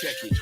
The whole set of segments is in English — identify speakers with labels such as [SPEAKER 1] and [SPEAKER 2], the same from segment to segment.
[SPEAKER 1] Check it.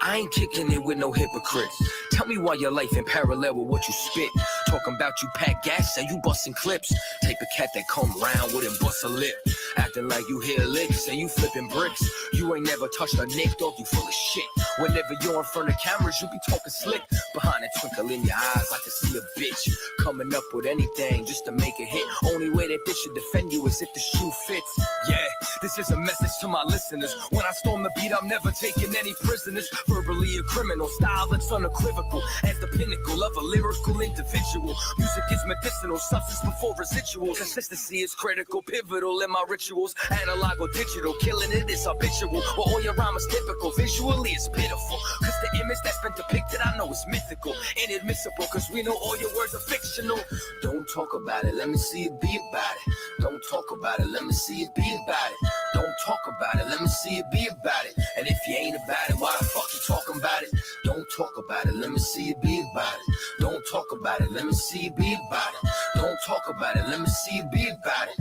[SPEAKER 1] I ain't kicking it with no hypocrites. Tell me why your life in parallel with what you spit. Talking about you pack gas and you busting clips. Take a cat that come round with and bust a lip. Acting like you hear licks and you flipping bricks. You ain't never touched a nick, dog, you full of shit. Whenever you're in front of cameras, you be talking slick. Behind that twinkle in your eyes, I can see a bitch coming up with anything just to make a hit. Only way that this should defend you is if the shoe fits. Yeah, this is a message to my listeners. When I storm the beat, I'm never taking any prisoners. Verbally a criminal, style that's unequivocal. As the pinnacle of a lyrical individual. Music is medicinal, substance before residual. Consistency is critical, pivotal in my rituals. Analog or digital, killing it is habitual. Well, all your rhyme is typical, visually it's pitiful. Cause the image that's been depicted, I know is mythical. Inadmissible, cause we know all your words are fictional. Don't talk about it, let me see it be about it. Don't talk about it, let me see it be about it. Don't talk about it, let me see it be about it. And if you ain't about it, why the fuck you talking about it? Don't talk about it, let me see it be about it. Don't talk about it, let me see it be about it. Don't talk about it, let me see it be about it.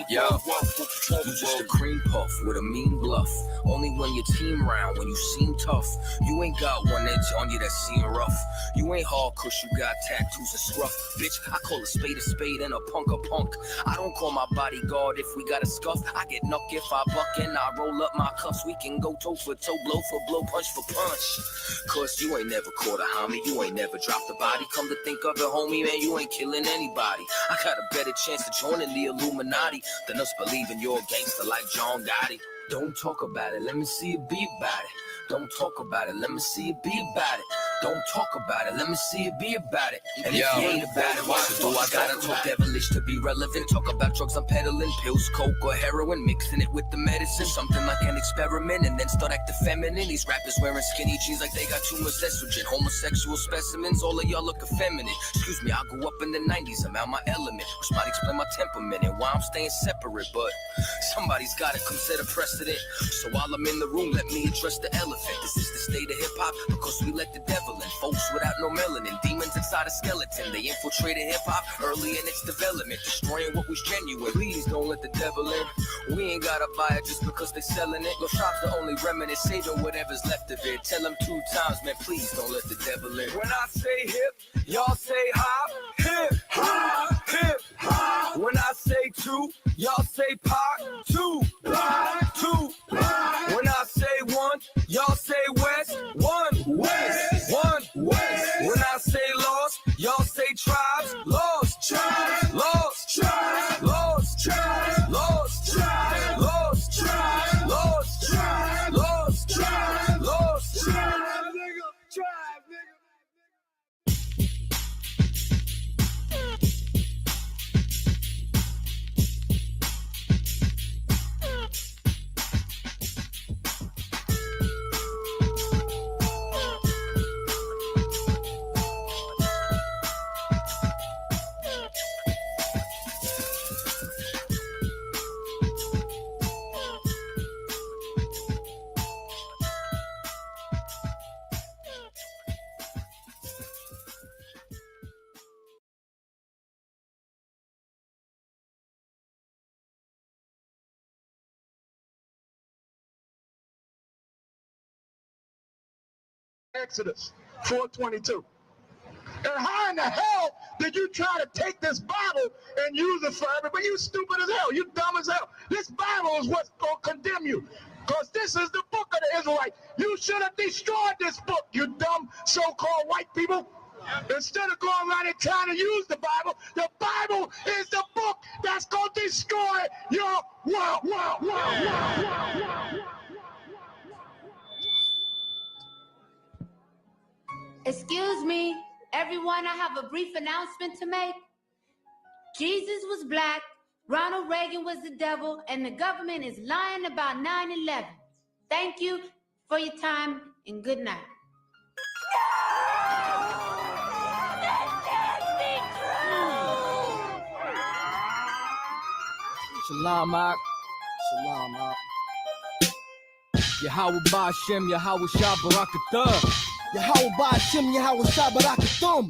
[SPEAKER 1] Yo, you just a cream puff with a mean bluff. Only when your team round, when you seem tough. You ain't got one edge on you that seem rough. You ain't hard cause you got tattoos and scruff. Bitch, I call a spade and a punk. I don't call my bodyguard if we got a scuff. I get knuck if I buck and I roll up my cuffs. We can go toe for toe, blow for blow, punch for punch. Cause you ain't never caught a homie, you ain't never dropped a body. Come to think of it, homie, man, you ain't killing anybody. I got a better chance of joining the Illuminati than us believing you're a gangster like John Gotti. Don't talk about it, let me see it be about it. Don't talk about it, let me see it be about it. Don't talk about it, let me see it be about it. And if you ain't about it, why do I gotta talk devilish to be relevant? Talk about drugs I'm peddling, pills, coke or heroin, mixing it with the medicine. Something like an experiment and then start acting feminine. These rappers wearing skinny jeans like they got too much estrogen. Homosexual specimens, all of y'all look effeminate. Excuse me, I grew up in the 90s, I'm out my element. Which might explain my temperament and why I'm staying separate. But somebody's gotta come set a precedent. So while I'm in the room, let me address the elephant. This is the state of hip-hop because we let the devil in. Folks without no melanin, demons inside a skeleton. They infiltrated hip-hop early in its development, destroying what was genuine. Please don't let the devil in. We ain't gotta buy it just because they selling it. Your shop's the only remnant, saving whatever's left of it. Tell them 2 times, man, please don't let the devil in. When I say hip, y'all say hop. Hip, hop, hip, hop. When I say 2, y'all say pop. 2, pop, 2, pop. When I say 1, y'all say west. 1, west. 1, west. When I say lost, y'all say tribes. Lost, tribes. Lost, tribes. Lost, tribes. Lost, tribes. Lost, tribes. Lost, tribes. Lost, tribes. Lost, tribes. Tribe, nigga.
[SPEAKER 2] Exodus 4:22. And how in the hell did you try to take this Bible and use it for everybody? You stupid as hell. You dumb as hell. This Bible is what's going to condemn you. Because this is the book of the Israelite. You should have destroyed this book, you dumb so-called white people. Instead of going around and trying to use the Bible is the book that's going to destroy your world.
[SPEAKER 3] Excuse me, everyone, I have a brief announcement to make. Jesus was black, Ronald Reagan was the devil, and the government is lying about 9/11. Thank you for your time and good night.
[SPEAKER 1] Shalom, Ak. Shalom, Ak. Yahawah Hashem, Yahawah Barakatah.
[SPEAKER 4] Yahawah Hashem, Yahawah Barakatum.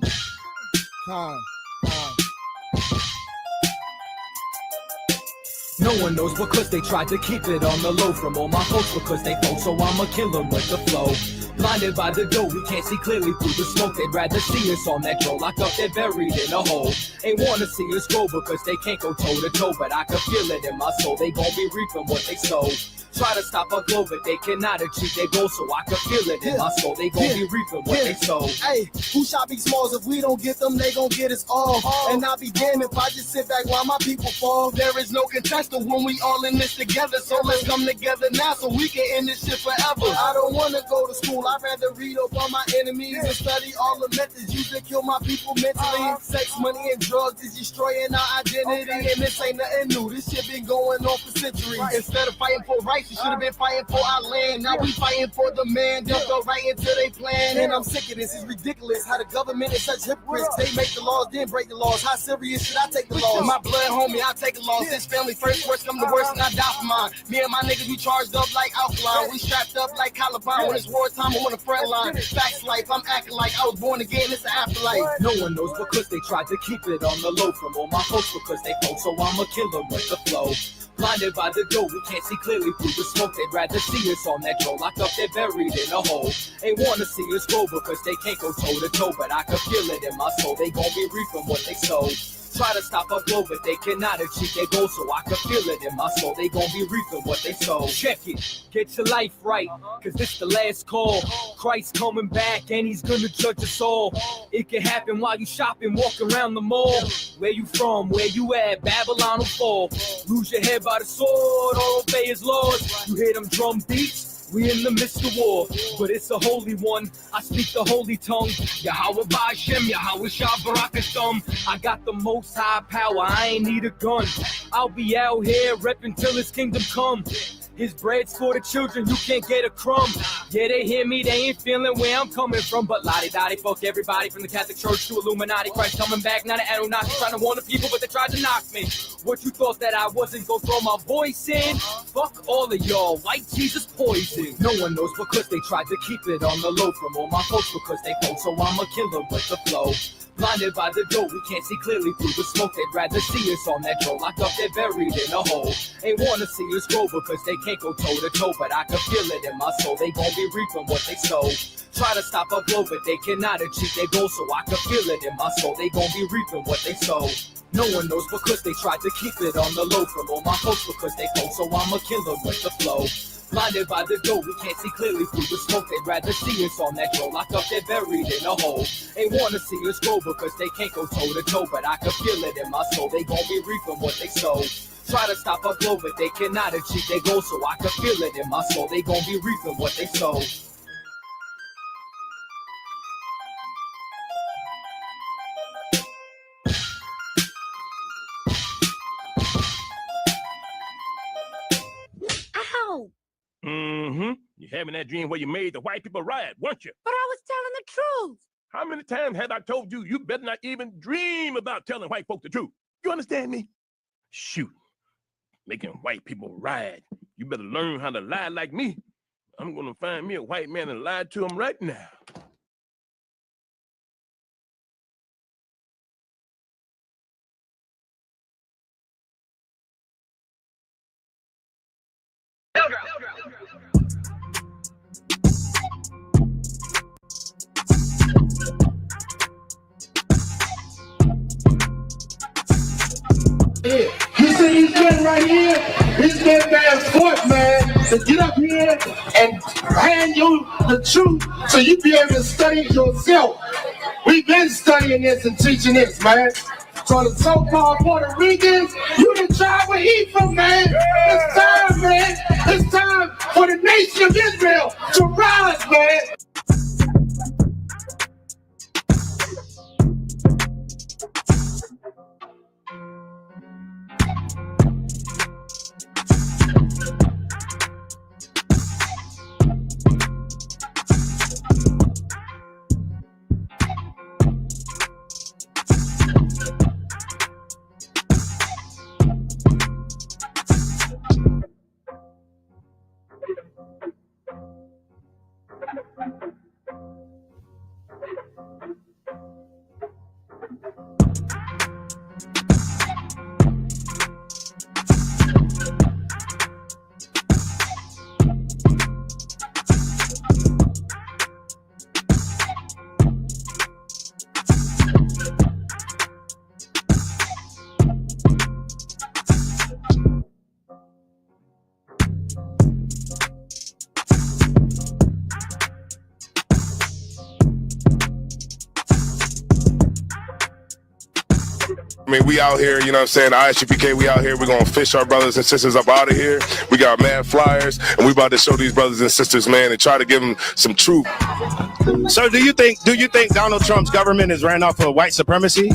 [SPEAKER 1] No one knows because they tried to keep it on the low from all my folks because they folk, so I'ma kill them with the flow. Blinded by the dough, we can't see clearly through the smoke. They'd rather see us on that drone, locked up, they're buried in a hole. Ain't wanna see us grow because they can't go toe to toe, but I can feel it in my soul. They gon' be reaping what they sow. Try to stop our glow, but they cannot achieve their goal, so I can feel it in my soul. They gon' be reaping what they sow.
[SPEAKER 4] Hey, who shall be smalls? If we don't get them, they gon' get us all. And I'll be damned if I just sit back while my people fall. There is no contestant when we all in this together, so let's come together now so we can end this shit forever. I don't wanna go to school, I'd rather read up on my enemies and study all the methods used to kill my people mentally. Sex, money, and drugs is destroying our identity, and this ain't nothing new. This shit been going on for centuries. Instead of fighting for rights, you should have been fighting for our land. Now we fighting for the man. They'll go right into their plan. And I'm sick of this. It's ridiculous how the government is such hypocrites. They make the laws, then break the laws. How serious should I take the laws? My blood, homie, I take a loss. This family first, worst come to worst, and I die for mine. Me and my niggas, we charged up like alkaline. We strapped up like Columbine. When it's wartime, I'm on the front line. Facts life, I'm acting like I was born again. It's an afterlife.
[SPEAKER 1] No one knows because they tried to keep it on the low from all my folks because they folk, so I'ma kill them with the flow. Blinded by the dough, we can't see clearly through the smoke. They'd rather see us on that drone, locked up, they're buried in a hole. Ain't wanna see us grow because they can't go toe to toe, but I can feel it in my soul. They gon' be reaping what they sow. Try to stop our glow, but they cannot achieve their goal, so I can feel it in my soul. They gon' be reaping what they sow. Check it, get your life right, cause this the last call. Christ coming back and he's gonna judge us all. It can happen while you shopping, walk around the mall. Where you from, where you at, Babylon will fall. Lose your head by the sword or obey his laws. You hear them drum beats? We in the midst of war, but it's a holy one. I speak the holy tongue. Yahawah Ba'Shem, Yahushua Barakathum. I got the most high power, I ain't need a gun. I'll be out here repping till his kingdom come. His bread's for the children, you can't get a crumb. Yeah, they hear me, they ain't feeling where I'm coming from. But la-di-da-di, fuck everybody from the Catholic Church to Illuminati. Christ coming back, now the Anunnaki trying to warn the people, but they tried to knock me. What you thought that I wasn't gonna throw my voice in? Fuck all of y'all, white Jesus poison. No one knows because they tried to keep it on the low from all my folks because they folk, so I'ma kill them with the flow. Blinded by the dough, we can't see clearly through the smoke. They'd rather see us on that drone, locked up, they're buried in a hole. Ain't wanna see us grow because they can't go toe to toe, but I can feel it in my soul. They gon' be reaping what they sow. Try to stop our glow, but they cannot achieve their goal, so I can feel it in my soul. They gon' be reaping what they sow. No one knows because they tried to keep it on the low from all my folks because they folk, so I'ma kill them with the flow. Blinded by the dough, we can't see clearly through the smoke. They'd rather see us on that drone, locked up, they're buried in a hole. Ain't wanna see us grow because they can't go toe to toe, but I can feel it in my soul. They gon' be reaping what they sow. Try to stop our glow, but they cannot achieve their goal, so I can feel it in my soul. They gon' be reaping what they sow.
[SPEAKER 3] Ow!
[SPEAKER 5] You're having that dream where you made the white people riot, weren't you?
[SPEAKER 3] But I was telling the truth.
[SPEAKER 5] How many times have I told you you better not even dream about telling white folk the truth? You understand me? Shoot. Making white people riot. You better learn how to lie like me. I'm gonna find me a white man and lie to him right now.
[SPEAKER 2] You see these men right here? These men bear forth, man, to get up here and hand you the truth so you be able to study it yourself. We've been studying this and teaching this, man. So the so-called Puerto Ricans, you the tribe where he from, man. It's time, man. It's time for the nation of Israel to rise, man.
[SPEAKER 6] mean, we out here, you know what I'm saying? I.S.U.P.K, we out here. We're going to fish our brothers and sisters up out of here. We got mad flyers, and we about to show these brothers and sisters, man, and try to give them some truth.
[SPEAKER 7] So do you think Donald Trump's government is ran off of white supremacy?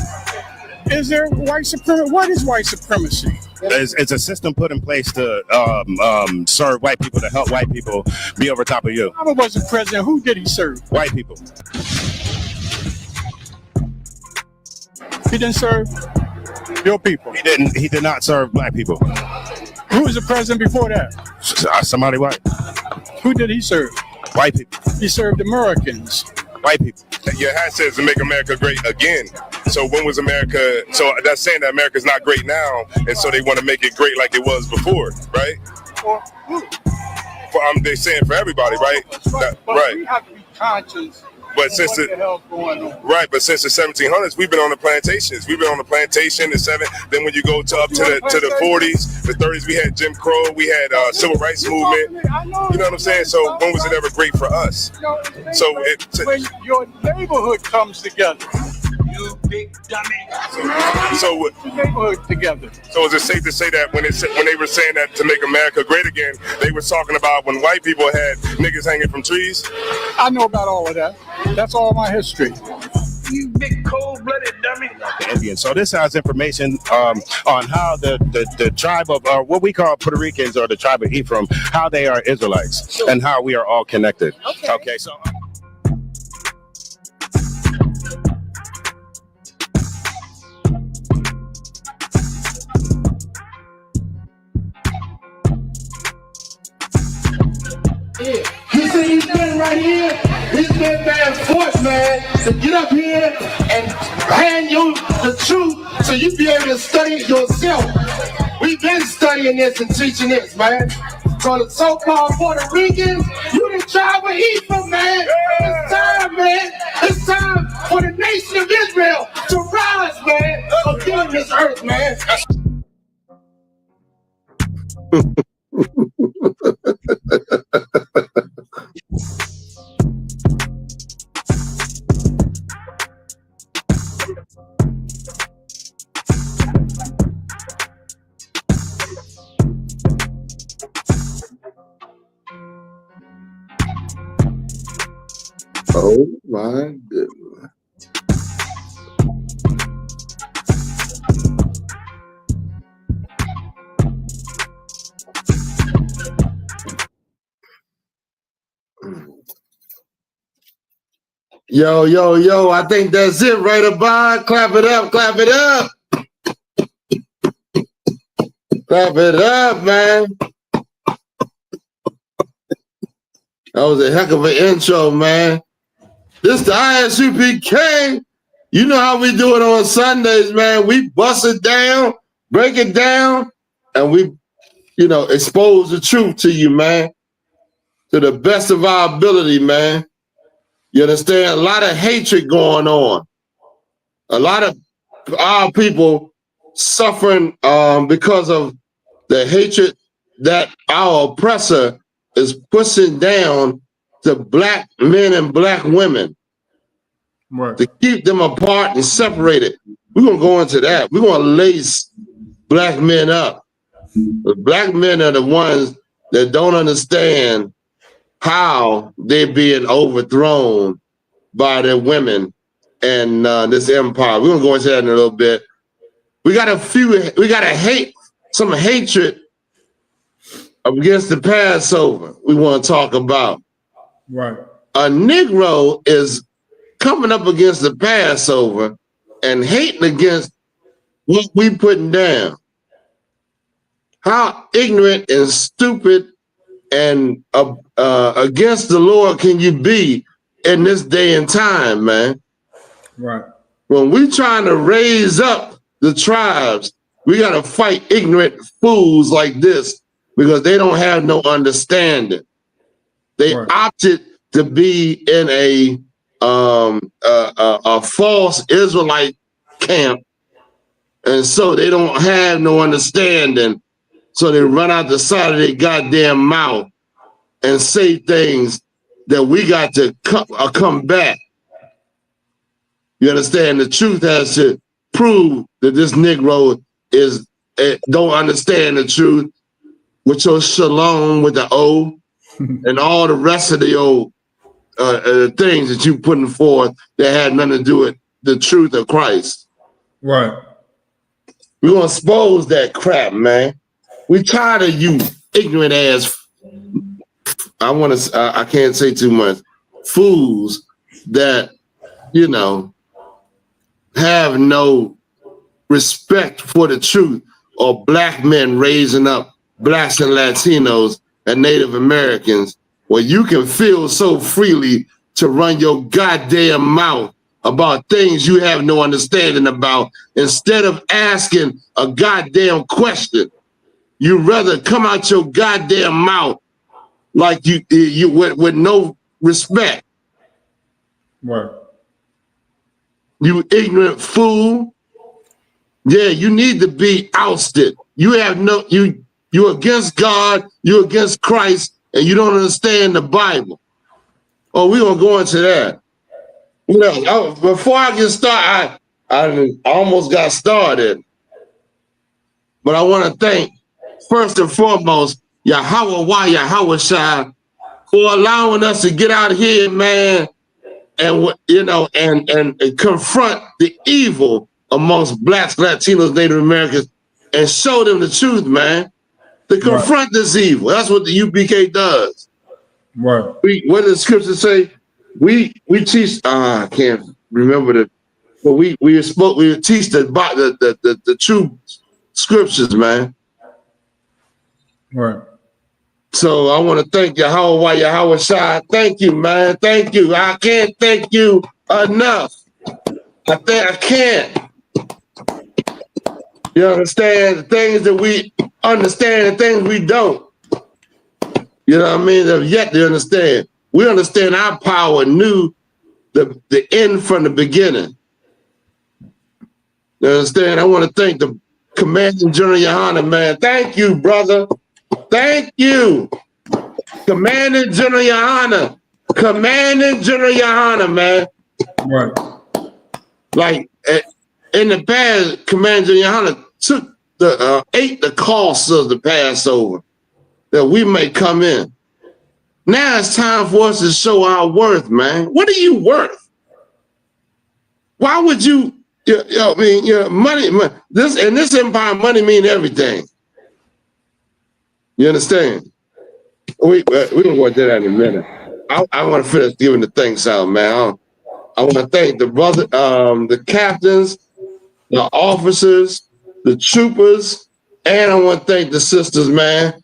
[SPEAKER 8] Is there white supremacy? What is white supremacy?
[SPEAKER 7] It's a system put in place to serve white people, to help white people be over top of you.
[SPEAKER 8] Obama wasn't president. Who did he serve?
[SPEAKER 7] White people.
[SPEAKER 8] He didn't serve your people.
[SPEAKER 7] He did not serve black people.
[SPEAKER 8] Who was the president before that?
[SPEAKER 7] Somebody white.
[SPEAKER 8] Who did he serve?
[SPEAKER 7] White people.
[SPEAKER 8] He served Americans.
[SPEAKER 7] White people.
[SPEAKER 6] Your hat says to make America great again. So when was America? So that's saying that America's not great now, and so they want to make it great like it was before, right?
[SPEAKER 8] For who?
[SPEAKER 6] They're saying for everybody, right? Right.
[SPEAKER 8] We have to be conscious.
[SPEAKER 6] But since
[SPEAKER 8] what the hell's going on?
[SPEAKER 6] Right, but since the 1700s, we've been on the plantations. We've been on the plantation, then when you go to up to the 40s, the 30s, we had Jim Crow, we had civil rights movement. You know what I'm saying? So when was it ever great for us? So
[SPEAKER 8] when your neighborhood comes together.
[SPEAKER 5] You big dummy.
[SPEAKER 6] So
[SPEAKER 8] the neighborhood together.
[SPEAKER 6] So is it safe to say that when they were saying that to make America great again, they were talking about when white people had niggas hanging from trees?
[SPEAKER 8] I know about all of that. That's all my history.
[SPEAKER 5] You big cold-blooded dummy.
[SPEAKER 7] Indians. So this has information on how the tribe of what we call Puerto Ricans, or the tribe of Ephraim, how they are Israelites and how we are all connected. Okay, so.
[SPEAKER 2] He said he's been right here. He's been back forth, man, to get up here and hand you the truth so you be able to study it yourself. We've been studying this and teaching this, man. So the so-called Puerto Ricans, you the tribe of Ephraim, man. It's time, man. It's time for the nation of Israel to rise, man, on this earth, man.
[SPEAKER 9] Oh my goodness. Yo, yo, yo, I think that's it right about. Clap it up, clap it up. Clap it up, man. That was a heck of an intro, man. This the I.S.U.P.K. You know how we do it on Sundays, man. We bust it down, break it down, and we, expose the truth to you, man. To the best of our ability, man. You understand? A lot of hatred going on. A lot of our people suffering because of the hatred that our oppressor is pushing down to black men and black women, right, to keep them apart and separated. We're going to go into that. We're going to lace black men up. The black men are the ones that don't understand how they're being overthrown by their women and this empire. We're going to go into that in a little bit. We got some hatred against the Passover we want to talk about.
[SPEAKER 8] Right.
[SPEAKER 9] A Negro is coming up against the Passover and hating against what we putting down. How ignorant and stupid and against the Lord can you be in this day and time, man?
[SPEAKER 8] Right.
[SPEAKER 9] When we trying to raise up the tribes, we got to fight ignorant fools like this because they don't have no understanding. They opted to be in a false Israelite camp, and so they don't have no understanding. So they run out the side of their goddamn mouth and say things that we got to combat. You understand? The truth has to prove that this Negro is don't understand the truth with your shalom with the O and all the rest of the old things that you putting forth that had nothing to do with the truth of Christ.
[SPEAKER 10] Right.
[SPEAKER 9] We're gonna expose that crap, man. We tired of you ignorant ass. I can't say too much. Fools that, you know, have no respect for the truth, or black men raising up blacks and Latinos and Native Americans, where you can feel so freely to run your goddamn mouth about things you have no understanding about, instead of asking a goddamn question. You rather come out your goddamn mouth like you with no respect.
[SPEAKER 10] Right.
[SPEAKER 9] You ignorant fool. Yeah, you need to be ousted. You have no, you're against God, you're against Christ, and you don't understand the Bible. Oh, we're gonna go into that. You know, before I get started, I almost got started. But I want to thank, first and foremost, YAHAWAH, YAHUSHA, for allowing us to get out here, man, and you know, and confront the evil amongst blacks, Latinos, Native Americans, and show them the truth, man. To confront this evil. That's what the U.P.K. does.
[SPEAKER 10] Right.
[SPEAKER 9] What does the scripture say? We teach. I can't remember but we teach the true scriptures, man.
[SPEAKER 10] Right.
[SPEAKER 9] So I want to thank YAHAWAH, YAHUSHA. Thank you, man. Thank you. I can't thank you enough. I can't. You understand the things that we understand and things we don't. You know what I mean? They've yet to understand. We understand our power knew the end from the beginning. You understand? I want to thank the Commanding General YAHANNA, man. Thank you, brother. Thank you. Commanding General YAHANNA. Commanding General YAHANNA, man.
[SPEAKER 10] Right.
[SPEAKER 9] Like in the past, Commanding General YAHANNA ate the costs of the Passover that we may come in. Now it's time for us to show our worth, man. What are you worth? Why would you, money, this empire, money mean everything. You understand? We're going to go into that in a minute. I want to finish giving the thanks out, man. I want to thank the brother, the captains, the officers, the troopers, and I want to thank the sisters, man.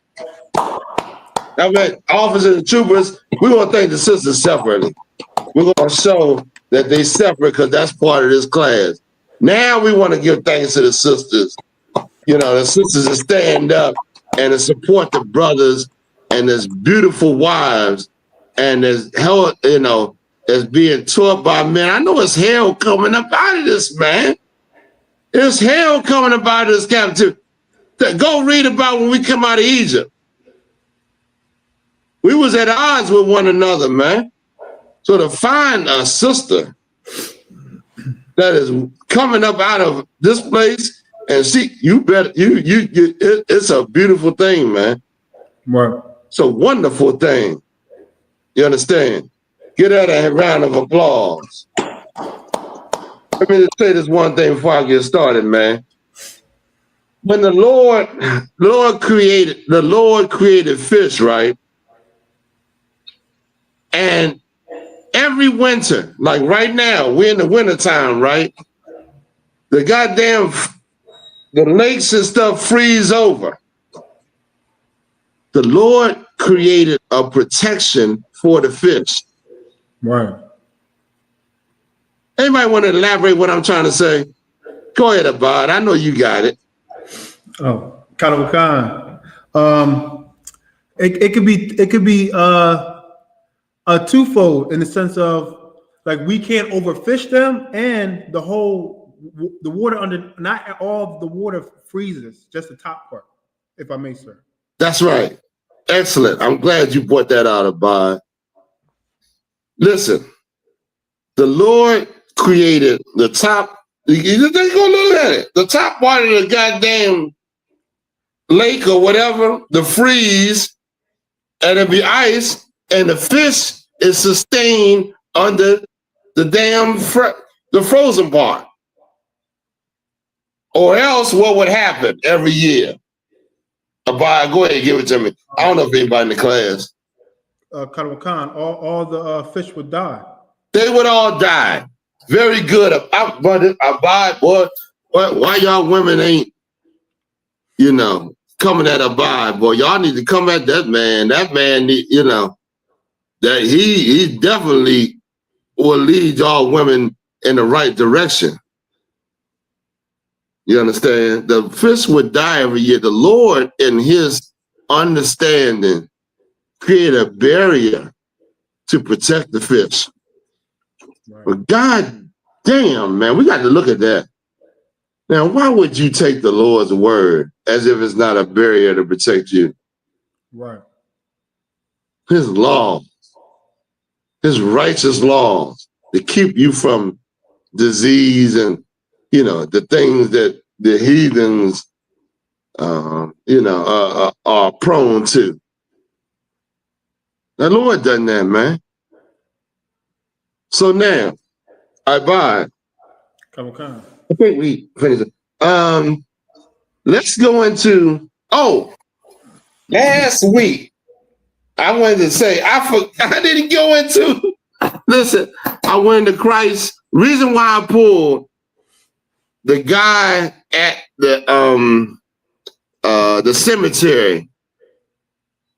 [SPEAKER 9] I mean, officers and troopers, we want to thank the sisters separately. We're going to show that they separate because that's part of this class. Now we want to give thanks to the sisters. You know, the sisters that stand up and to support the brothers and there's beautiful wives and there's hell, you know, that's being taught by men. I know it's hell coming up out of this, man. There's hell coming up out of this captivity. Go read about when we come out of Egypt. We was at odds with one another, man. So to find a sister that is coming up out of this place and see, it's a beautiful thing, man.
[SPEAKER 10] Right.
[SPEAKER 9] It's a wonderful thing. You understand? Give that a round of applause. Let me just say this one thing before I get started, man. When the Lord created fish, right? And every winter, like right now, we're in the wintertime, right? The lakes and stuff freeze over. The Lord created a protection for the fish.
[SPEAKER 10] Right.
[SPEAKER 9] Anybody want to elaborate what I'm trying to say? Go ahead, Abad. I know you got it.
[SPEAKER 10] Oh, Khan. It could be a twofold in the sense of like we can't overfish them, and the water under, not all of the water freezes, just the top part, if I may, sir.
[SPEAKER 9] That's right. Excellent. I'm glad you brought that out, Abad. Listen, the Lord created the top You just go look at it. The top part of the goddamn lake or whatever, the freeze, and it'll be ice, and the fish is sustained under the damn the frozen part. Or else, what would happen every year? Go ahead, give it to me. I don't know if anybody in the class.
[SPEAKER 10] Khan, all the fish would die.
[SPEAKER 9] They would all die. Very good. But boy, why y'all women ain't, coming at Abide, boy? Y'all need to come at that man. That man, that he definitely will lead y'all women in the right direction. You understand? The fish would die every year. The Lord, in his understanding, create a barrier to protect the fish. Right. But God damn, man, we got to look at that. Now, why would you take the Lord's word as if it's not a barrier to protect you?
[SPEAKER 10] Right.
[SPEAKER 9] His laws, his righteous laws to keep you from disease and, the things that the heathens, are prone to. The Lord done that, man. So now, I think we finished it. Let's go into, last week, I wanted to say, I didn't go into, listen, I went into Christ. Reason why I pulled the guy at the cemetery,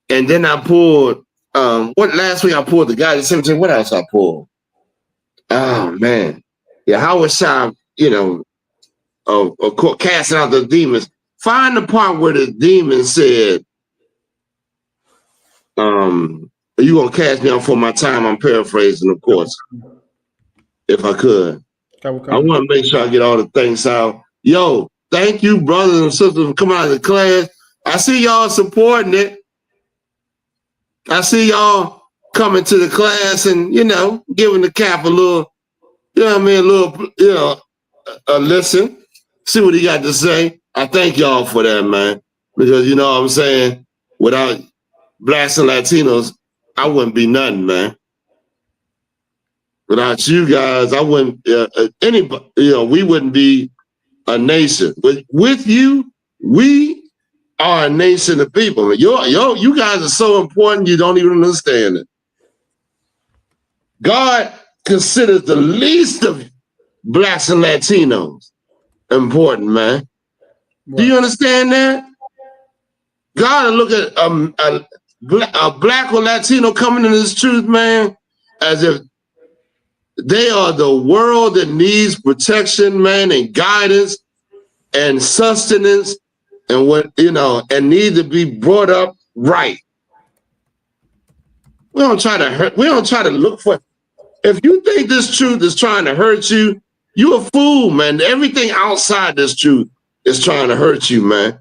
[SPEAKER 9] and then I pulled, last week I pulled the guy at the cemetery. What else I pulled? Oh, man. YAHUSHA, of course, casting out the demons. Find the part where the demon said, are you going to cast me out for my time? I'm paraphrasing, of course, if I could. I want to make sure I get all the things out. Yo, thank you, brothers and sisters, for coming out of the class. I see y'all supporting it. I see y'all coming to the class and, giving the cap a little, a listen, see what he got to say. I thank y'all for that, man. Because, what I'm saying, without Blacks and Latinos, I wouldn't be nothing, man. Without you guys, I wouldn't, anybody, we wouldn't be a nation. But with you, we are a nation of people. You guys are so important, you don't even understand it. God considers the least of Blacks and Latinos important, man. Right. Do you understand that? God will look at a Black or Latino coming in this truth, man, as if they are the world that needs protection, man, and guidance and sustenance and and need to be brought up right. We don't try to hurt, we don't try to look for. If you think this truth is trying to hurt you, you're a fool, man. Everything outside this truth is trying to hurt you, man.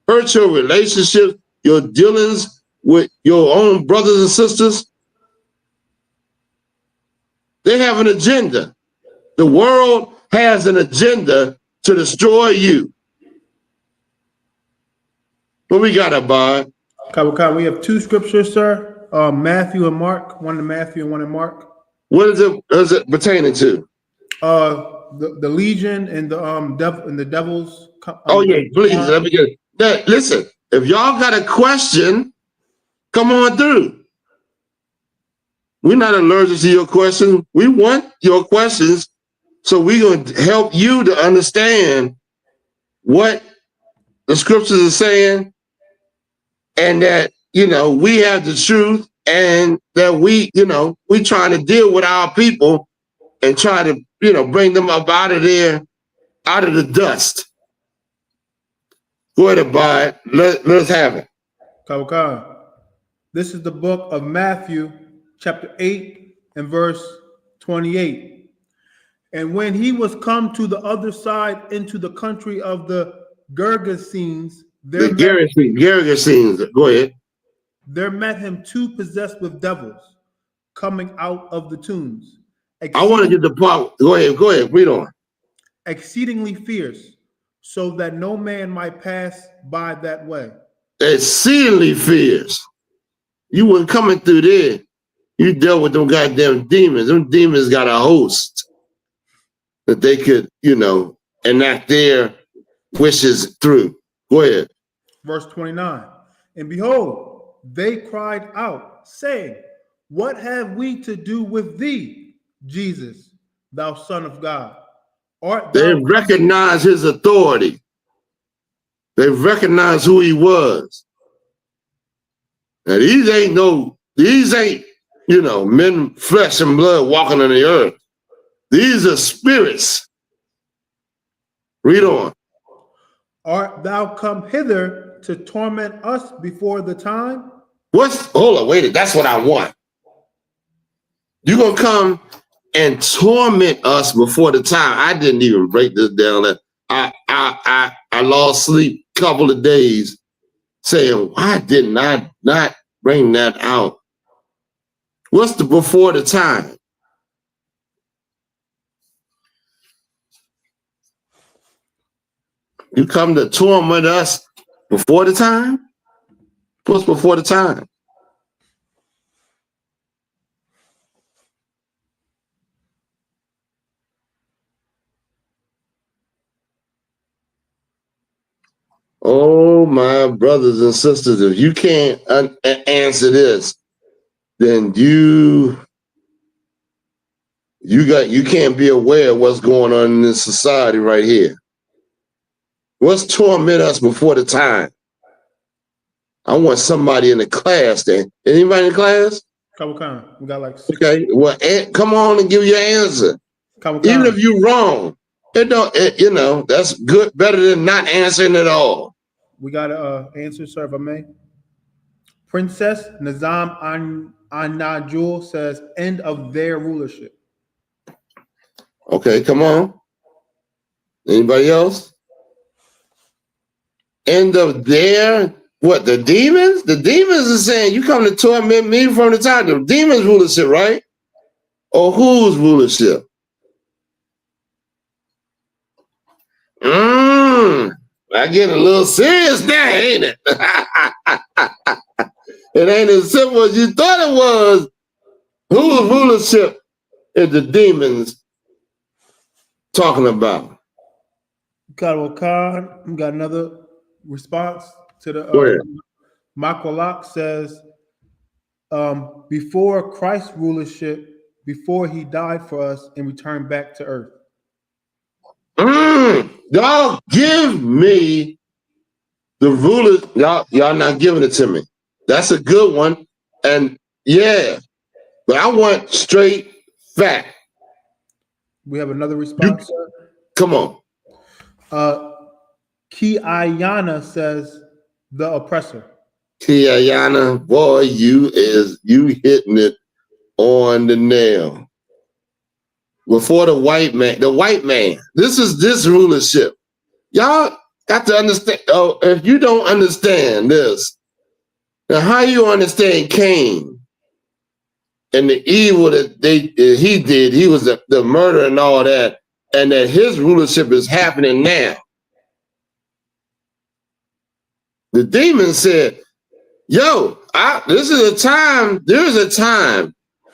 [SPEAKER 9] Hurt your relationships, your dealings with your own brothers and sisters. They have an agenda. The world has an agenda to destroy you. What we got, Abad?
[SPEAKER 10] We have two scriptures, sir. Matthew and Mark. One in Matthew and one in Mark.
[SPEAKER 9] What is it pertaining to?
[SPEAKER 10] The legion and the devils.
[SPEAKER 9] Please let me get that. Listen, if y'all got a question, come on through. We're not allergic to your questions. We want your questions, so we're going to help you to understand what the scriptures are saying, and that we have the truth, and that we trying to deal with our people and try to bring them up out of there, out of the dust. Go ahead, Abide. Let's have it.
[SPEAKER 10] This is the book of Matthew, chapter 8 and verse 28. And when he was come to the other side into the country of the Gergesenes,
[SPEAKER 9] go ahead.
[SPEAKER 10] There met him two possessed with devils coming out of the tombs.
[SPEAKER 9] I want to get the part. Go ahead, read on.
[SPEAKER 10] exceedingly fierce, so that no man might pass by that way.
[SPEAKER 9] Exceedingly fierce. You weren't coming through there. You dealt with them goddamn demons. Them demons got a host that they could, enact their wishes through. Go ahead.
[SPEAKER 10] Verse 29. And behold, they cried out, saying, what have we to do with thee, Jesus, thou Son of God?
[SPEAKER 9] They recognized his authority. They recognized who he was. Now these ain't men, flesh and blood walking on the earth. These are spirits. Read on.
[SPEAKER 10] Art thou come hither to torment us before the time?
[SPEAKER 9] Hold on, wait, that's what I want. You're gonna come and torment us before the time. I didn't even break this down. I lost sleep a couple of days saying, why didn't I not bring that out? What's the before the time? You come to torment us before the time? What's before the time? Oh, my brothers and sisters, if you can't answer this, then you can't be aware of what's going on in this society right here. What's torment us before the time? I want somebody in the class there. Anybody in the class?
[SPEAKER 10] Couple kind. We got like 6.
[SPEAKER 9] Okay, well, come on and give your answer. Even if you're wrong, that's good, better than not answering at all.
[SPEAKER 10] We got an answer, sir, if I may. Princess Nizam An-Najul says, end of their rulership.
[SPEAKER 9] Okay, come on. Anybody else? End of their, what, the demons? The demons are saying, you come to torment me from the time. The demons' rulership, right? Or whose rulership? I get a little serious now, ain't it? It ain't as simple as you thought it was. Whose rulership is the demons talking about?
[SPEAKER 10] Got Khan, we got another response to the Makolak says, before Christ's rulership, before he died for us and returned back to earth.
[SPEAKER 9] Y'all give me the rulers. Y'all not giving it to me. That's a good one. And yeah, but I want straight fact.
[SPEAKER 10] We have another response, sir.
[SPEAKER 9] Come on.
[SPEAKER 10] Kiayana says the oppressor.
[SPEAKER 9] Kiayana, boy, you hitting it on the nail. Before the white man, this is this rulership. Y'all got to understand. Oh, if you don't understand this, now how you understand Cain and the evil that he did? He was the murder and all that, and that his rulership is happening now. The demon said, "Yo, there's a time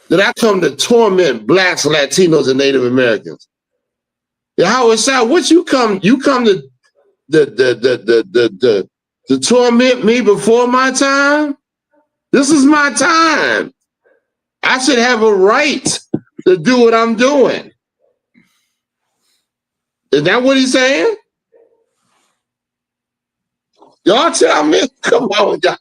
[SPEAKER 9] that I come to torment blacks, Latinos, and Native Americans. YAHUSHA, what you come to to torment me before my time? This is my time. I should have a right to do what I'm doing." Is that what he's saying? Y'all tell me. Come on, y'all.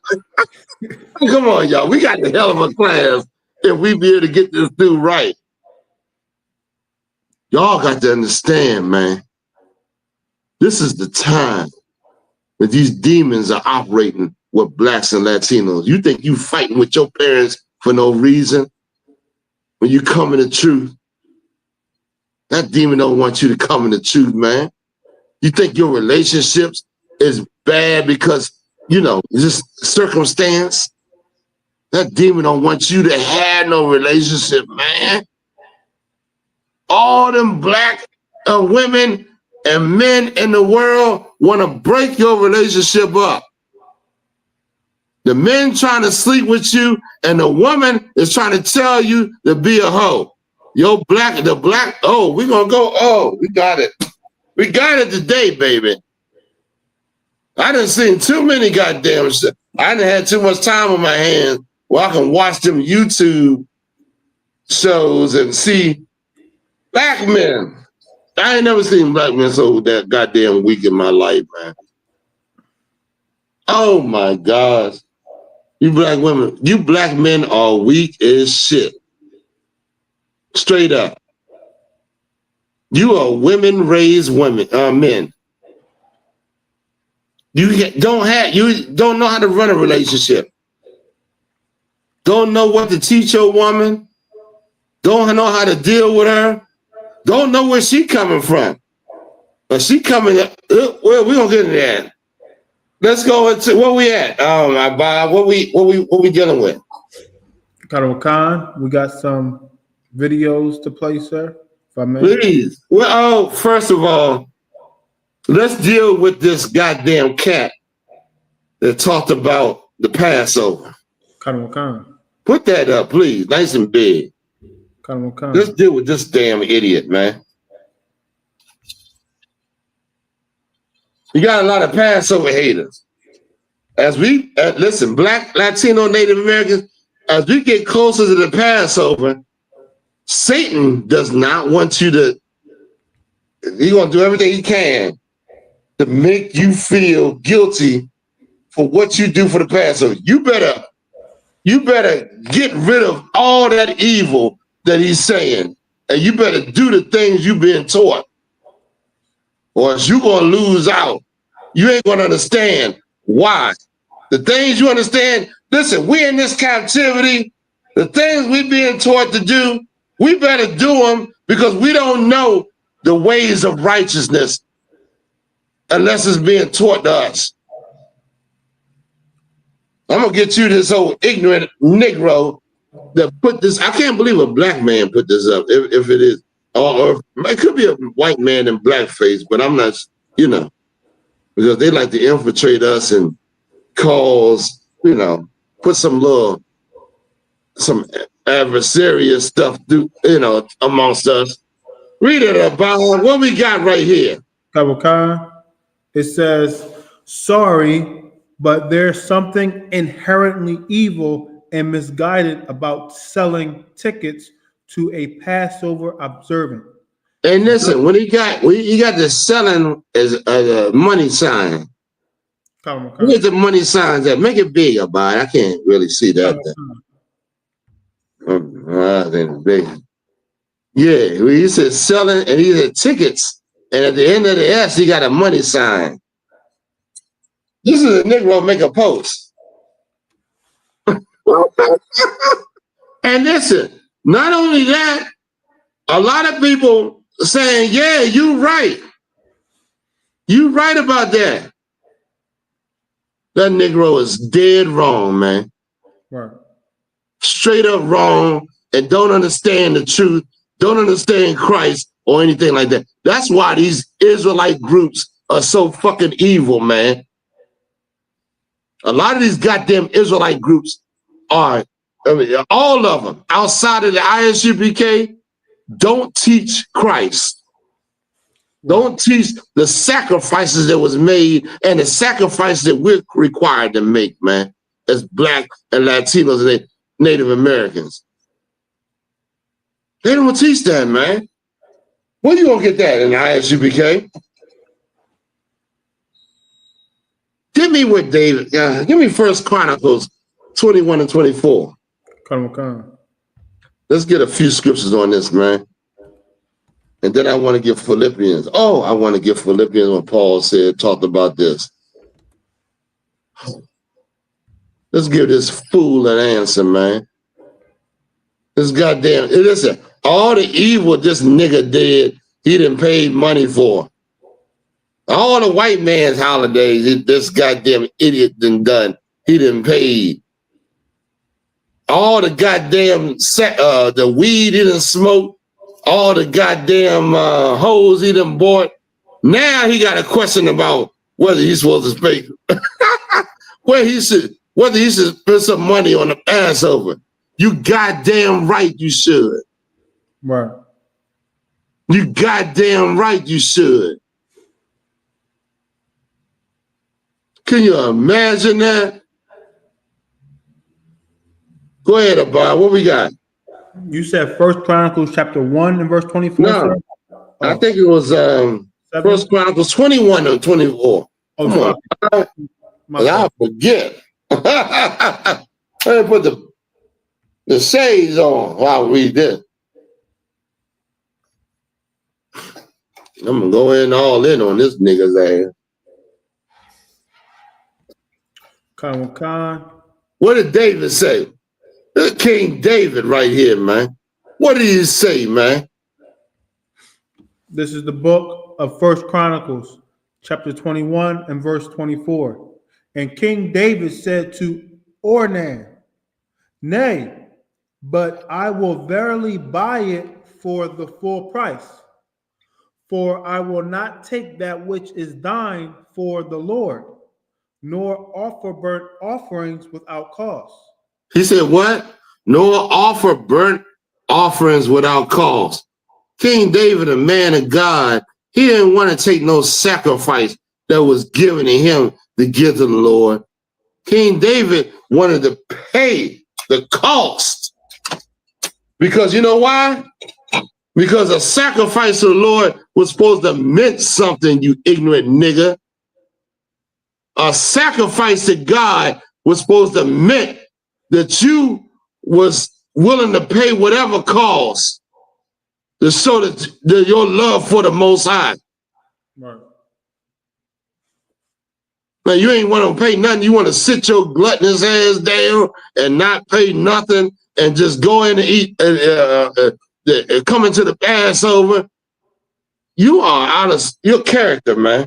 [SPEAKER 9] Come on, y'all. We got the hell of a class if we be able to get this dude right. Y'all got to understand, man. This is the time that these demons are operating with blacks and Latinos. You think you fighting with your parents for no reason? When you come in the truth, that demon don't want you to come in the truth, man. You think your relationships is bad because, it's just circumstance? That demon don't want you to have no relationship, man. All them black women and men in the world want to break your relationship up. The men trying to sleep with you, and the woman is trying to tell you to be a hoe. Yo, the black, oh, we're gonna go, oh, we got it. We got it today, baby. I done seen too many goddamn shit. I done had too much time on my hands where I can watch them YouTube shows and see black men. I ain't never seen black men so that goddamn weak in my life, man. Oh my gosh. You black women, you black men are weak as shit. Straight up. You are women-raised men. You don't know how to run a relationship. Don't know what to teach your woman. Don't know how to deal with her. Don't know where she coming from. But she coming up, well, we're gonna get into that. Let's go into where we at. Oh my Bob, what we dealing with?
[SPEAKER 10] Khan, we got some videos to play, sir. If I may.
[SPEAKER 9] Please. Well, first of all, let's deal with this goddamn cat that talked about the Passover.
[SPEAKER 10] Khan.
[SPEAKER 9] Put that up, please. Nice and big.
[SPEAKER 10] Khan.
[SPEAKER 9] Let's deal with this damn idiot, man. You got a lot of Passover haters. As we, listen, Black, Latino, Native Americans, as we get closer to the Passover, Satan does not want you to, he's going to do everything he can to make you feel guilty for what you do for the Passover. You better get rid of all that evil that he's saying, and you better do the things you've been taught, or else you're going to lose out. You ain't going to understand why. The things you understand, listen, we're in this captivity. The things we're being taught to do, we better do them because we don't know the ways of righteousness unless it's being taught to us. I'm going to get you this old ignorant Negro that put this. I can't believe a black man put this up, if it is. Or it could be a white man in blackface, but I'm not, because they like to infiltrate us and cause, put some adversarial stuff, amongst us. Read it about what we got right here.
[SPEAKER 10] It says, sorry, but there's something inherently evil and misguided about selling tickets to a Passover observant.
[SPEAKER 9] And listen, when you got the selling as a money sign. Where's the money signs at? Make it big, about. I can't really see that. Big. Yeah, he said selling, and he said tickets, and at the end of the S, he got a money sign. This is a Negro make a post. And listen, not only that, a lot of people saying, yeah, you're right. You're right about that. That Negro is dead wrong, man.
[SPEAKER 10] Right.
[SPEAKER 9] Straight up wrong, and don't understand the truth, don't understand Christ or anything like that. That's why these Israelite groups are so fucking evil, man. A lot of these goddamn Israelite groups are, all of them, outside of the I.S.U.P.K, don't teach Christ. Don't teach the sacrifices that was made and the sacrifices that we're required to make, man, as Black and Latinos and Native Americans. They don't teach that, man. Where you gonna get that in the I.S.U.P.K? Give me what David, give me 1 Chronicles 21 and 24. Let's get a few scriptures on this, man. And then I want to give Philippians. Oh, I want to give Philippians when Paul talked about this. Let's give this fool an answer, man. This goddamn, listen, all the evil this nigga did, he done paid money for. All the white man's holidays, this goddamn idiot done, he done paid. All the goddamn, the weed he done smoked, all the goddamn hoes he done bought, Now he got a question about whether he's supposed to pay, whether he should put some money on the Passover. You goddamn right you should.
[SPEAKER 10] Right.
[SPEAKER 9] You goddamn right you should. Can you imagine that? Go ahead, Abba. What we got?
[SPEAKER 10] You said 1 Chronicles chapter 1 and verse 24.
[SPEAKER 9] No,
[SPEAKER 10] sir?
[SPEAKER 9] I think it was 1 Chronicles 21 or 24.
[SPEAKER 10] Oh,
[SPEAKER 9] come on. I'll forget. Let me put the shades on while I read this. I'm gonna go in all in on this nigga's ass.
[SPEAKER 10] Khan.
[SPEAKER 9] What did David say? This King David right here, man. What did he say, man?
[SPEAKER 10] This is the book of 1 Chronicles, chapter 21 and verse 24. And King David said to Ornan, nay, but I will verily buy it for the full price. For I will not take that which is thine for the Lord, nor offer burnt offerings without cause.
[SPEAKER 9] He said what? Nor offer burnt offerings without cause. King David, a man of God, he didn't want to take no sacrifice that was given to him to give to the Lord. King David wanted to pay the cost. Because you know why? Because a sacrifice to the Lord was supposed to mean something, you ignorant nigga. A sacrifice to God was supposed to mean that you was willing to pay whatever cost to show that your love for the Most High.
[SPEAKER 10] Right.
[SPEAKER 9] Now, you ain't want to pay nothing. You want to sit your gluttonous ass down and not pay nothing and just go in and eat and come into the Passover. You are out of your character, man.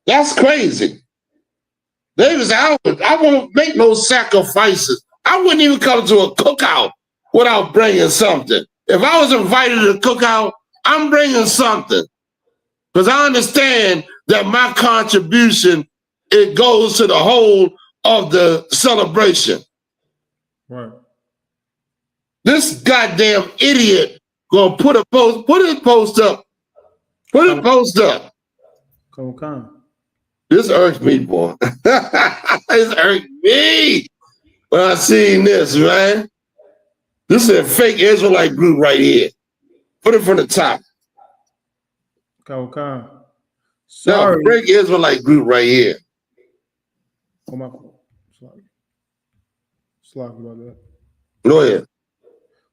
[SPEAKER 9] That's crazy. David said, I won't make no sacrifices. I wouldn't even come to a cookout without bringing something. If I was invited to a cookout, I'm bringing something. Because I understand that my contribution, it goes to the whole of the celebration.
[SPEAKER 10] Right.
[SPEAKER 9] This goddamn idiot gonna put his post up. Put his post up.
[SPEAKER 10] Come.
[SPEAKER 9] This irks me, boy. This irks me when I seen this, man. This is a fake Israelite group right here. Put it from the top.
[SPEAKER 10] Come. Sorry.
[SPEAKER 9] No, fake Israelite group right here.
[SPEAKER 10] Oh my God. Sorry about that.
[SPEAKER 9] Go ahead.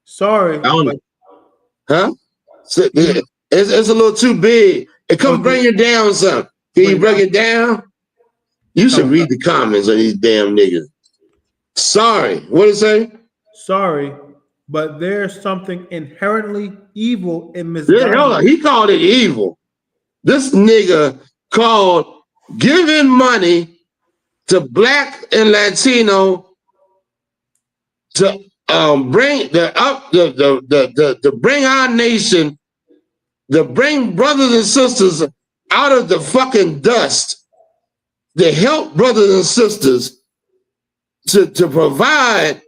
[SPEAKER 10] Sorry.
[SPEAKER 9] Huh? It's a little too big. It come bring it down some. Can you break it down? You should read the comments on these damn niggas. Sorry. What did it say?
[SPEAKER 10] Sorry, but there's something inherently evil in misguidance.
[SPEAKER 9] Yeah, hold on. He called it evil. This nigga called giving money to Black and Latino to bring bring our nation, to bring brothers and sisters out of the fucking dust, to help brothers and sisters, to provide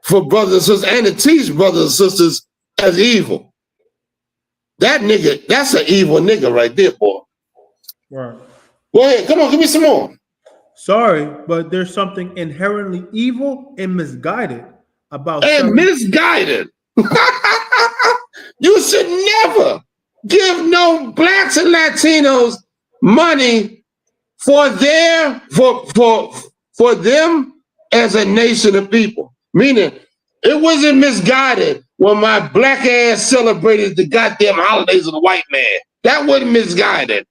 [SPEAKER 9] for brothers and sisters, and to teach brothers and sisters as evil. That nigga, that's an evil nigga right there, boy.
[SPEAKER 10] Right.
[SPEAKER 9] Go ahead, come on, give me some more.
[SPEAKER 10] Sorry, but there's something inherently evil and misguided about
[SPEAKER 9] misguided. You should never give no Blacks and Latinos money for them as a nation of people. Meaning, it wasn't misguided when my Black ass celebrated the goddamn holidays of the white man. That wasn't misguided.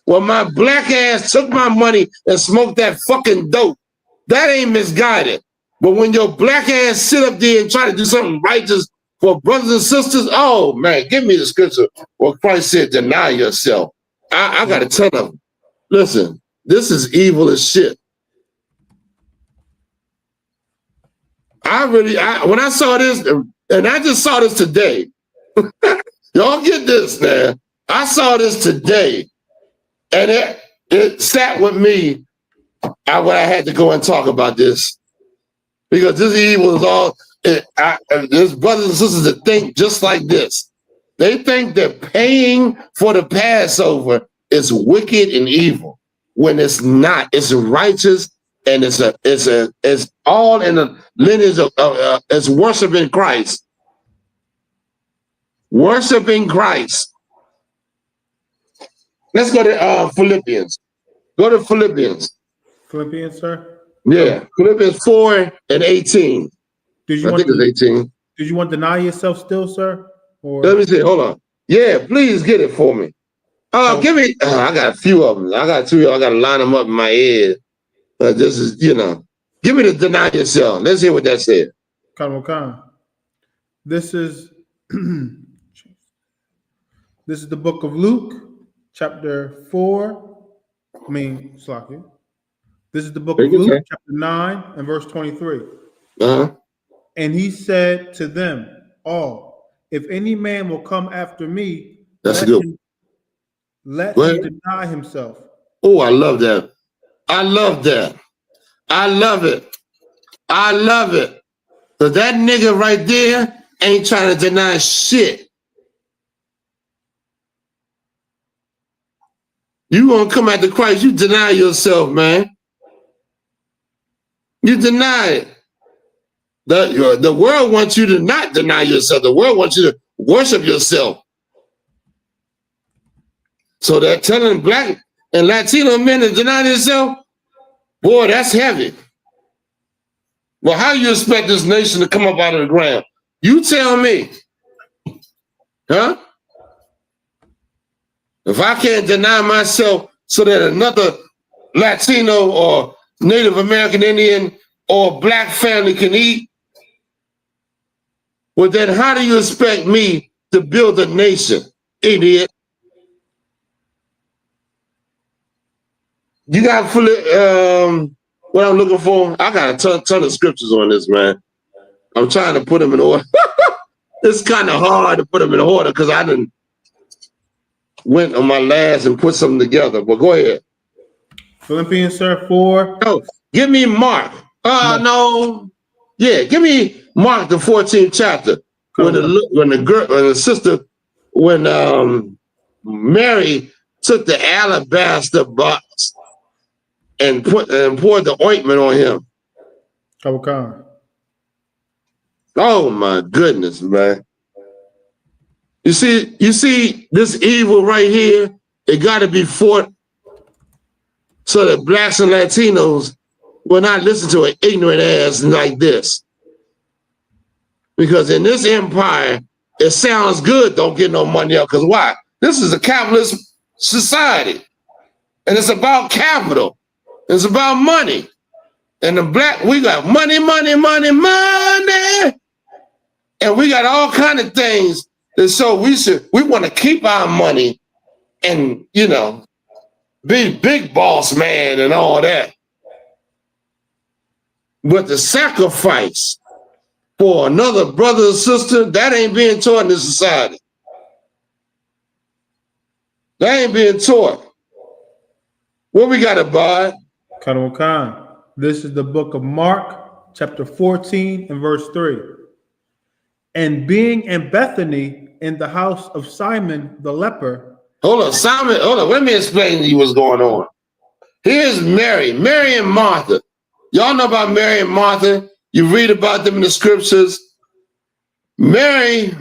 [SPEAKER 9] When my Black ass took my money and smoked that fucking dope, that ain't misguided. But when your Black ass sit up there and try to do something righteous for brothers and sisters, oh man, give me the scripture where Christ said, deny yourself. I got to tell them, listen, this is evil as shit. When I saw this, and I just saw this today. Y'all get this, man. I saw this today. And it sat with me when I had to go and talk about this. Because this evil is all, there's brothers and sisters that think just like this. They think that paying for the Passover is wicked and evil, when it's not. It's righteous, and it's all in the lineage of it's worshiping Christ. Worshiping Christ. Let's go to Philippians. Go to Philippians.
[SPEAKER 10] Philippians, sir?
[SPEAKER 9] Yeah, Philippians 4:18.
[SPEAKER 10] Did you
[SPEAKER 9] I think it's 18.
[SPEAKER 10] Did you want to deny yourself still, sir? Or
[SPEAKER 9] Let me see. Hold on. Yeah, please get it for me. Give me. I got a few of them. I got two. I got to line them up in my head. But this is, give me the deny yourself. Let's hear what that said.
[SPEAKER 10] Khan. This is this is the book of Luke, chapter 4. Slaki. This is the book of Luke, chapter 9, and verse 23. And he said to them all, if any man will come after me, let him deny himself.
[SPEAKER 9] Oh, I love that. I love that. I love it. I love it. So that nigga right there ain't trying to deny shit. You gonna come after Christ, you deny yourself, man. You deny it. The world wants you to not deny yourself. The world wants you to worship yourself. So that telling black and Latino men to deny themselves, boy, that's heavy. Well, how you expect this nation to come up out of the ground? You tell me. Huh? If I can't deny myself so that another Latino or Native American Indian or black family can eat, well, then how do you expect me to build a nation, idiot? You got what I'm looking for? I got a ton of scriptures on this, man. I'm trying to put them in order. It's kind of hard to put them in order because I didn't went on my last and put something together. But go ahead.
[SPEAKER 10] Philippians, sir, 4.
[SPEAKER 9] Oh, give me Mark. No. Yeah, give me Mark the 14th chapter. When Mary took the alabaster box and poured the ointment on him. Oh my goodness, man. You see this evil right here, it gotta be fought so that blacks and Latinos will not listen to an ignorant ass like this. Because in this empire, it sounds good, don't get no money up. Because why? This is a capitalist society. And it's about capital. It's about money. And the black, we got money, money, money, money. And we got all kind of things. And so we want to keep our money and, be big boss man and all that. But the sacrifice for another brother or sister, that ain't being taught in this society. That ain't being taught. What we got about?
[SPEAKER 10] Khan. This is the book of Mark, chapter 14 and verse 3. And being in Bethany in the house of Simon the leper.
[SPEAKER 9] Hold on, let me explain to you what's going on. Here's Mary and Martha. Y'all know about Mary and Martha. You read about them in the scriptures. Mary,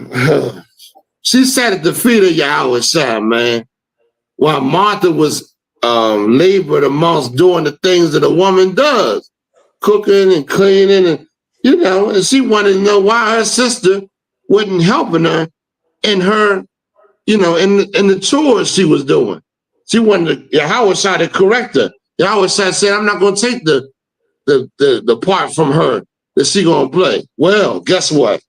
[SPEAKER 9] she sat at the feet of YAHUSHA, man, while Martha was labored amongst doing the things that a woman does, cooking and cleaning, and and she wanted to know why her sister wasn't helping her in her, in the chores she was doing. She wanted YAHUSHA to correct her. YAHUSHA said, I'm not going to take the part from her that she going to play. Well, guess what?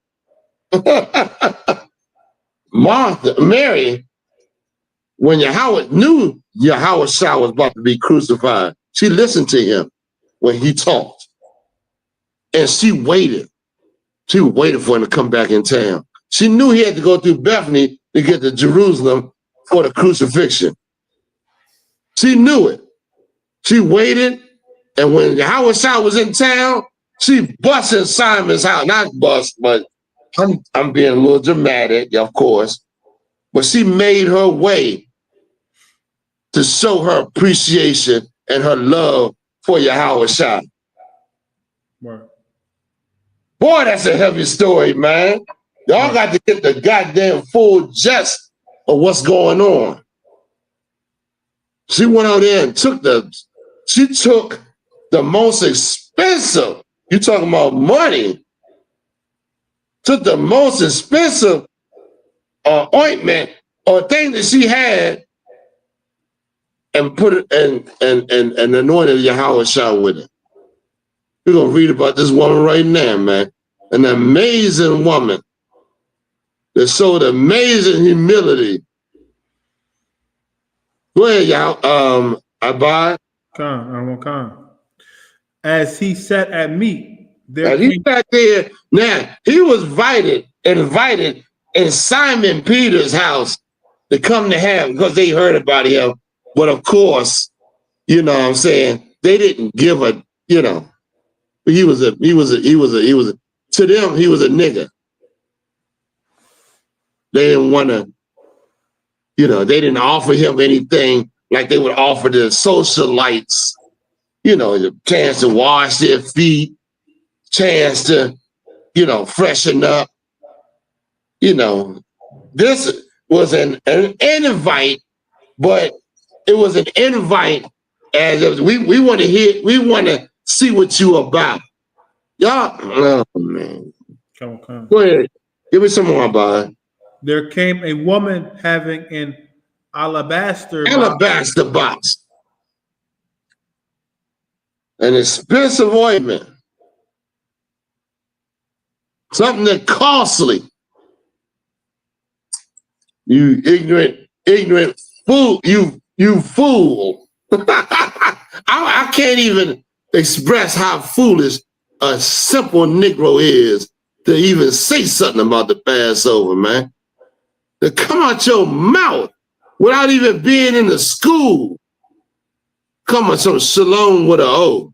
[SPEAKER 9] Mary, when YAHUSHA knew YAHUSHA was about to be crucified, she listened to him when he talked. And she waited. She waited for him to come back in town. She knew he had to go through Bethany to get to Jerusalem for the crucifixion. She knew it. She waited, and when YAHUSHA was in town, she busted Simon's house. Not bust, but I'm being a little dramatic, of course. But she made her way to show her appreciation and her love for YAHUSHA.
[SPEAKER 10] Right.
[SPEAKER 9] Boy, that's a heavy story, man. Y'all got to get the goddamn full gist of what's going on. She went out there and took the most expensive, you talking about money, took the most expensive ointment or thing that she had and put it and anointed YAHUSHA with it. We're going to read about this woman right now, man. An amazing woman that showed amazing humility. Go ahead, y'all. Abide.
[SPEAKER 10] Khan. As he sat at meat,
[SPEAKER 9] he sat there. Now, he was invited in Simon Peter's house to come to have, because they heard about him. But of course, you know what I'm saying, they didn't give a, you know, to them, he was a nigga. They didn't want to, you know, they didn't offer him anything like they would offer the socialites, you know, the chance to wash their feet, chance to, you know, freshen up. You know, this was an invite, but it was an invite as if we want to hear, we want to see what you about. Y'all, oh man.
[SPEAKER 10] Come on.
[SPEAKER 9] Go ahead. Give me some more about it.
[SPEAKER 10] There came a woman having an alabaster
[SPEAKER 9] box. An expensive ointment. Something that costly. You ignorant fool. You fool. I can't even express how foolish a simple Negro is to even say something about the Passover, man. To come out your mouth without even being in the school. Come on, some shalom with an O.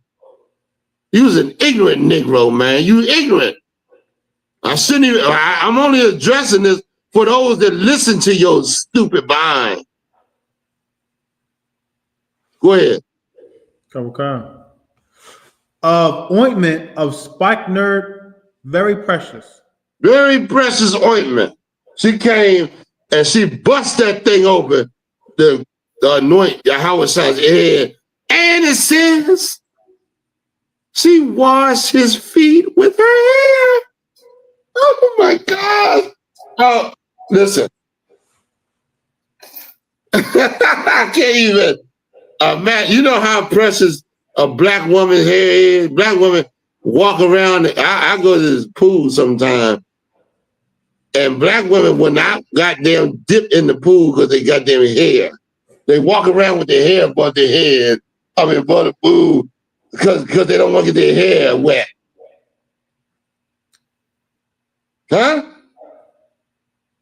[SPEAKER 9] You was an ignorant Negro, man. You ignorant. I shouldn't even, I'm only addressing this for those that listen to your stupid behind. Go ahead.
[SPEAKER 10] Come. Ointment of spikenard, very precious.
[SPEAKER 9] Very precious ointment. She came and she bust that thing open, the anoint YAHUSHA's head. And it says, she washed his feet with her hair. Oh my God. Oh, listen. I can't even, Matt, you know how precious a black woman's hair is? Black women walk around, I go to this pool sometime, and black women will not goddamn dip in the pool because they got their hair. They walk around with their hair above their head, above the pool, because they don't want to get their hair wet. Huh?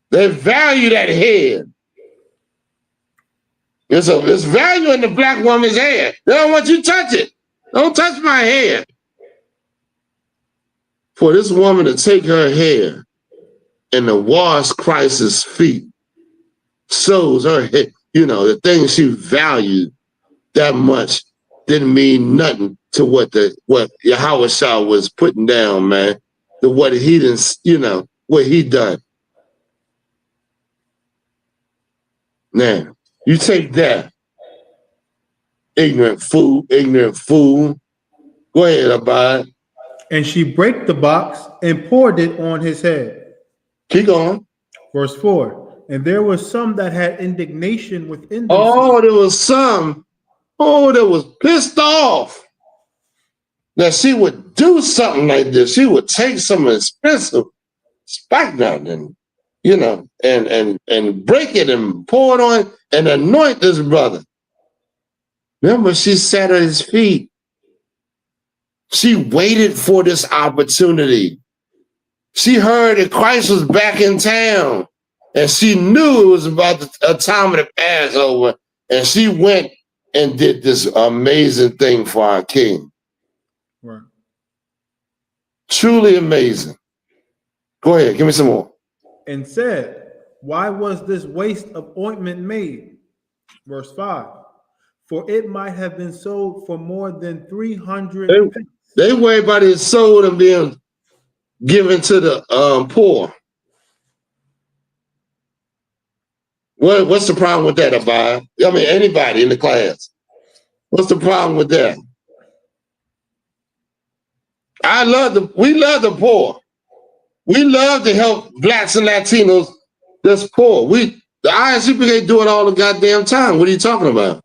[SPEAKER 9] They value that hair. There's value in the black woman's hair. They don't want you to touch it. Don't touch my hair. For this woman to take her hair and to wash Christ's feet shows her head, you know, the things she valued that much didn't mean nothing to what YAHUSHA was putting down, man. To what he didn't, you know, what he done. Now, you take that, ignorant fool. Go ahead, Abide.
[SPEAKER 10] And she brake the box and poured it on his head.
[SPEAKER 9] Keep going.
[SPEAKER 10] Verse 4. And there was some that had indignation within them.
[SPEAKER 9] Oh, there was some. Oh, that was pissed off that she would do something like this. She would take some expensive spikenard and, you know, and break it and pour it on and anoint this brother. Remember, she sat at his feet. She waited for this opportunity. She heard that Christ was back in town, and she knew it was about a time of the Passover, and she went and did this amazing thing for our King.
[SPEAKER 10] Right.
[SPEAKER 9] Truly amazing. Go ahead, give me some more.
[SPEAKER 10] And said, why was this waste of ointment made? Verse 5. For it might have been sold for more than 300 pence.
[SPEAKER 9] They worry about it sold and being given to the poor. What's the problem with that, Abaya? I mean, anybody in the class. What's the problem with that? We love the poor. We love to help blacks and Latinos that's poor. The I.S.U.P.K do it all the goddamn time. What are you talking about?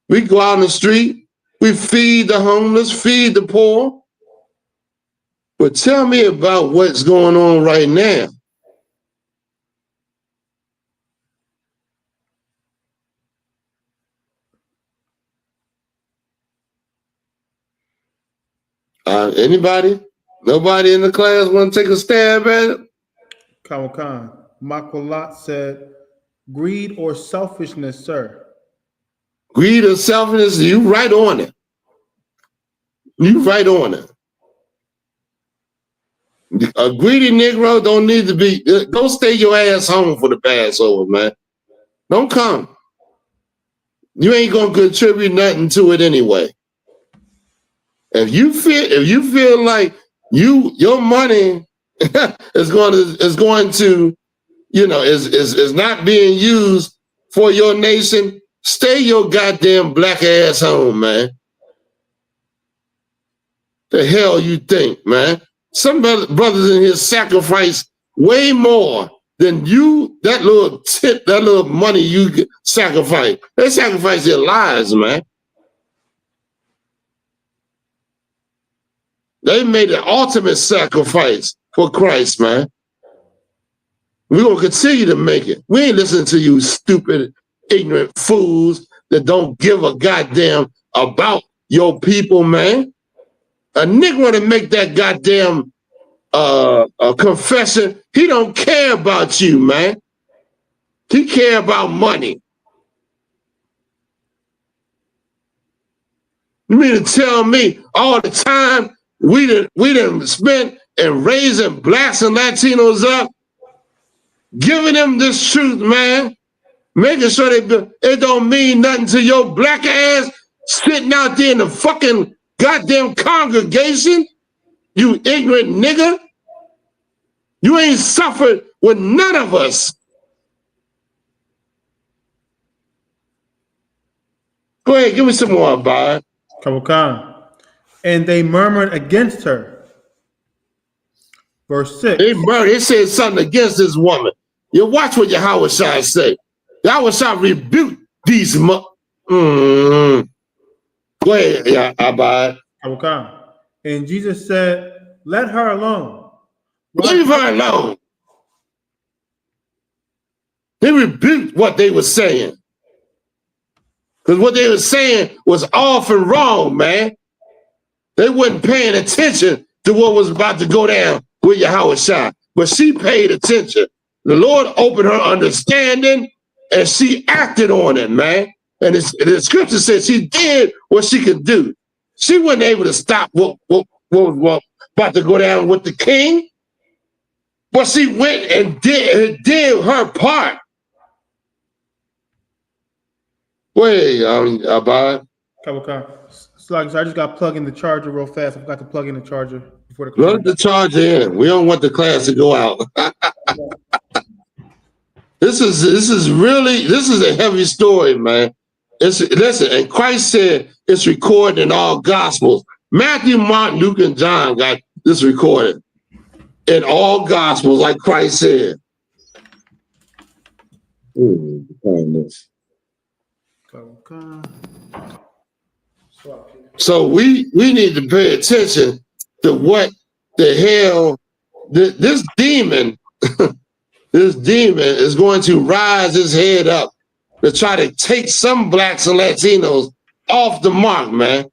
[SPEAKER 9] We go out in the street, we feed the homeless, feed the poor. But tell me about what's going on right now. Anybody? Nobody in the class want to take a stab at it?
[SPEAKER 10] Khan. Makwalat said, greed or selfishness, sir.
[SPEAKER 9] Greed or selfishness, you right on it. You right on it. A greedy Negro don't need to be, go stay your ass home for the Passover, man. Don't come. You ain't gonna contribute nothing to it anyway. If you feel like your money is going to, you know, is not being used for your nation, stay your goddamn black ass home, man. The hell you think, man? Some brothers in here sacrifice way more than you, that little tip, that little money you sacrifice. They sacrifice their lives, man. They made the ultimate sacrifice for Christ, man. We're going to continue to make it. We ain't listening to you stupid, ignorant fools that don't give a goddamn about your people, man. A nigga to make that goddamn confession, he don't care about you, man. He care about money. You mean to tell me all the time we done spent in raising blacks and Latinos up, giving them this truth, man, making sure it don't mean nothing to your black ass sitting out there in the fucking goddamn congregation, you ignorant nigga. You ain't suffered with none of us. Go ahead, give me some more, Bob.
[SPEAKER 10] Khan. And they murmured against her. Verse 6.
[SPEAKER 9] They said something against this woman. You watch what YAHUSHA say. YAHUSHA rebuked these Go ahead, Abad.
[SPEAKER 10] Khan. And Jesus said, let her alone.
[SPEAKER 9] Leave her alone. He rebuked what they were saying. Because what they were saying was off and wrong, man. They wasn't paying attention to what was about to go down with YAHUSHA. But she paid attention. The Lord opened her understanding and she acted on it, man. And the scripture says she did what she could do. She wasn't able to stop what was about to go down with the king. But she went and did her part. Wait, Abad.
[SPEAKER 10] So I just got to plug in the charger real fast. I forgot to plug in the charger before the
[SPEAKER 9] Plug the charger in. We don't want the class to go out. This is a heavy story, man. Listen, and Christ said it's recorded in all gospels. Matthew, Mark, Luke, and John got this recorded in all gospels, like Christ said. So we need to pay attention to what the hell this demon this demon is going to rise his head up to try to take some blacks and Latinos off the mark, man.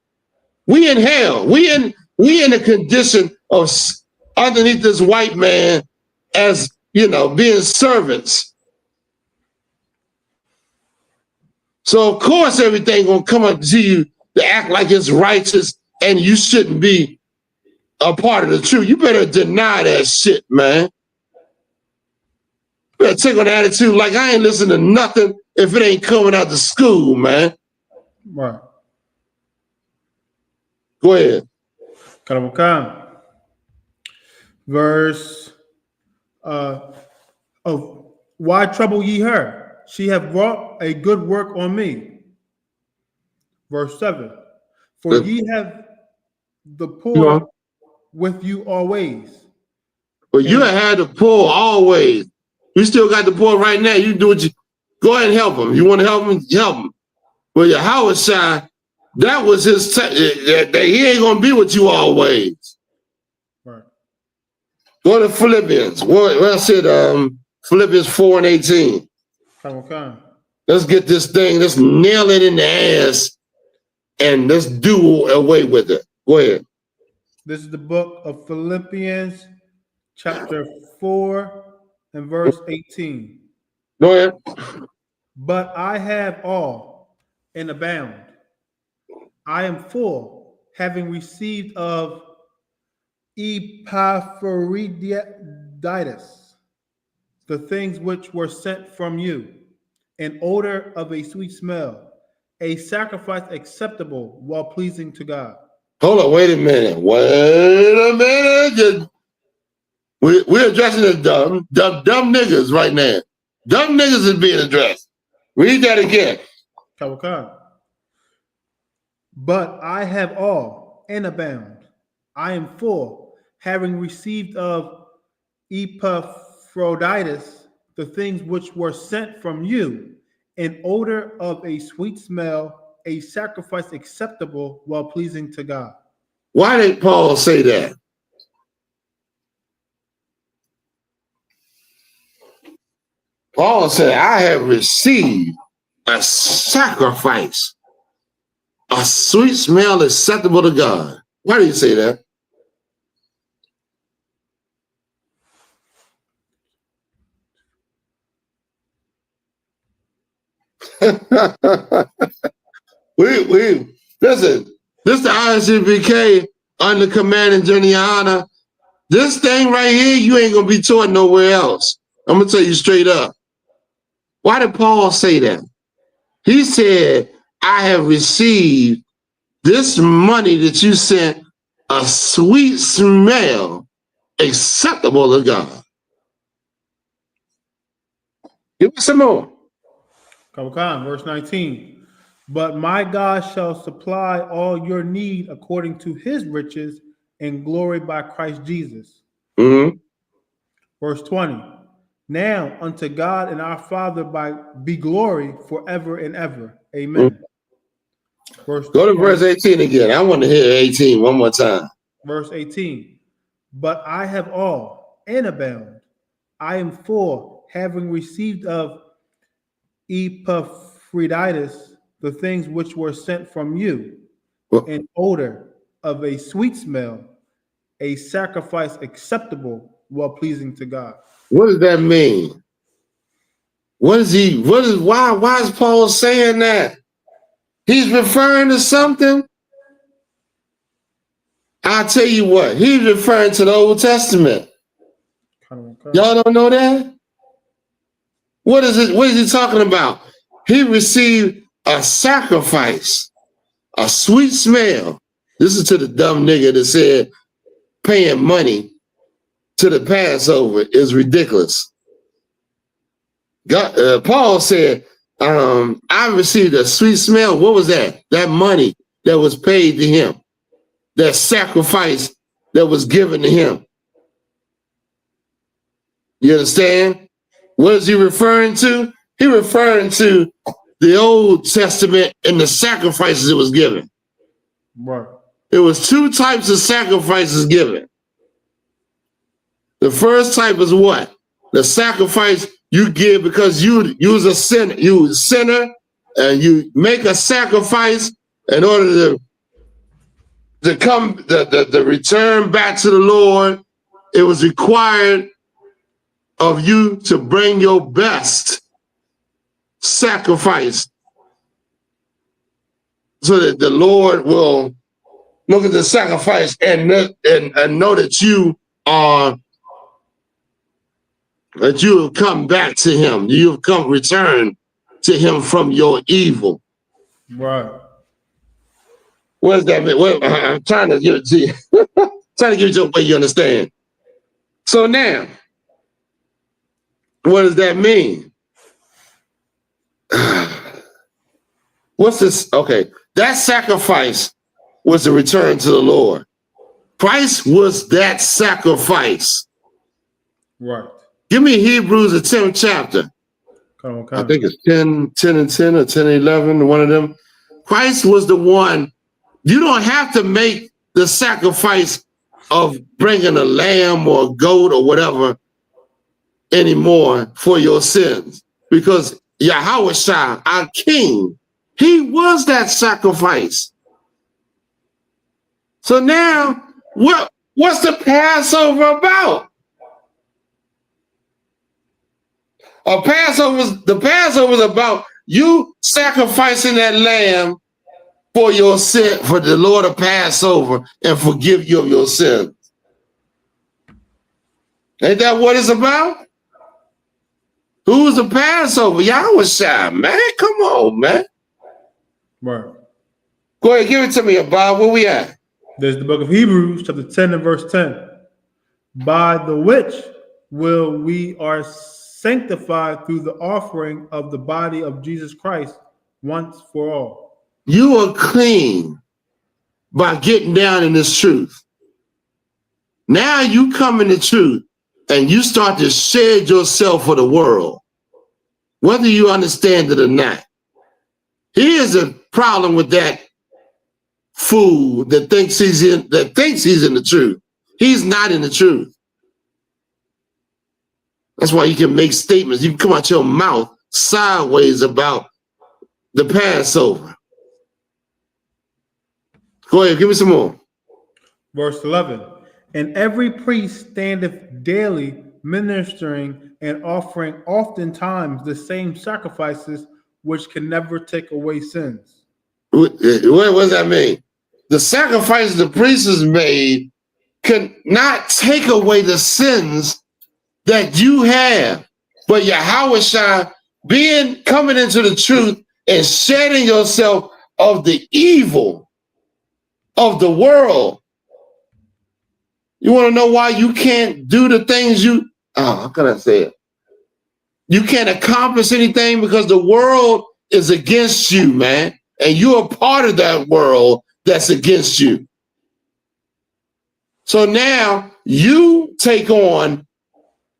[SPEAKER 9] We in hell. We in a condition of underneath this white man as, you know, being servants. So of course everything gonna come up to you to act like it's righteous and you shouldn't be a part of the truth. You better deny that shit, man. You better take on the attitude like I ain't listening to nothing if it ain't coming out the school, man.
[SPEAKER 10] Right.
[SPEAKER 9] Go ahead.
[SPEAKER 10] Karabukan. Verse of why trouble ye her? She hath wrought a good work on me. Verse 7. For ye have the poor with you always.
[SPEAKER 9] But you had the poor always. You still got the poor right now. You do what you go ahead and help them. You want to help them, help them. But YAHUSHA, that was his that he ain't gonna be with you always.
[SPEAKER 10] Right.
[SPEAKER 9] Go to Philippians. What I said, Philippians 4:18.
[SPEAKER 10] Okay.
[SPEAKER 9] Let's get this thing, let's nail it in the ass and let's do away with it. Go ahead.
[SPEAKER 10] This is the book of Philippians, chapter 4 and verse 18.
[SPEAKER 9] Go ahead.
[SPEAKER 10] But I have all and abound. I am full, having received of Epaphroditus the things which were sent from you, an odor of a sweet smell, a sacrifice acceptable while pleasing to God.
[SPEAKER 9] Hold on, wait a minute. We're addressing the dumb niggas right now. Dumb niggas is being addressed. Read that again.
[SPEAKER 10] But I have all and abound. I am full, having received of Epaphroditus the things which were sent from you, an odor of a sweet smell, a sacrifice acceptable while pleasing to God.
[SPEAKER 9] Why did Paul say that? Paul said, I have received a sacrifice, a sweet smell acceptable to God. Why do you say that? Listen, this the I.S.U.P.K under command and journey, YAHANNA. This thing right here, you ain't gonna be taught nowhere else. I'm gonna tell you straight up. Why did Paul say that? He said, I have received this money that you sent, a sweet smell acceptable to God. Give me some more.
[SPEAKER 10] Verse 19. But my God shall supply all your need according to his riches and glory by Christ Jesus.
[SPEAKER 9] Mm-hmm.
[SPEAKER 10] Verse 20. Now unto God and our Father be glory forever and ever. Amen.
[SPEAKER 9] Mm-hmm. Go to verse 18 again. I want to hear 18 one more time.
[SPEAKER 10] Verse 18. But I have all and abound. I am full, having received of Epaphroditus the things which were sent from you, an odor of a sweet smell, a sacrifice acceptable while pleasing to God.
[SPEAKER 9] What does that mean? Why is Paul saying that? He's referring to something. I'll tell you what, he's referring to the Old Testament. Y'all don't know that? What is it? What is he talking about? He received a sacrifice, a sweet smell. This is to the dumb nigga that said paying money to the Passover is ridiculous. God, Paul said, I received a sweet smell. What was that? That money that was paid to him, that sacrifice that was given to him. You understand? What is he referring to? He referring to the Old Testament and the sacrifices it was given.
[SPEAKER 10] Right.
[SPEAKER 9] There was two types of sacrifices given. The first type is what? The sacrifice you give because you was a sinner. You was a sinner, and you make a sacrifice in order to come the return back to the Lord. It was required of you to bring your best sacrifice so that the Lord will look at the sacrifice and know that you have come back to him. You have come return to him from your evil.
[SPEAKER 10] Right.
[SPEAKER 9] What does that mean? Well, I'm trying to give it to you. Trying to give it to you a way you understand. So now, what does that mean? What's this? Okay, that sacrifice was a return to the Lord. Christ was that sacrifice.
[SPEAKER 10] Right.
[SPEAKER 9] Give me Hebrews, the 10th chapter.
[SPEAKER 10] Come on.
[SPEAKER 9] I think it's 10 and 10 or 10 and 11, one of them. Christ was the one. You don't have to make the sacrifice of bringing a lamb or a goat or whatever anymore for your sins, because YAHUSHA, our King, he was that sacrifice. So now, what's the Passover about? The Passover is about you sacrificing that lamb for your sin, for the Lord to pass over and forgive you of your sins. Ain't that what it's about? Who's the Passover? YAHUSHA, man. Come on, man.
[SPEAKER 10] Right.
[SPEAKER 9] Go ahead, give it to me, Bob. Where we at?
[SPEAKER 10] There's the book of Hebrews, chapter 10 and verse 10. By the which we are sanctified through the offering of the body of Jesus Christ once for all.
[SPEAKER 9] You are clean by getting down in this truth. Now you come in the truth and you start to shed yourself for the world, whether you understand it or not. Here's a problem with that fool that thinks he's in the truth. He's not in the truth. That's why you can make statements. You can come out your mouth sideways about the Passover. Go ahead, give me some more.
[SPEAKER 10] Verse 11. And every priest standeth daily ministering and offering oftentimes the same sacrifices which can never take away sins.
[SPEAKER 9] What does that mean? The sacrifice the priest has made cannot take away the sins that you have. But YAHUSHA coming into the truth and shedding yourself of the evil of the world. You want to know why you can't do the things how can I say it? You can't accomplish anything because the world is against you, man. And you're a part of that world that's against you. So now you take on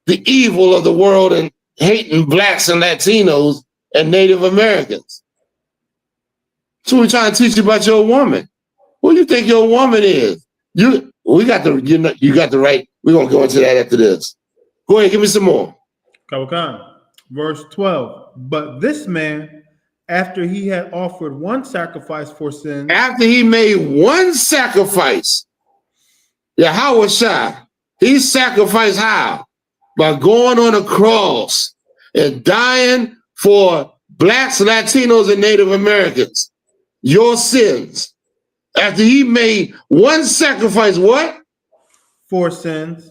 [SPEAKER 9] the evil of the world and hating blacks and Latinos and Native Americans. So we're trying to teach you about your woman. Who do you think your woman is? You got the right. We're gonna go into that after this. Go ahead, give me some more.
[SPEAKER 10] Verse 12. But this man, after he had offered one sacrifice for sin,
[SPEAKER 9] after he made one sacrifice, YAHUSHA, he sacrificed how? By going on a cross and dying for blacks, Latinos, and Native Americans, your sins. After he made one sacrifice, what?
[SPEAKER 10] For sins,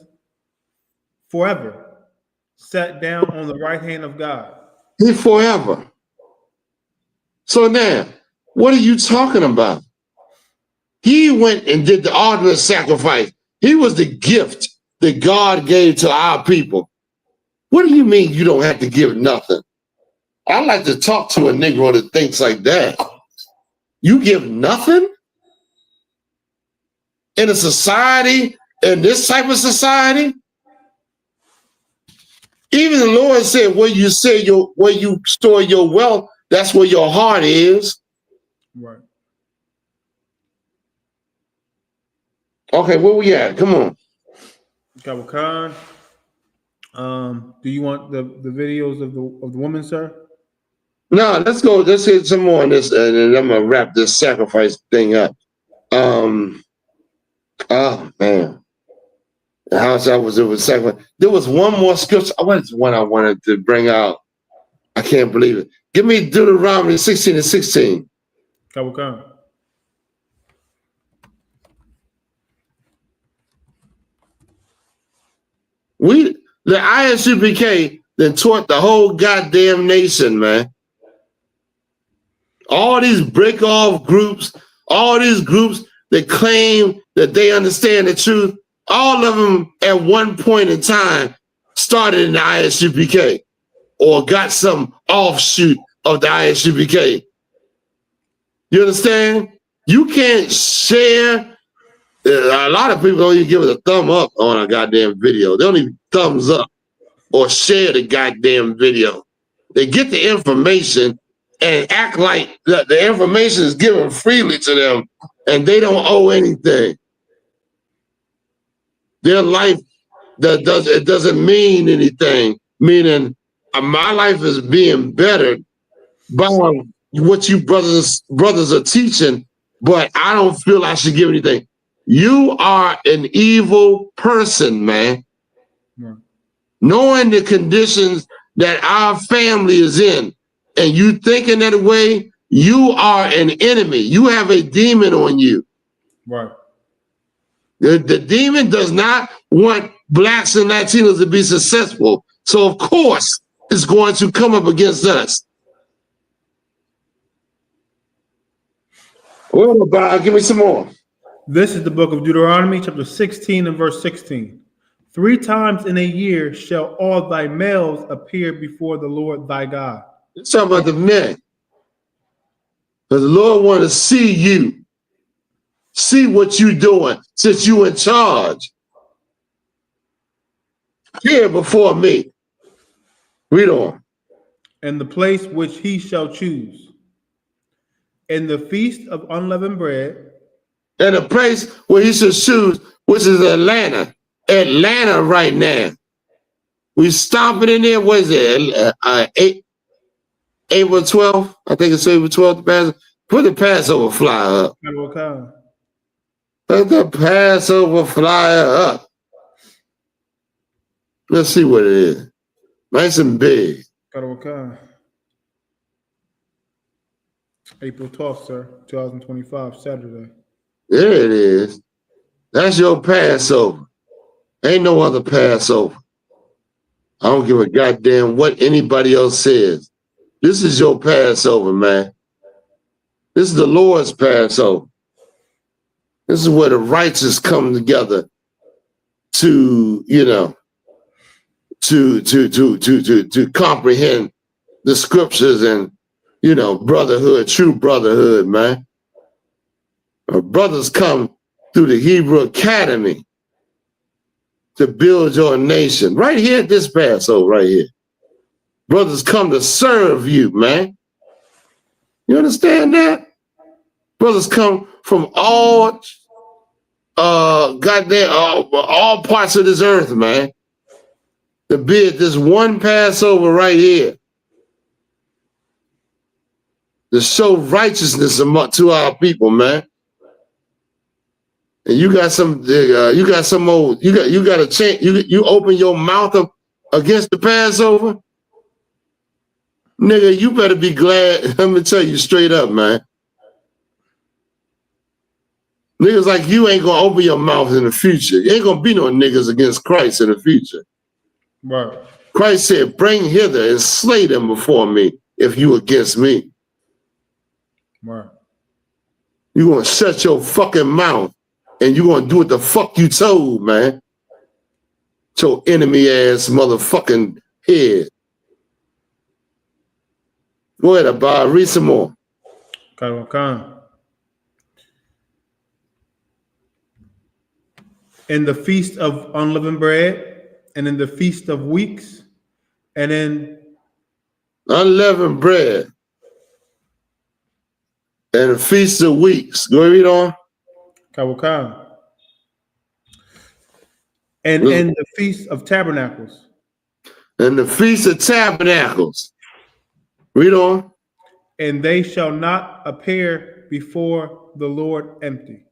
[SPEAKER 10] forever, sat down on the right hand of God.
[SPEAKER 9] He forever. So now, what are you talking about? He went and did the ultimate sacrifice. He was the gift that God gave to our people. What do you mean you don't have to give nothing? I like to talk to a Negro that thinks like that. You give nothing? In a society, in this type of society? Even the Lord said, where you store your wealth, that's where your heart is.
[SPEAKER 10] Right.
[SPEAKER 9] Okay, where we at? Come on.
[SPEAKER 10] Khan. Do you want the videos of the woman, sir?
[SPEAKER 9] No, let's go. Let's hit some more on this, and then I'm gonna wrap this sacrifice thing up. Oh man, how was it with sacrifice? There was one more scripture. What's one I wanted to bring out? I can't believe it. Give me Deuteronomy 16 and 16.
[SPEAKER 10] Khan.
[SPEAKER 9] The I.S.U.P.K. then taught the whole goddamn nation, man. All these break-off groups, all these groups that claim that they understand the truth, all of them at one point in time started in the I.S.U.P.K. or got some offshoot of the I.S.U.P.K. You understand? You can't share. A lot of people don't even give it a thumb up on a goddamn video. They don't even thumbs up or share the goddamn video. They get the information and act like the information is given freely to them and they don't owe anything. Their life doesn't mean anything, meaning my life is being bettered by what you brothers are teaching, but I don't feel I should give anything. You are an evil person, man. Yeah. Knowing the conditions that our family is in, and you thinking that way, you are an enemy. You have a demon on you.
[SPEAKER 10] Right.
[SPEAKER 9] The demon does not want blacks and Latinos to be successful. So of course it's going to come up against us. What about, give me some more.
[SPEAKER 10] This is the book of Deuteronomy, chapter 16 and verse 16. 3 times in a year shall all thy males appear before the Lord thy God.
[SPEAKER 9] Let's talk about the men. Because the Lord wants to see you. See what you're doing since you in charge. Here before me. Read on.
[SPEAKER 10] And the place which he shall choose. In the feast of unleavened bread.
[SPEAKER 9] And a place where he should choose, which is Atlanta. Atlanta right now. We stomping in there. What is it? April 12th? I think it's April 12th. Put the Passover flyer up.
[SPEAKER 10] Okay.
[SPEAKER 9] Put the Passover flyer up. Let's see what it is. Nice and big.
[SPEAKER 10] Okay. April 12th, sir. 2025, Saturday.
[SPEAKER 9] There it is. That's your Passover. Ain't no other Passover. I don't give a goddamn what anybody else says. This is your Passover, man. This is the Lord's Passover. This is where the righteous come together to, you know, to comprehend the scriptures and, you know, brotherhood, true brotherhood, man. Our brothers come through the Hebrew Academy to build your nation. Right here at this Passover, right here. Brothers come to serve you, man. You understand that? Brothers come from all all parts of this earth, man. To be at this one Passover right here. To show righteousness to our people, man. And you got a chance, you open your mouth up against the Passover. Nigga, you better be glad. Let me tell you straight up, man. Niggas like you ain't gonna open your mouth in the future. You ain't gonna be no niggas against Christ in the future.
[SPEAKER 10] Right.
[SPEAKER 9] Christ said, bring hither and slay them before me if you against me.
[SPEAKER 10] Right.
[SPEAKER 9] You gonna shut your fucking mouth and you gonna do what the fuck you told, man. Your enemy ass motherfucking head. Go ahead, Abba, read some more.
[SPEAKER 10] Okay. In the feast of unleavened bread, and in the feast of weeks, and in
[SPEAKER 9] unleavened bread, and the feast of weeks. Go read on.
[SPEAKER 10] Okay. And in the feast of tabernacles.
[SPEAKER 9] And the feast of tabernacles. Read on.
[SPEAKER 10] And they shall not appear before the Lord empty.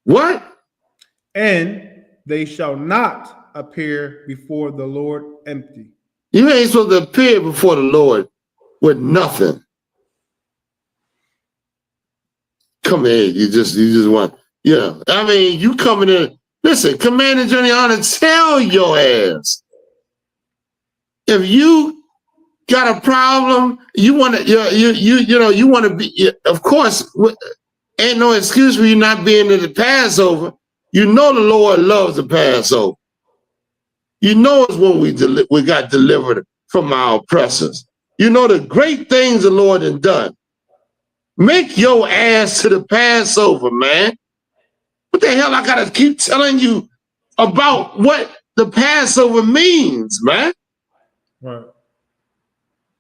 [SPEAKER 9] What?
[SPEAKER 10] And they shall not appear before the Lord empty.
[SPEAKER 9] You ain't supposed to appear before the Lord with nothing. Come here, you just want, I mean, you coming in Listen, Commander General, tell your ass. If you got a problem, you want to, you want to be, of course, ain't no excuse for you not being in the Passover. You know the Lord loves the Passover. You know it's when we got delivered from our oppressors. You know the great things the Lord has done. Make your ass to the Passover, man. What the hell I gotta keep telling you about what the Passover means, man?
[SPEAKER 10] Right.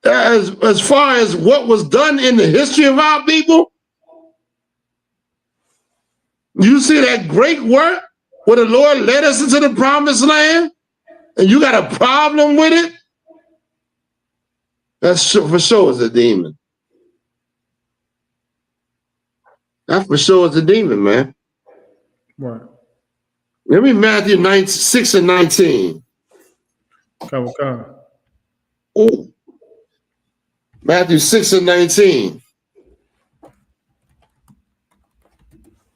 [SPEAKER 9] As far as what was done in the history of our people, you see that great work where the Lord led us into the promised land, and you got a problem with it? That's for sure is a demon. That for sure is a demon, man.
[SPEAKER 10] Right.
[SPEAKER 9] Let me Matthew 6 and 19.
[SPEAKER 10] Come.
[SPEAKER 9] Ooh. Matthew 6 and 19.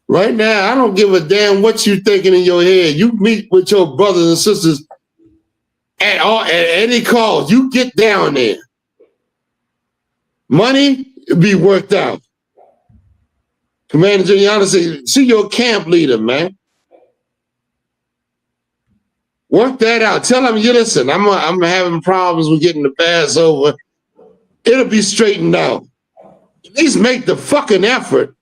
[SPEAKER 9] Right now, I don't give a damn what you thinking in your head. You meet with your brothers and sisters at any cause. You get down there. Money be worked out. Commander General say, see your camp leader, man. Work that out. Tell them, you listen, I'm having problems with getting the Passover. It'll be straightened out. At least make the fucking effort.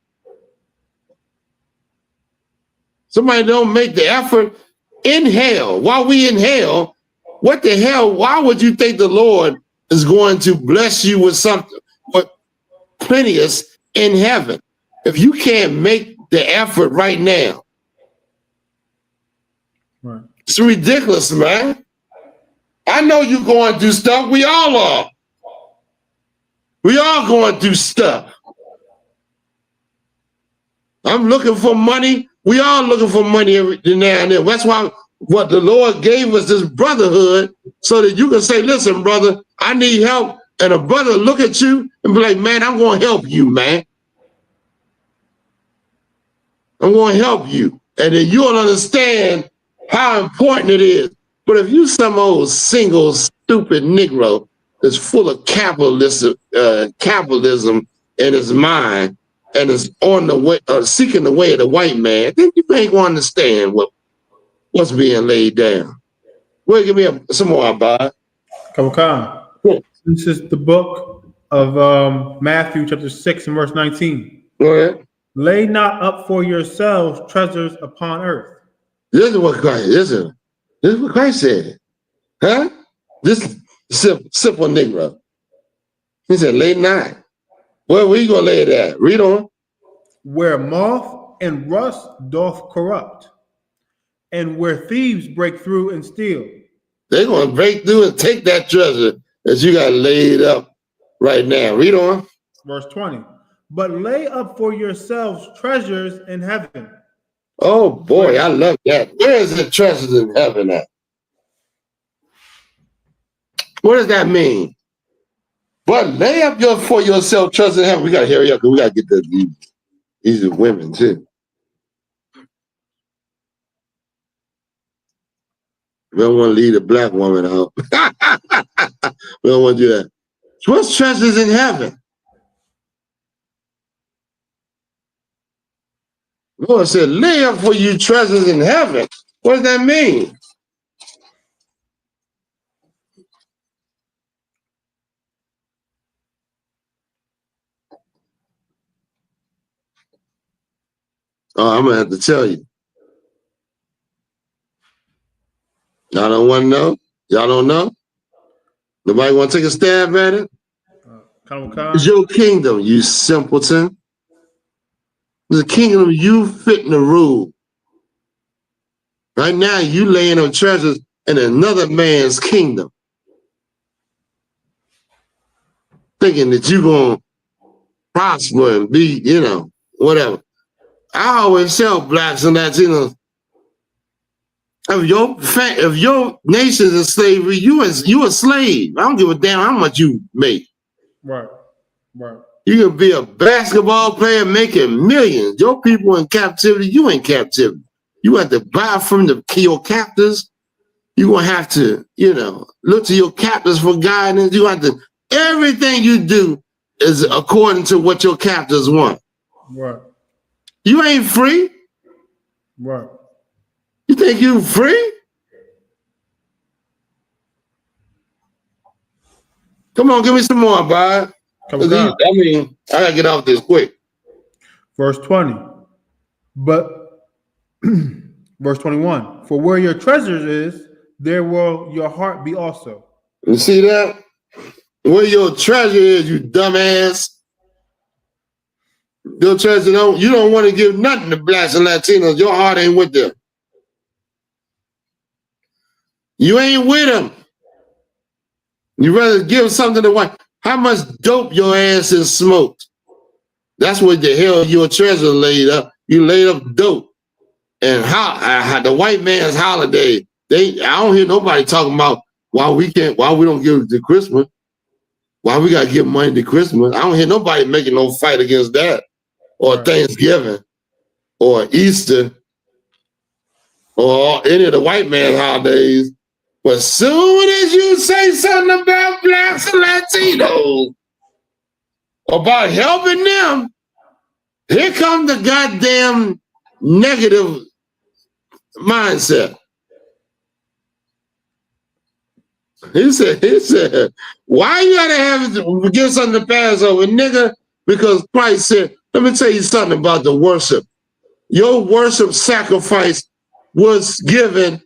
[SPEAKER 9] Somebody don't make the effort. In hell, while we in hell, what the hell, why would you think the Lord is going to bless you with something, with plenteous in heaven? If you can't make the effort right now,
[SPEAKER 10] Right.
[SPEAKER 9] it's ridiculous, man. I know you're going through stuff. We all are. We all going through stuff. I'm looking for money. We all looking for money every now and then. That's why what the Lord gave us this brotherhood, so that you can say, listen, brother, I need help. And a brother look at you and be like, man, I'm going to help you, man. I'm going to help you. And then you'll understand how important it is. But if you some old single, stupid Negro that's full of capitalism in his mind and is on the way, seeking the way of the white man, then you ain't going to understand what's being laid down. Well, give me some more about it.
[SPEAKER 10] Come. This is the book of Matthew chapter 6 and verse 19.
[SPEAKER 9] Go ahead.
[SPEAKER 10] Lay not up for yourselves treasures upon earth.
[SPEAKER 9] This is what Christ said. Huh? This simple Negro. He said, lay not. Where you going to lay it at? Read on.
[SPEAKER 10] Where moth and rust doth corrupt, and where thieves break through and steal.
[SPEAKER 9] They're going to break through and take that treasure that you got laid up right now. Read on.
[SPEAKER 10] Verse 20. But lay up for yourselves treasures in heaven.
[SPEAKER 9] Oh, boy, I love that. Where is the treasures in heaven at? What does that mean? But lay up for yourself treasures in heaven. We got to hurry up because we got to get these are women, too. We don't want to leave a black woman out. We don't want to do that. So what's treasures in heaven? Lord said, lay up for you treasures in heaven. What does that mean? Oh, I'm going to have to tell you. Y'all don't want to know? Y'all don't know? Nobody want to take a stab at it? It's your kingdom, you simpleton. It's a kingdom you fit in the rule. Right now, you laying on treasures in another man's kingdom. Thinking that you're going to prosper and be, whatever. I always tell blacks and Latinos, if your nation's in slavery, you a slave. I don't give a damn how much you make.
[SPEAKER 10] Right.
[SPEAKER 9] You can be a basketball player making millions. Your people in captivity, you in captivity. You have to buy from your captors. You're going to have to, look to your captors for guidance. You have to, everything you do is according to what your captors want.
[SPEAKER 10] Right.
[SPEAKER 9] You ain't free.
[SPEAKER 10] Right.
[SPEAKER 9] You think you free? Come on, give me some more, Bob. I gotta get off this quick.
[SPEAKER 10] Verse 20. But verse 21. For where your treasures is, there will your heart be also.
[SPEAKER 9] You see that? Where your treasure is, you dumbass. Your treasure you don't want to give nothing to blacks and Latinos. Your heart ain't with them. You ain't with them. You rather give something to white. How much dope your ass is smoked? That's what the hell your treasure laid up. You laid up dope. And how the white man's holiday, I don't hear nobody talking about why we don't give it to Christmas. Why we gotta give money to Christmas? I don't hear nobody making no fight against that. Or Thanksgiving, or Easter, or any of the white man's holidays. But as soon as you say something about blacks and Latinos, about helping them, here comes the goddamn negative mindset. He said, why you gotta give something to Passover, nigga? Because Christ said, let me tell you something about the worship. Your worship sacrifice was given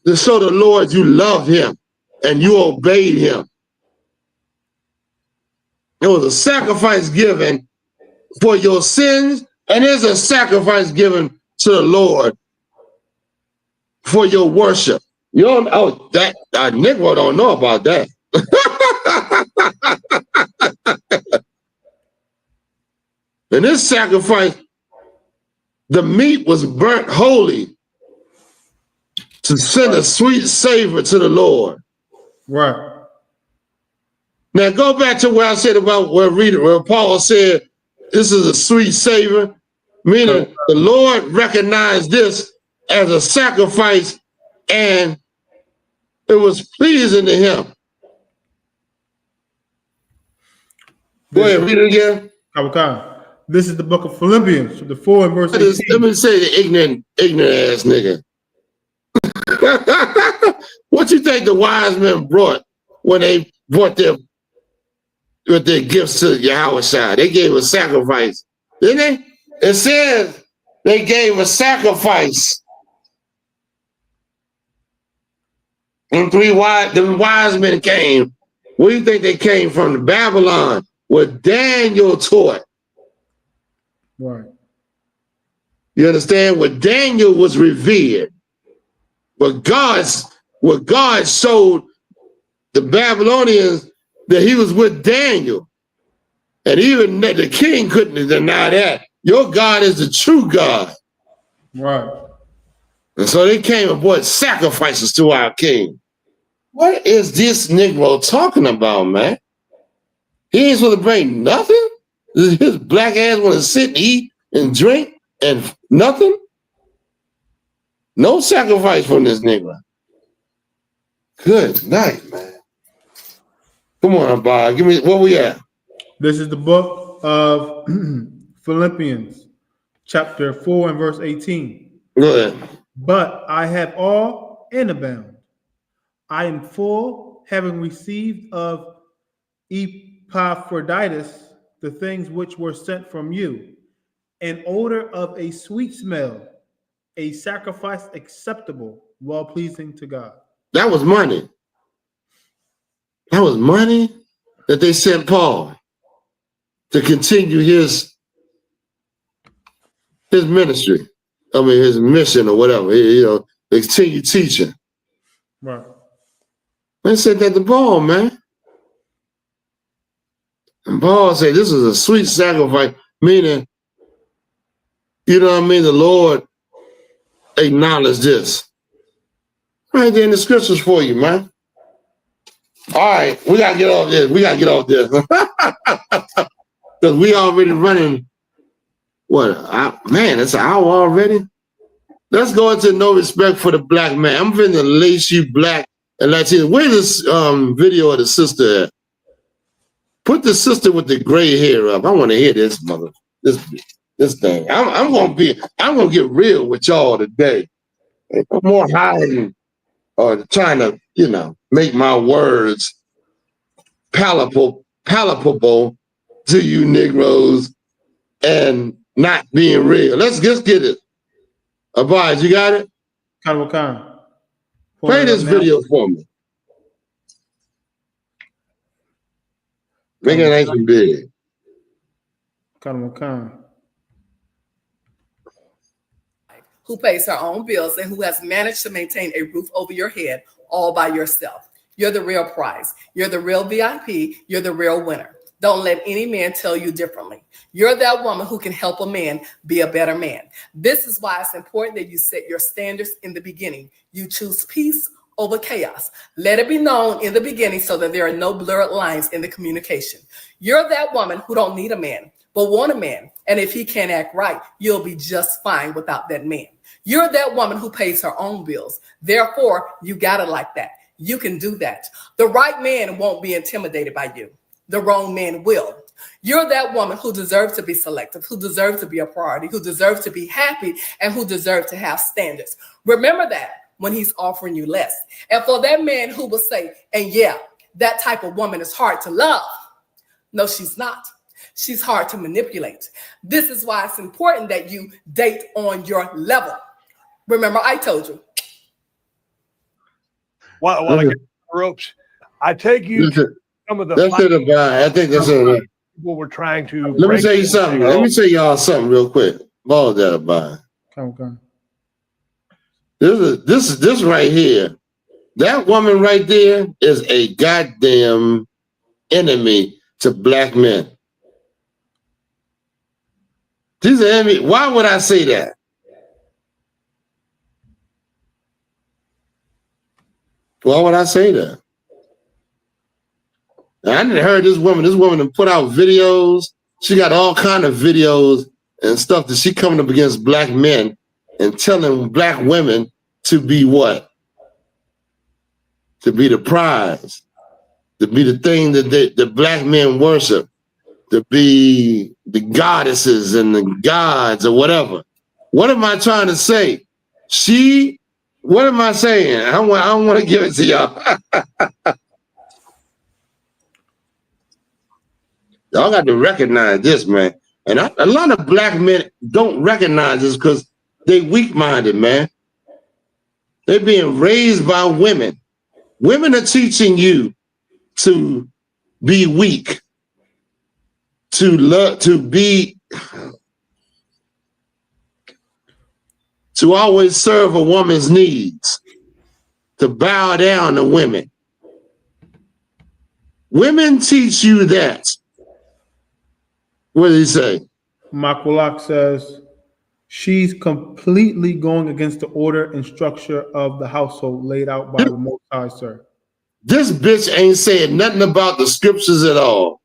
[SPEAKER 9] to show the Lord you love him and you obeyed him. It was a sacrifice given for your sins, and there's a sacrifice given to the Lord for your worship. You don't know that Negro don't know about that. And this sacrifice, the meat was burnt holy to send a sweet savor to the Lord.
[SPEAKER 10] Right.
[SPEAKER 9] Now go back to where I said about where Paul said this is a sweet savor, meaning the Lord recognized this as a sacrifice and it was pleasing to him. Go ahead, read it again.
[SPEAKER 10] Okay. This is the book of Philippians, the 4 and verse 18.
[SPEAKER 9] Let me say the ignorant ass nigga. What you think the wise men brought when they brought their gifts to YAHUSHA? They gave a sacrifice, didn't they? It says they gave a sacrifice. And the wise men came. Where do you think they came from? The Babylon, where Daniel taught.
[SPEAKER 10] Right.
[SPEAKER 9] You understand? Where Daniel was revered. But God showed the Babylonians that he was with Daniel. And even the king couldn't deny that. Your God is the true God.
[SPEAKER 10] Right.
[SPEAKER 9] And so they came and brought sacrifices to our king. What is this Negro talking about, man? He ain't supposed to bring nothing? His black ass want to sit and eat and drink and nothing? No sacrifice from this Negro. Good night, man. Come on, Bob. Give me, where we at?
[SPEAKER 10] This is the book of Philippians, chapter 4 and verse 18.
[SPEAKER 9] Go ahead.
[SPEAKER 10] But I have all and abound. I am full, having received of Epaphroditus the things which were sent from you, an odor of a sweet smell, a sacrifice acceptable, well-pleasing to God.
[SPEAKER 9] That was money. That was money that they sent Paul to continue his ministry. I mean, his mission or whatever, continue teaching.
[SPEAKER 10] Right.
[SPEAKER 9] They said that to Paul, man. And Paul said, this is a sweet sacrifice, meaning, you know what I mean? The Lord acknowledged this. Right there in the scriptures for you, man. All right, we got to get off this. Because we already running, man, it's an hour already? Let's go into no respect for the black man. I'm finna lace you black and Latino. Where's this video of the sister at? Put the sister with the gray hair up. I want to hear this mother. This thing. I'm gonna get real with y'all today. I'm more hiding or trying to, you know, make my words palatable to you Negroes and not being real. Let's just get it. Abide, you got it? Play this video for me. Make it nice and big.
[SPEAKER 11] Who pays her own bills and who has managed to maintain a roof over your head all by yourself. You're the real prize. You're the real VIP. You're the real winner. Don't let any man tell you differently. You're that woman who can help a man be a better man. This is why it's important that you set your standards in the beginning. You choose peace over chaos. Let it be known in the beginning so that there are no blurred lines in the communication. You're that woman who don't need a man, but want a man. And if he can't act right, you'll be just fine without that man. You're that woman who pays her own bills. Therefore, you got it like that. You can do that. The right man won't be intimidated by you. The wrong man will. You're that woman who deserves to be selective, who deserves to be a priority, who deserves to be happy, and who deserves to have standards. Remember that when he's offering you less. And for that man who will say, and yeah, that type of woman is hard to love. No, she's not. She's hard to manipulate. This is why it's important that you date on your level. Remember, I told you.
[SPEAKER 12] Well, I get the ropes. I take you to some of the.
[SPEAKER 9] That's it about. I think that's it.
[SPEAKER 12] People were trying to.
[SPEAKER 9] Let me tell you something. Let me tell y'all something real quick. All that about. This right here. That woman right there is a goddamn enemy to black men. She's an enemy. Why would I say that? Why would I say that? Now, I didn't heard this woman put out videos. She got all kind of videos and stuff that she coming up against black men and telling black women to be what? To be the prize, to be the thing that the black men worship, to be the goddesses and the gods or whatever. What am I trying to say? What am I saying? I don't want to give it to y'all. Y'all got to recognize this, man. And a lot of black men don't recognize this because they weak-minded, man. They're being raised by women. Women are teaching you to be weak, to always serve a woman's needs, to bow down to women. Women teach you that. What did he say?
[SPEAKER 10] Makulak says, she's completely going against the order and structure of the household laid out by the Most High, sir.
[SPEAKER 9] This bitch ain't saying nothing about the scriptures at all.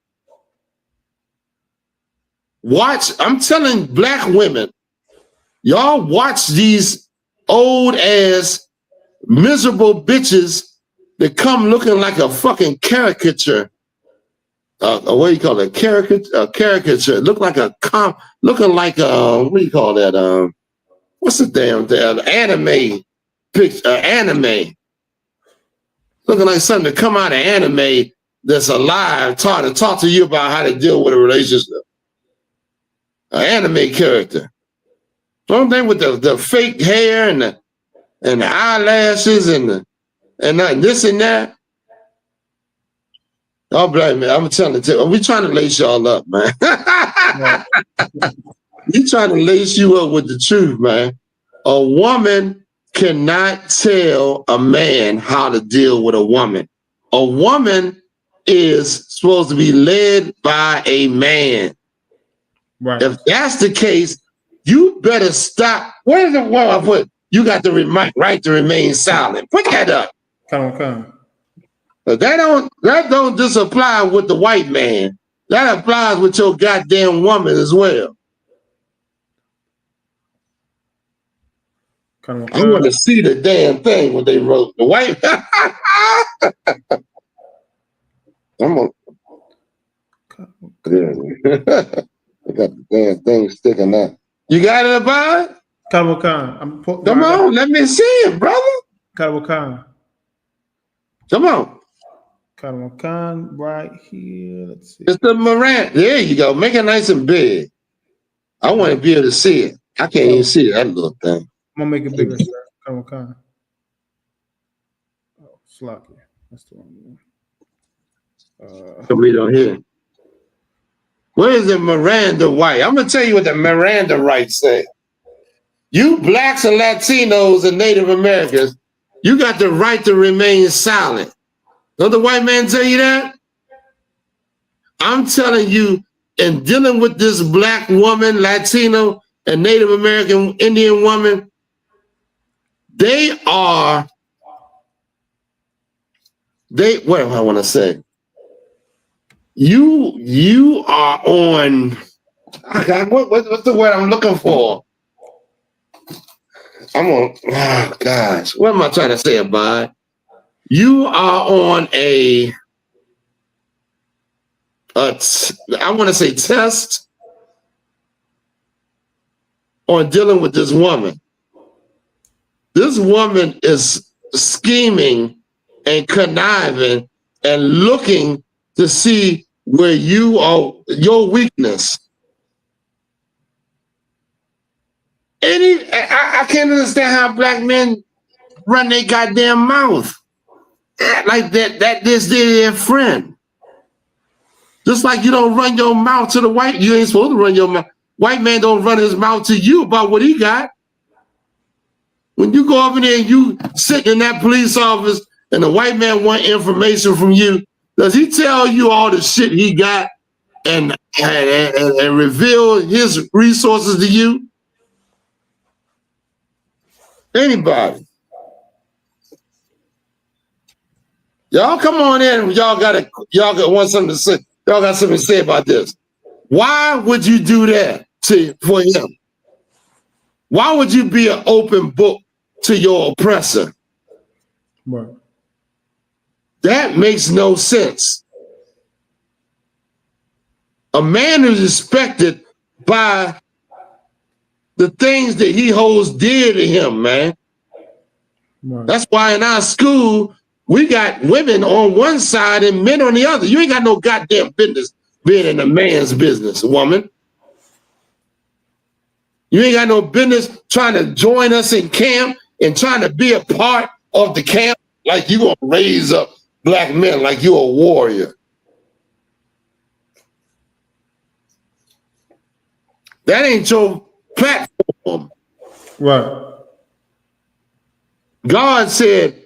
[SPEAKER 9] Watch, I'm telling black women, y'all watch these old ass miserable bitches that come looking like a fucking caricature. What do you call it? Caricature. Look like looking like what do you call that? What's the damn thing? Anime picture, anime. Looking like something to come out of anime that's alive, trying to talk to you about how to deal with a relationship. An anime character. Same thing with the fake hair and the eyelashes and this and that. Oh, black man, I'm telling you, we trying to lace y'all up, man. We trying to lace you up with the truth, man. A woman cannot tell a man how to deal with a woman. A woman is supposed to be led by a man. Right. If that's the case, you better stop. Where is the one I put? You got the right to remain silent. Put that up.
[SPEAKER 10] Come.
[SPEAKER 9] But that don't just apply with the white man. That applies with your goddamn woman as well. I want to see the damn thing when they wrote the white. I'm on. Yeah. I got the damn thing sticking out. You got it, Abad?
[SPEAKER 10] Come
[SPEAKER 9] on, let me see it, brother.
[SPEAKER 10] Come
[SPEAKER 9] on.
[SPEAKER 10] Right here. Let's see.
[SPEAKER 9] It's the Moran. There you go. Make it nice and big. I want to be able to see it. I can't even see that little thing.
[SPEAKER 10] I'm gonna make it bigger, sir. Come. Oh, sloppy. That's the wrong one.
[SPEAKER 9] We don't hear. Where is the Miranda White? I'm gonna tell you what the Miranda rights say. You blacks and Latinos and Native Americans, you got the right to remain silent. Don't the white man tell you that? I'm telling you, in dealing with this black woman, Latino, and Native American Indian woman, what do I want to say? You are on, what's the word I'm looking for? Oh gosh, what am I trying to say about it? You are on I want to say test on dealing with this woman. This woman is scheming and conniving and looking to see where you are, your weakness. I can't understand how black men run their goddamn mouth like that this their friend. Just like you don't run your mouth to the white, you ain't supposed to run your mouth. White man don't run his mouth to you about what he got. When you go over there and you sit in that police office and the white man want information from you, does he tell you all the shit he got and reveal his resources to you? Anybody? Y'all come on in. Y'all want something to say. Y'all got something to say about this. Why would you do that for him? Why would you be an open book to your oppressor?
[SPEAKER 10] Right.
[SPEAKER 9] That makes no sense. A man is respected by the things that he holds dear to him, man. Right. That's why in our school, we got women on one side and men on the other. You ain't got no goddamn business being in a man's business, woman. You ain't got no business trying to join us in camp and trying to be a part of the camp like you gonna raise up black men like you a warrior. That ain't your platform.
[SPEAKER 10] Right.
[SPEAKER 9] God said,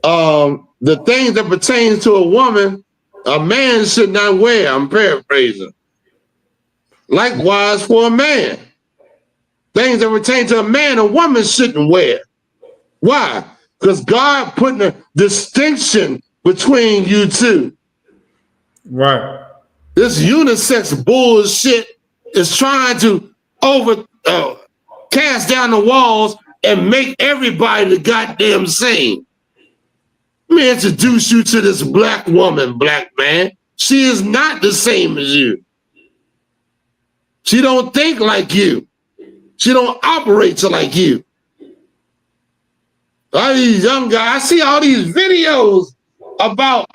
[SPEAKER 9] the things that pertain to a woman, a man should not wear. I'm paraphrasing. Likewise for a man. Things that pertain to a man, a woman shouldn't wear. Why? Because God put a distinction between you two.
[SPEAKER 10] Right.
[SPEAKER 9] This unisex bullshit is trying to cast down the walls and make everybody the goddamn same. Let me introduce you to this black woman, black man. She is not the same as you. She don't think like you. She don't operate like you. All these young guys, I see all these videos about,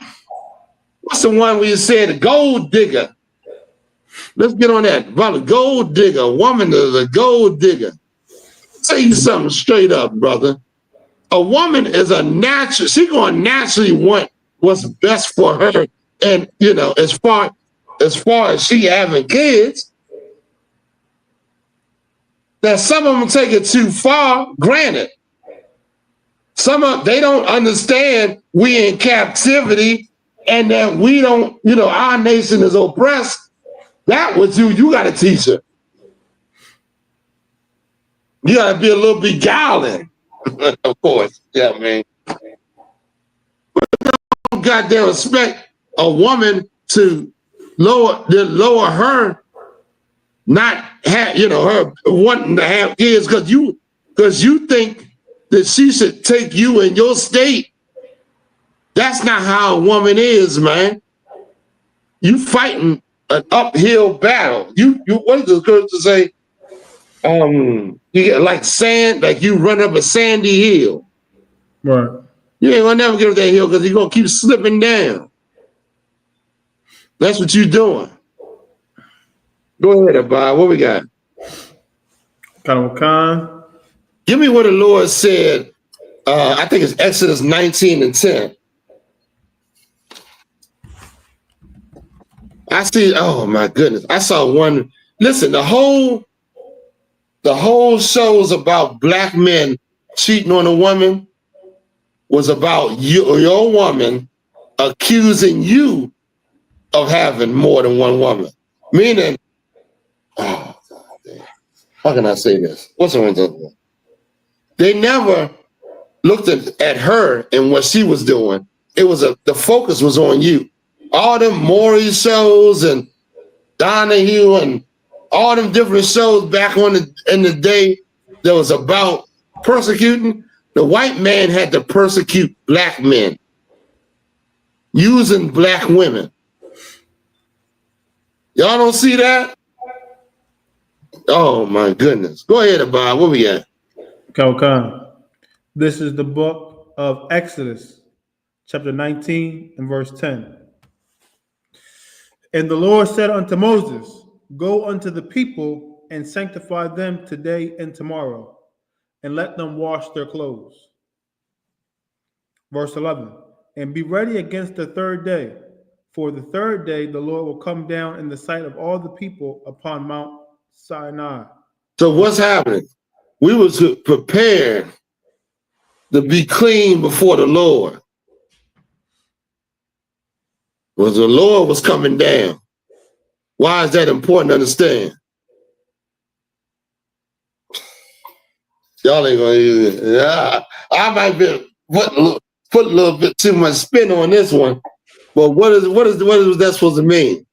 [SPEAKER 9] what's the one where you said, a gold digger? Let's get on that. About a gold digger. A woman is a gold digger. Tell you something straight up, brother. A woman is a natural, she's going to naturally want what's best for her. And, you know, as far as she having kids, that some of them take it too far, granted. They don't understand we in captivity and that we don't, you know, our nation is oppressed. That was you got to teach her. You got to be a little beguiling, of course. Yeah, man. But don't goddamn expect a woman to lower her, not have, you know, her wanting to have kids because you think that she should take you in your state. That's not how a woman is, man. You fighting an uphill battle. You what does the scripture say? You get like sand, like you run up a sandy hill.
[SPEAKER 10] Right.
[SPEAKER 9] You ain't gonna never get up that hill because you're gonna keep slipping down. That's what you're doing. Go ahead, Abba. What we got?
[SPEAKER 10] Khan.
[SPEAKER 9] Give me what the Lord said. I think it's Exodus 19:10. I see. Oh my goodness! I saw one. Listen, the whole show's about black men cheating on a woman. Was about your woman accusing you of having more than one woman. Meaning, oh, how can I say this? What's the reason? They never looked at her and what she was doing. It was the focus was on you. All them Maury shows and Donahue and all them different shows back in the day that was about persecuting. The white man had to persecute black men using black women. Y'all don't see that? Oh my goodness. Go ahead, Bob. Where we at?
[SPEAKER 10] Khan. This is the book of Exodus, chapter 19 and verse 10. And the Lord said unto Moses, go unto the people and sanctify them today and tomorrow, and let them wash their clothes. Verse 11, and be ready against the third day, for the third day the Lord will come down in the sight of all the people upon Mount Sinai.
[SPEAKER 9] So what's happening? We was prepared to be clean before the Lord. Well, the Lord was coming down. Why is that important to understand? Y'all ain't gonna use it. Yeah, I might be put a little bit too much spin on this one, but what is that supposed to mean?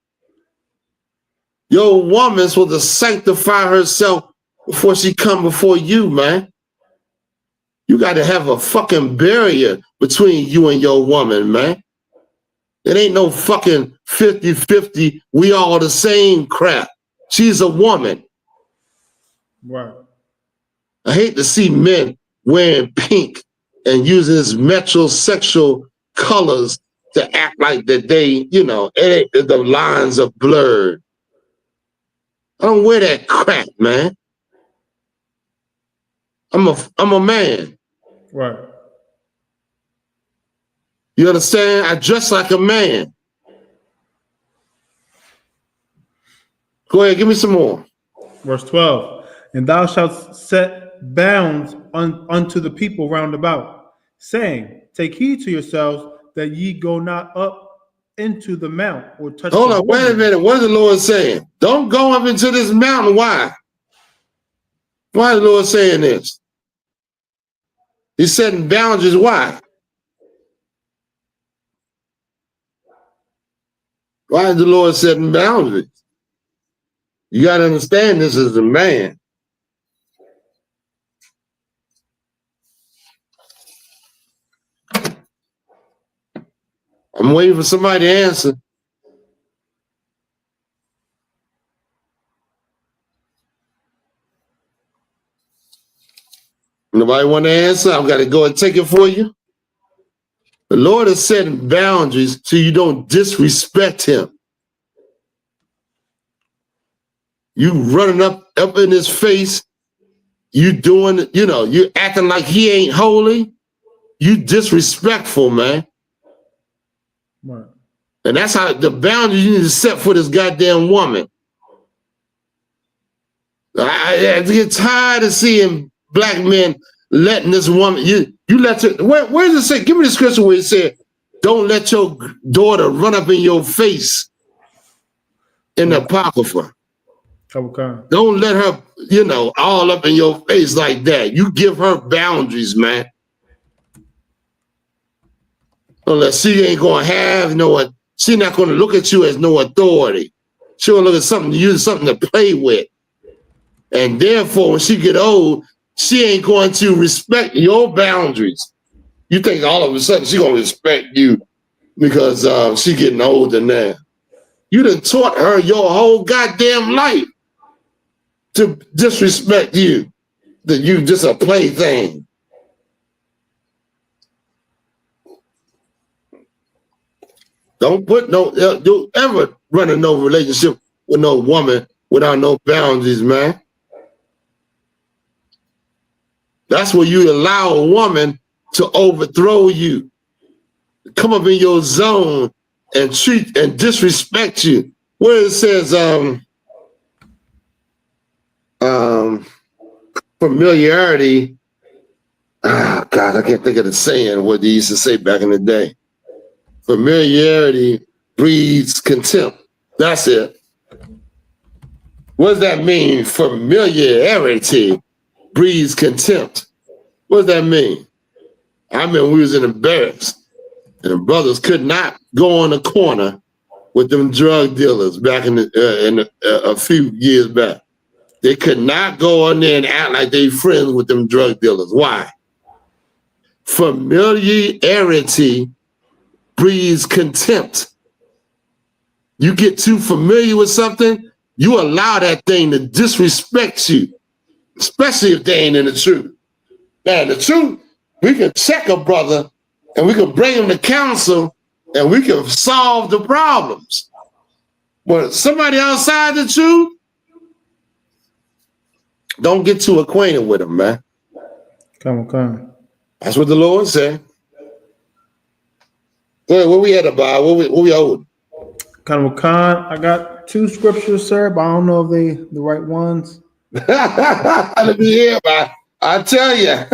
[SPEAKER 9] Your woman's supposed to sanctify herself before she come before you, man. You got to have a fucking barrier between you and your woman, man. It ain't no fucking 50-50, we all the same crap. She's a woman.
[SPEAKER 10] Right.
[SPEAKER 9] I hate to see men wearing pink and using this metrosexual colors to act like that they, the lines are blurred. I don't wear that crap, man. I'm a man.
[SPEAKER 10] Right.
[SPEAKER 9] You understand? I dress like a man. Go ahead, give me some more.
[SPEAKER 10] Verse 12, and thou shalt set bounds unto the people round about, saying, take heed to yourselves that ye go not up into the mount or touch.
[SPEAKER 9] Hold on, wait a minute. What is the Lord saying? Don't go up into this mountain. Why? Why is the Lord saying this? He's setting boundaries. Why? Why is the Lord setting boundaries? You got to understand this as a man. I'm waiting for somebody to answer. Nobody want to answer? I've got to go and take it for you. The Lord is setting boundaries so you don't disrespect him. You running up in his face, you doing, you acting like he ain't holy. You disrespectful, man.
[SPEAKER 10] Right.
[SPEAKER 9] And that's how the boundaries you need to set for this goddamn woman. I get tired of seeing black men letting this woman, you let her, where does it say? Give me the scripture where it said, don't let your daughter run up in your face in the Apocrypha. Don't let her, all up in your face like that. You give her boundaries, man. Unless she ain't gonna have she's not gonna look at you as no authority. She'll look at something to use, something to play with. And therefore, when she get old, she ain't going to respect your boundaries. You think all of a sudden she gonna respect you because she getting older now. You done taught her your whole goddamn life to disrespect you, that you just a plaything. Don't ever run a no relationship with no woman without no boundaries, man. That's where you allow a woman to overthrow you, come up in your zone and treat and disrespect you. Where it says familiarity. God, I can't think of the saying what they used to say back in the day. Familiarity breeds contempt. That's it. What does that mean? Familiarity breeds contempt. What does that mean? I remember we was in the barracks and the brothers could not go on the corner with them drug dealers back in a few years back. They could not go on there and act like they friends with them drug dealers. Why? Familiarity breeds contempt. You get too familiar with something, you allow that thing to disrespect you, especially if they ain't in the truth. Now, in the truth, we can check a brother and we can bring him to counsel and we can solve the problems. But somebody outside the truth, don't get too acquainted with him, man.
[SPEAKER 10] Come on.
[SPEAKER 9] That's what the Lord said. Where we at about? What we owed?
[SPEAKER 10] Khan, I got 2 scriptures, sir, but I don't know if they the right ones.
[SPEAKER 9] Let me hear about. I tell you.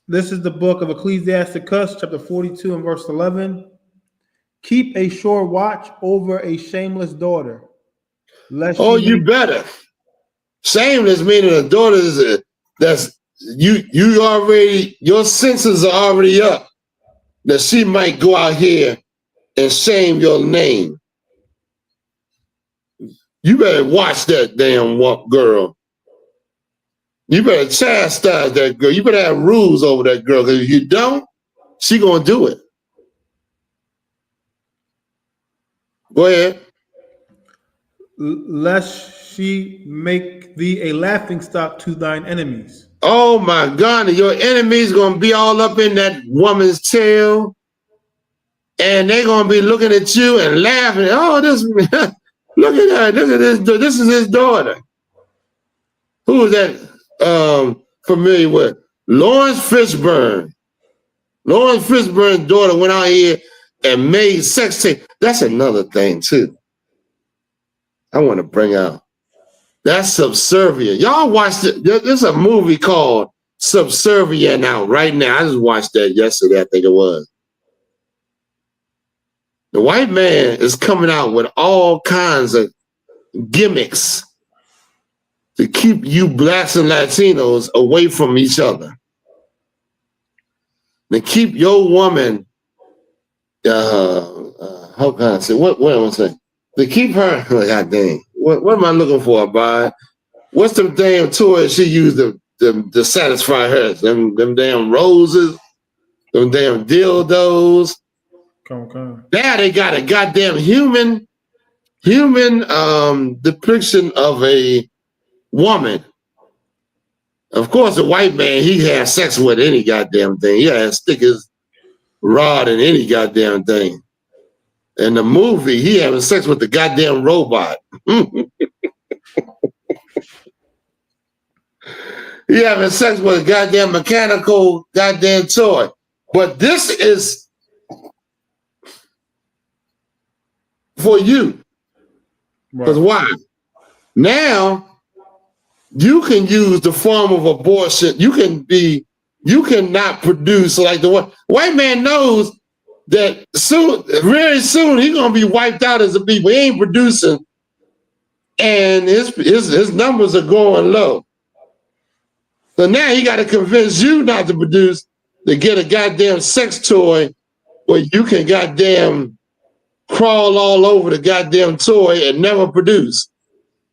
[SPEAKER 10] This is the book of Ecclesiasticus, chapter 42 and verse 11. Keep a sure watch over a shameless daughter.
[SPEAKER 9] You better. Shameless meaning a daughter that's you already, your senses are already up that she might go out here and shame your name. You better watch that damn girl. You better chastise that girl. You better have rules over that girl, because if you don't, she gonna do it. Go ahead.
[SPEAKER 10] Lest she make thee a laughingstock to thine enemies.
[SPEAKER 9] Oh my God, your enemy's gonna be all up in that woman's tail, and they're gonna be looking at you and laughing. Oh, this look at that, look at this. This is his daughter. Who is that familiar with? Lawrence Fishburne. Lawrence Fishburne's daughter went out here and made sex tape. That's another thing too. I want to bring out. That's Subservient. Y'all watched it. There's a movie called Subservient out right now. I just watched that yesterday, I think it was. The white man is coming out with all kinds of gimmicks to keep you blacks and Latinos away from each other. To keep your woman, how can I say, what am I saying? To keep her, oh, God dang, what am I looking for, Bob? What's them damn toys she used to satisfy her? Them damn roses, them damn dildos.
[SPEAKER 10] Come.
[SPEAKER 9] Now they got a goddamn human depiction of a woman. Of course, a white man, he has sex with any goddamn thing. He has stick his rod in any goddamn thing. In the movie, he having sex with the goddamn robot. He having sex with a goddamn mechanical goddamn toy. But this is for you. Because why? Now, you can use the form of abortion. You cannot produce like the white man knows that very soon he's gonna be wiped out as a people. He ain't producing, and his numbers are going low. So now he got to convince you not to produce, to get a goddamn sex toy where you can goddamn crawl all over the goddamn toy and never produce.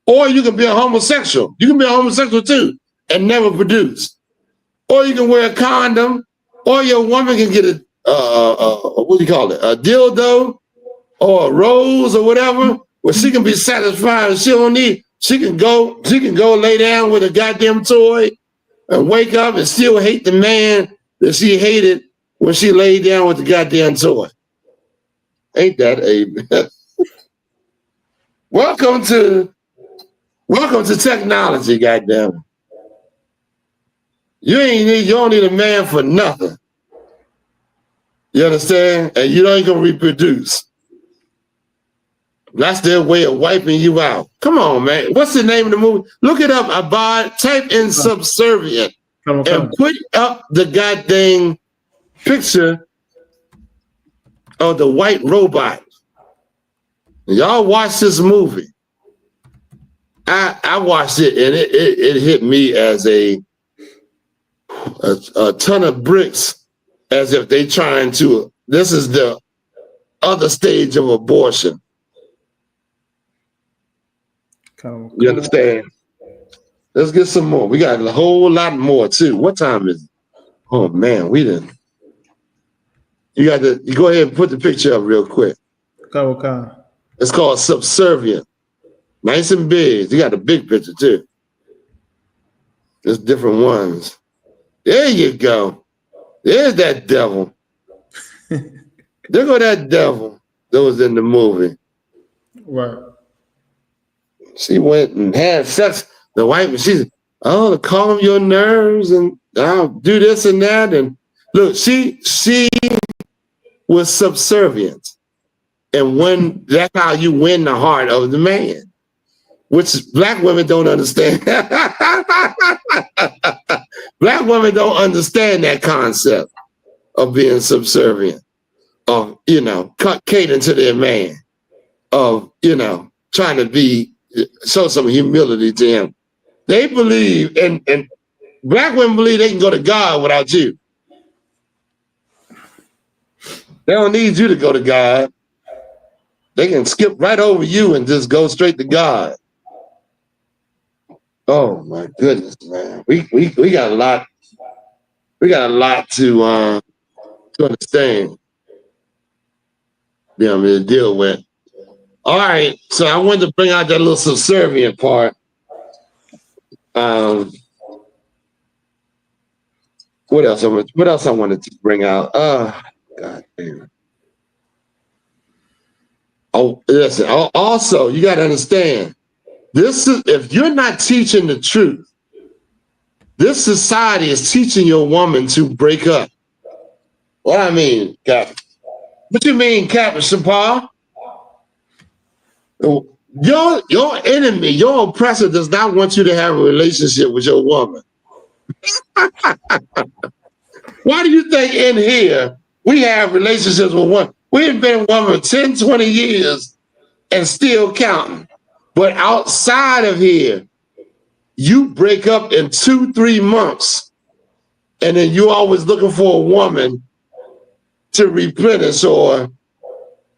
[SPEAKER 9] Or you can be a homosexual. You can be a homosexual too and never produce. Or you can wear a condom, or your woman can get a what do you call it? A dildo or a rose or whatever, where she can be satisfied. She don't need, she can go lay down with a goddamn toy and wake up and still hate the man that she hated when she laid down with the goddamn toy. Ain't that a welcome to technology, goddamn. You don't need a man for nothing. You understand? And you don't even reproduce. That's their way of wiping you out. Come on, man. What's the name of the movie? Look it up. Type in subservient and put up the goddamn picture of the white robot. Y'all watch this movie. I watched it and it hit me as a ton of bricks, as if they trying to, this is the other stage of abortion. You understand? Let's get some more. We got a whole lot more too. What time is it? Oh man, we didn't. You go ahead and put the picture up real quick.
[SPEAKER 10] Okay.
[SPEAKER 9] It's called Subservient. Nice and big. You got a big picture too. There's different ones. There you go. There's that devil. There go that devil that was in the movie.
[SPEAKER 10] Right.
[SPEAKER 9] She went and had sex. The wife, she's, to calm your nerves and I'll do this and that. And look, she was subservient. And when that's how you win the heart of the man, which black women don't understand. Black women don't understand that concept of being subservient, of, catering to their man, of, trying to show some humility to him. They believe, and black women believe they can go to God without you. They don't need you to go to God. They can skip right over you and just go straight to God. Oh my goodness, man. We got a lot. We got a lot to understand. To deal with. All right, so I wanted to bring out that little subservient part. What else I wanted to bring out? God damn. Oh, listen. Also, you got to understand. If you're not teaching the truth, this society is teaching your woman to break up. What I mean, Captain? What you mean, Captain Shapar? Your enemy, your oppressor does not want you to have a relationship with your woman. Why do you think in here we have relationships with one? We've been with women 10, 20 years and still counting. But outside of here, you break up in 2-3 months, and then you're always looking for a woman to replenish or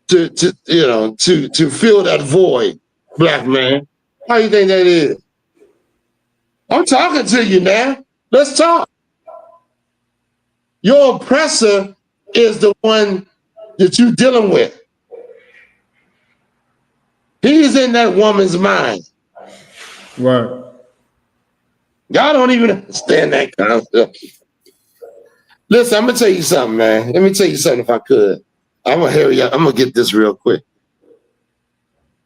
[SPEAKER 9] to fill that void, black man. How do you think that is? I'm talking to you now. Let's talk. Your oppressor is the one that you're dealing with. He's in that woman's mind.
[SPEAKER 10] Right.
[SPEAKER 9] Y'all don't even understand that concept. Listen, I'm gonna tell you something, man. Let me tell you something if I could. I'm gonna hurry up. I'm gonna get this real quick.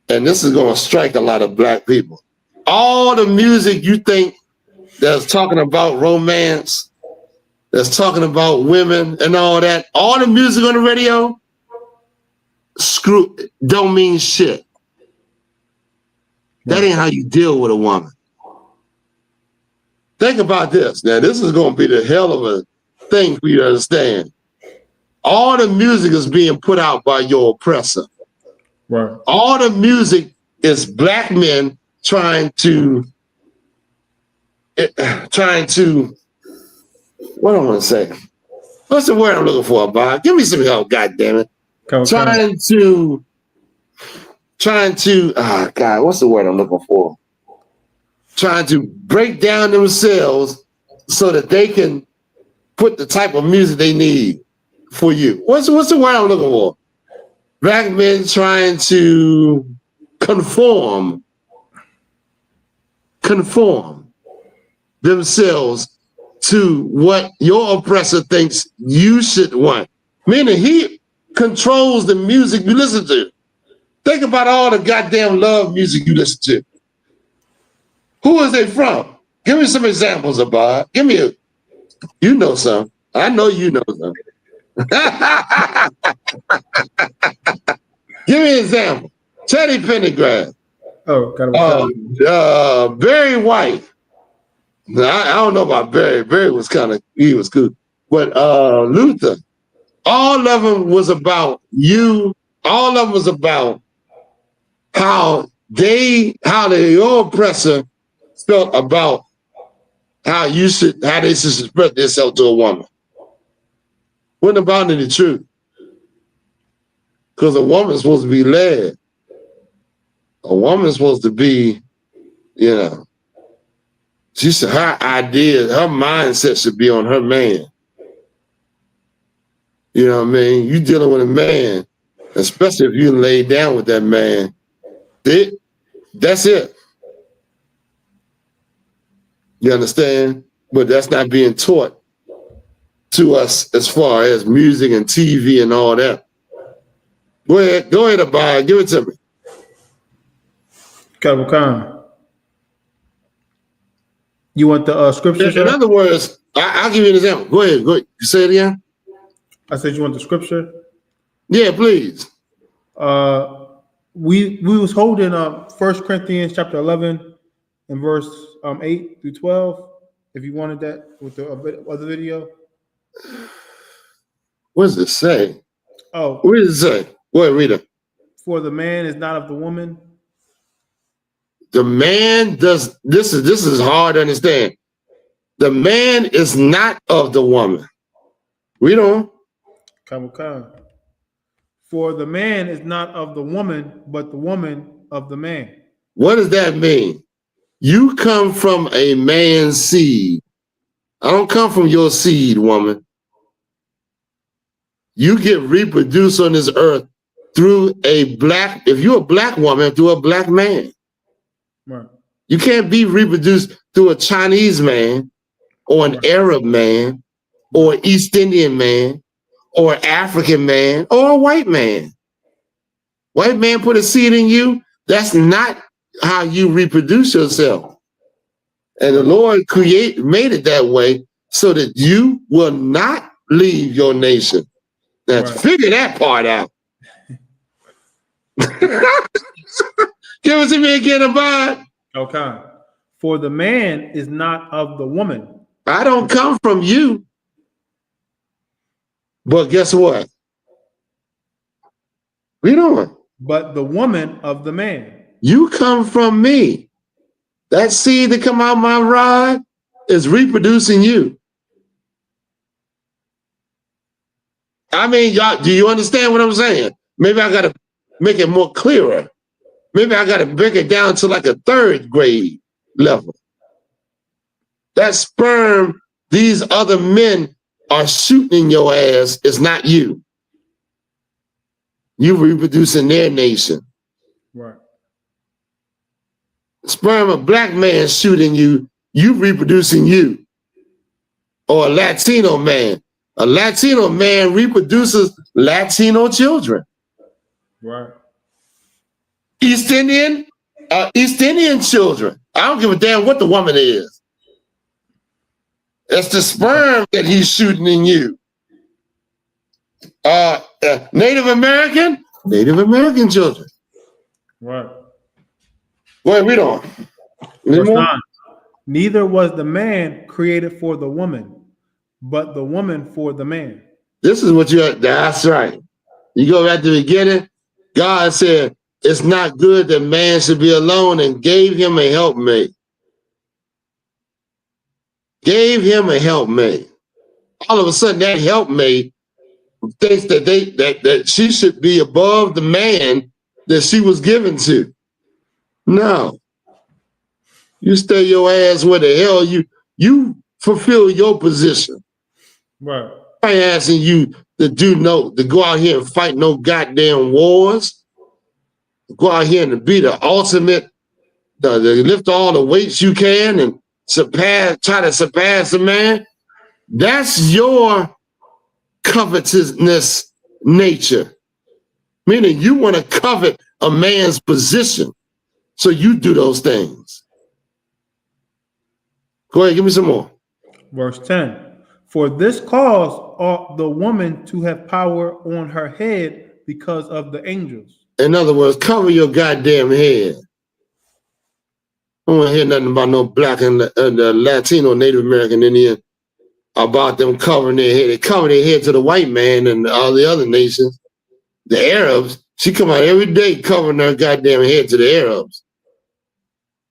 [SPEAKER 9] And this is gonna strike a lot of black people. All the music you think that's talking about romance, that's talking about women and all that, all the music on the radio, don't mean shit. That ain't how you deal with a woman. Think about this. Now, this is going to be the hell of a thing for you to understand. All the music is being put out by your oppressor.
[SPEAKER 10] Right.
[SPEAKER 9] All the music is black men trying to, what do I want to say? What's the word I'm looking for, Bob? Give me some help, goddammit. Trying to, God, what's the word I'm looking for? trying to break down themselves so that they can put the type of music they need for you. What's the word I'm looking for? Black men trying to conform themselves to what your oppressor thinks you should want. Meaning he controls the music you listen to. Think about all the goddamn love music you listen to. Who is they from? Give me some examples, Abad. Give me you know some. I know you know some. Give me an example. Teddy Pendergrass.
[SPEAKER 10] Oh, got
[SPEAKER 9] Barry White. Now, I don't know about Barry. Barry was he was good. But Luther, all of them was about you. All of them was about how your oppressor felt about how they should express themselves to a woman. Wasn't about any truth. Because a woman's supposed to be led. A woman's supposed to be, her ideas, her mindset should be on her man. You know what I mean? You dealing with a man, especially if you lay down with that man, that's it. You understand? But that's not being taught to us as far as music and TV and all that. Go ahead, Abad, give it to me.
[SPEAKER 10] You want the scripture?
[SPEAKER 9] In other words, I'll give you an example. Go ahead. You say it again?
[SPEAKER 10] I said you want the scripture?
[SPEAKER 9] Yeah, please.
[SPEAKER 10] We was holding 1 Corinthians chapter 11 and verse 8 through 12. If you wanted that with the other video.
[SPEAKER 9] What does it say?
[SPEAKER 10] Oh.
[SPEAKER 9] What does it say? Go ahead, read it.
[SPEAKER 10] For the man is not of the woman.
[SPEAKER 9] The man does, this is hard to understand. The man is not of the woman. Read on.
[SPEAKER 10] Come. For the man is not of the woman, but the woman of the man.
[SPEAKER 9] What does that mean? You come from a man's seed. I don't come from your seed, woman. You get reproduced on this earth through if you're a black woman, through a black man.
[SPEAKER 10] Right.
[SPEAKER 9] You can't be reproduced through a Chinese man or an Arab man or East Indian man or African man or a white man. White man put a seed in you. That's not how you reproduce yourself. And the Lord made it that way so that you will not leave your nation. Now, figure that part out. Give it to me again, Abad.
[SPEAKER 10] Okay. For the man is not of the woman.
[SPEAKER 9] I don't come from you. But guess what? We don't.
[SPEAKER 10] But the woman of the man.
[SPEAKER 9] You come from me. That seed that come out my rod is reproducing you. I mean, y'all, do you understand what I'm saying? Maybe I got to make it more clearer. Maybe I got to break it down to like a 3rd grade level. That sperm these other men are shooting in your ass is not you. You reproducing their nation.
[SPEAKER 10] Right.
[SPEAKER 9] Sperm a black man shooting you, you reproducing you. Or a Latino man. A Latino man reproduces Latino children.
[SPEAKER 10] Right.
[SPEAKER 9] East Indian children. I don't give a damn what the woman is. It's the sperm that he's shooting in you. Native American children.
[SPEAKER 10] Right.
[SPEAKER 9] Well, read on.
[SPEAKER 10] Verse 9. Neither was the man created for the woman, but the woman for the man.
[SPEAKER 9] This is what that's right. You go back to the beginning. God said, it's not good that man should be alone and gave him a helpmate. Gave him a helpmate. All of a sudden, that helpmate thinks that that she should be above the man that she was given to. No. You stay your ass where the hell you fulfill your position.
[SPEAKER 10] Right.
[SPEAKER 9] I ain't asking you to to go out here and fight no goddamn wars. Go out here and be the ultimate, to lift all the weights you can and try to surpass a man. That's your covetousness nature. Meaning you want to covet a man's position. So you do those things. Go ahead, give me some more.
[SPEAKER 10] Verse 10. For this cause ought the woman to have power on her head because of the angels.
[SPEAKER 9] In other words, cover your goddamn head. I don't want to hear nothing about no black and Latino Native American Indian about them covering their head. They cover their head to the white man and all the other nations. The Arabs, she come out every day covering her goddamn head to the Arabs.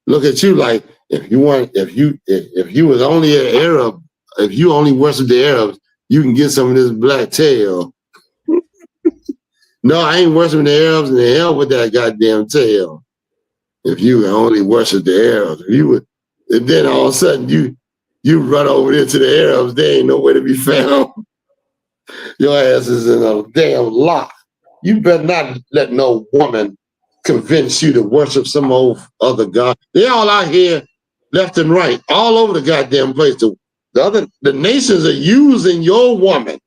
[SPEAKER 9] Look at you like, if you was only an Arab, if you only worship the Arabs, you can get some of this black tail. No, I ain't worshiping the Arabs, and the hell with that goddamn tail. If you only worship the Arabs, and then all of a sudden you run over there to the Arabs, they ain't nowhere to be found. Your ass is in a damn lock. You better not let no woman convince you to worship some old other god. They all out here, left and right, all over the goddamn place. The nations are using your woman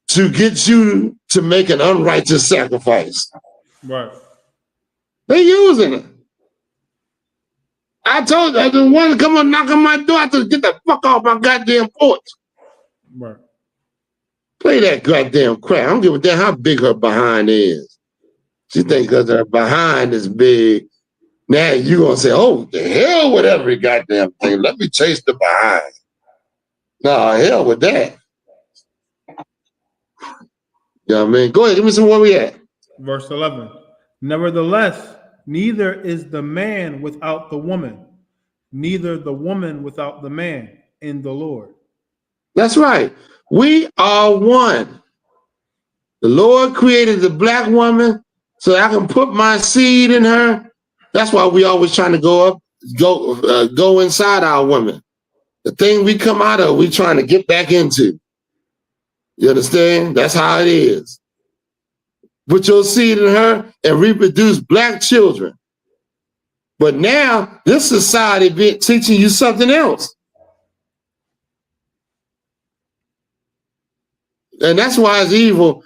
[SPEAKER 9] to get you to make an unrighteous sacrifice.
[SPEAKER 10] Right.
[SPEAKER 9] They using it. I told you, the one to come and knock on my door, I told get the fuck off my goddamn porch.
[SPEAKER 10] Right.
[SPEAKER 9] Play that goddamn crap. I don't give a damn how big her behind is. She thinks because her behind is big, now you gonna say, oh, the hell with every goddamn thing. Let me chase the behind. Nah, hell with that. You know what I mean? Go ahead, give me some where we at.
[SPEAKER 10] Verse 11. Nevertheless, neither is the man without the woman, neither the woman without the man in the Lord.
[SPEAKER 9] That's right. We are one. The Lord created the black woman so I can put my seed in her. That's why we always trying to go inside our women. The thing we come out of, we trying to get back into. You understand? That's how it is. Put your seed in her and reproduce black children. But now this society be teaching you something else. And that's why it's evil.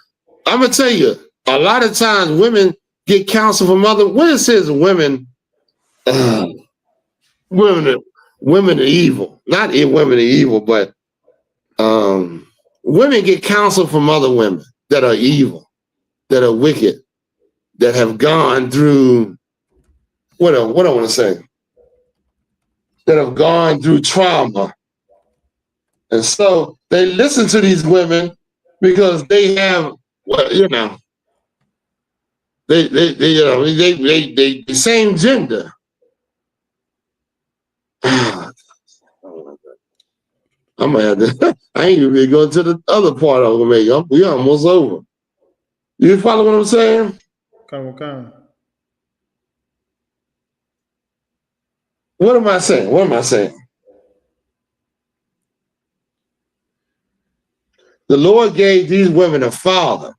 [SPEAKER 9] I'm gonna tell you, a lot of times women get counsel from other. When it says women are evil, not women are evil, but women get counsel from other women that are evil, that are wicked, that have gone through what I want to say, that have gone through trauma, and so they listen to these women because they have, the same gender. I'm gonna have to. I ain't even going to the other part of it. We almost over. You follow what I'm saying?
[SPEAKER 10] Okay.
[SPEAKER 9] What am I saying? What am I saying? The Lord gave these women a father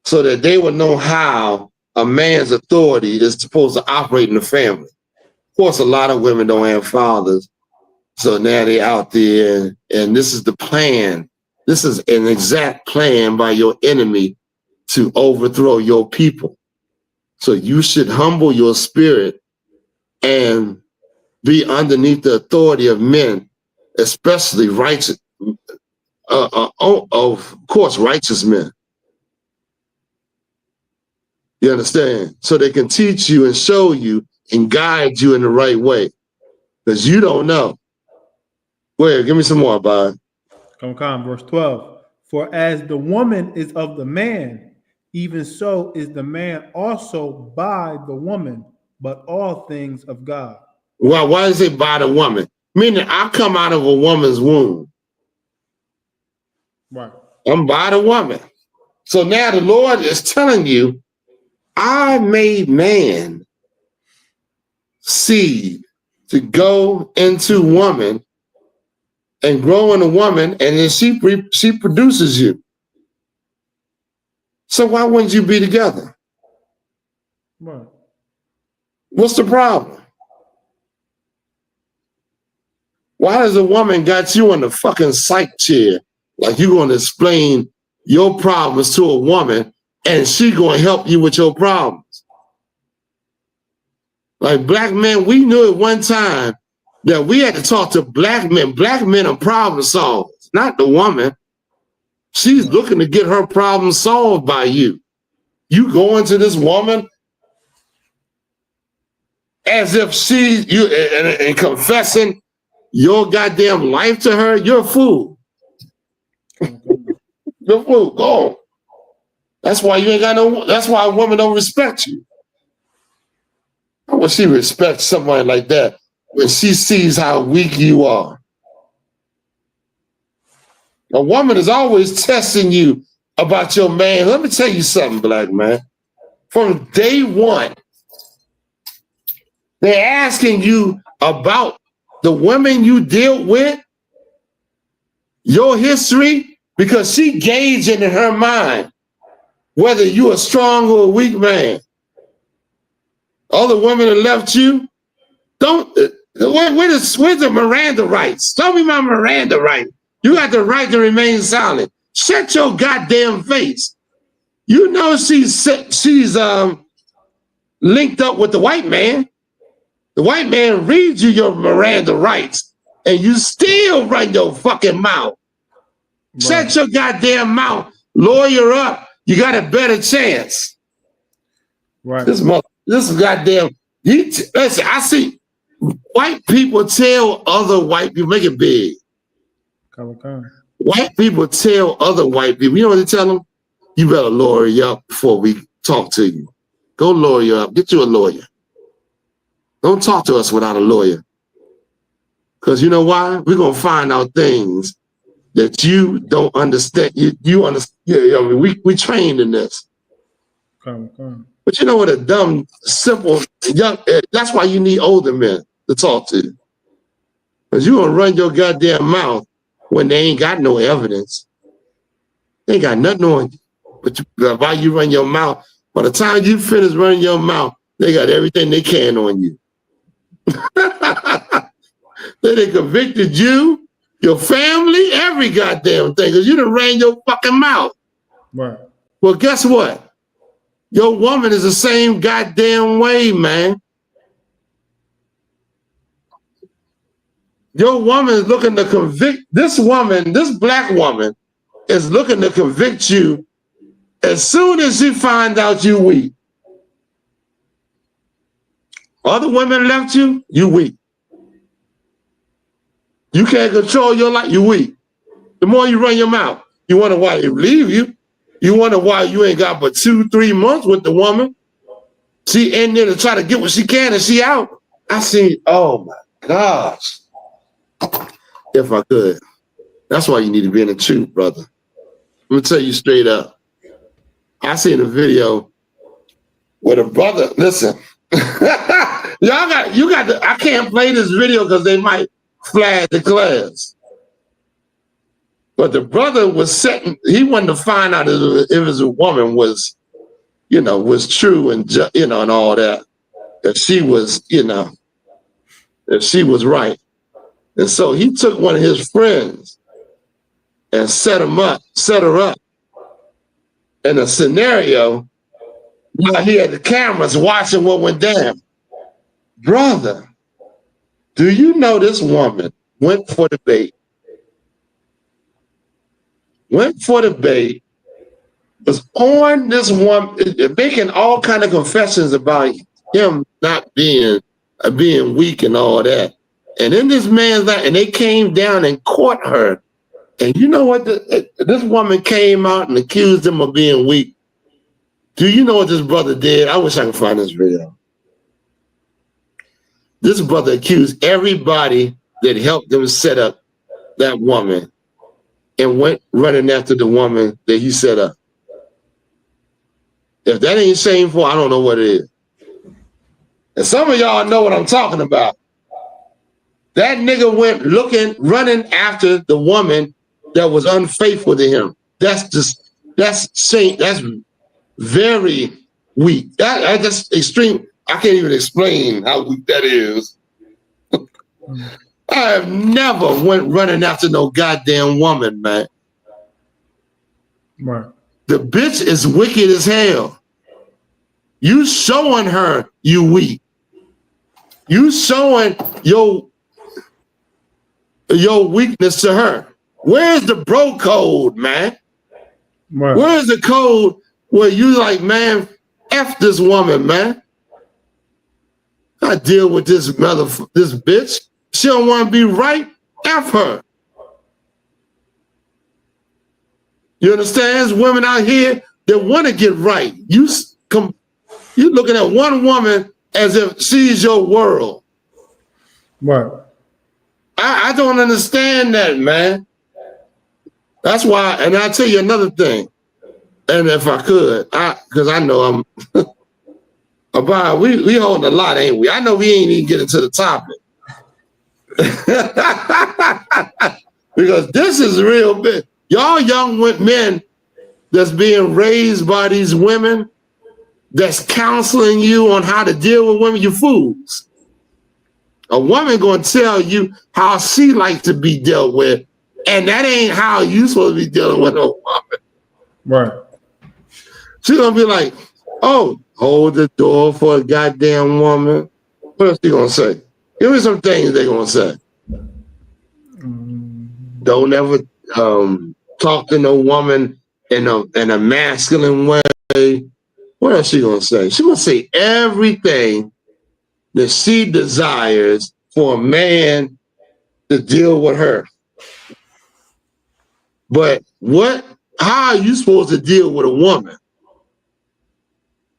[SPEAKER 9] so that they would know how a man's authority is supposed to operate in the family. Of course, a lot of women don't have fathers. So now they're out there, and this is the plan. This is an exact plan by your enemy to overthrow your people. So you should humble your spirit and be underneath the authority of men, especially righteous, of course, righteous men. You understand? So they can teach you and show you and guide you in the right way, because you don't know. Go ahead, give me some more, Bob.
[SPEAKER 10] Come, verse 12. For as the woman is of the man, even so is the man also by the woman, but all things of God.
[SPEAKER 9] Well, why is it by the woman? Meaning I come out of a woman's womb.
[SPEAKER 10] Right.
[SPEAKER 9] I'm by the woman. So now the Lord is telling you, I made man seed to go into woman and grow in a woman, and then she produces you. So why wouldn't you be together?
[SPEAKER 10] Right.
[SPEAKER 9] What's the problem? Why has a woman got you in the fucking psych chair? Like you're going to explain your problems to a woman and she going to help you with your problems. Like black men, we knew at one time that we had to talk to black men. Black men are problem solvers, not the woman. She's looking to get her problem solved by you. You go into this woman as if you and confessing your goddamn life to her. You're a fool. You're a fool. Go. That's why you ain't got no. That's why a woman don't respect you. How would she respect somebody like that when she sees how weak you are? A woman is always testing you about your man. Let me tell you something, black man. From day one, they're asking you about the women you deal with, your history, because she gauging in her mind whether you're a strong or a weak man. Other women that left you, where's the Miranda rights? Tell me my Miranda right. You got the right to remain silent. Shut your goddamn face. You know she's linked up with the white man. The white man reads you your Miranda rights, and you still run your fucking mouth. Right. Shut your goddamn mouth. Lawyer up. You got a better chance.
[SPEAKER 10] Right.
[SPEAKER 9] This goddamn. Listen, I see white people tell other white people, make it big.
[SPEAKER 10] Come.
[SPEAKER 9] White people tell other white people, you know what they tell them? You better lawyer you up before we talk to you. Go lawyer up. Get you a lawyer. Don't talk to us without a lawyer. Because you know why? We're going to find out things that you don't understand. You understand. Yeah, I mean, we trained in this.
[SPEAKER 10] Come.
[SPEAKER 9] But you know what? A dumb, simple, young, that's why you need older men to talk to. Because you're going to run your goddamn mouth when they ain't got no evidence. They ain't got nothing on you. But while you run your mouth, by the time you finish running your mouth, they got everything they can on you. They convicted you, your family, every goddamn thing, because you done ran your fucking mouth.
[SPEAKER 10] Right.
[SPEAKER 9] Well, guess what? Your woman is the same goddamn way, man. Your woman is looking to convict, this black woman is looking to convict you as soon as she finds out you weak. Other women left you, you weak. You can't control your life, you weak. The more you run your mouth, you wonder why they leave you. You wonder why you ain't got but 2-3 months with the woman. She in there to try to get what she can and she out. I see, oh my gosh. If I could. That's why you need to be in the truth, brother. Let me tell you straight up. I seen a video where the brother, listen, I can't play this video because they might flag the class. But the brother was he wanted to find out if his woman was, was true and, and all that. If she was, if she was right. And so he took one of his friends and set her up in a scenario while he had the cameras watching what went down. Brother, do you know this woman went for the bait? Went for the bait, was on this woman, making all kind of confessions about him not being weak and all that. And in this man's life, and they came down and caught her. And you know what? This woman came out and accused him of being weak. Do you know what this brother did? I wish I could find this video. This brother accused everybody that helped him set up that woman and went running after the woman that he set up. If that ain't shameful, I don't know what it is. And some of y'all know what I'm talking about. That nigga went running after the woman that was unfaithful to him. That's very weak. That's extreme. I can't even explain how weak that is. I have never went running after no goddamn woman, man.
[SPEAKER 10] Right.
[SPEAKER 9] The bitch is wicked as hell. You showing her you weak. You showing your weakness to her. Where's the bro code, man?
[SPEAKER 10] Right.
[SPEAKER 9] Where's the code where you like, man, F this woman, man? I deal with this bitch. She don't want to be right. F her. You understand? There's women out here that want to get right. You looking at one woman as if she's your world.
[SPEAKER 10] Right.
[SPEAKER 9] I don't understand that, man. That's why, and I'll tell you another thing. And if I could, because I know I'm about we holding a lot, ain't we? I know we ain't even getting to the topic. Because this is real big. Y'all young men that's being raised by these women that's counseling you on how to deal with women, you fools. A woman gonna tell you how she likes to be dealt with, and that ain't how you supposed to be dealing with a woman.
[SPEAKER 10] Right.
[SPEAKER 9] She's gonna be like, oh, hold the door for a goddamn woman. What else they gonna say? Give me some things they gonna say. Don't ever talk to no woman in a masculine way. What else she gonna say? She gonna say everything that she desires for a man to deal with her. But how are you supposed to deal with a woman?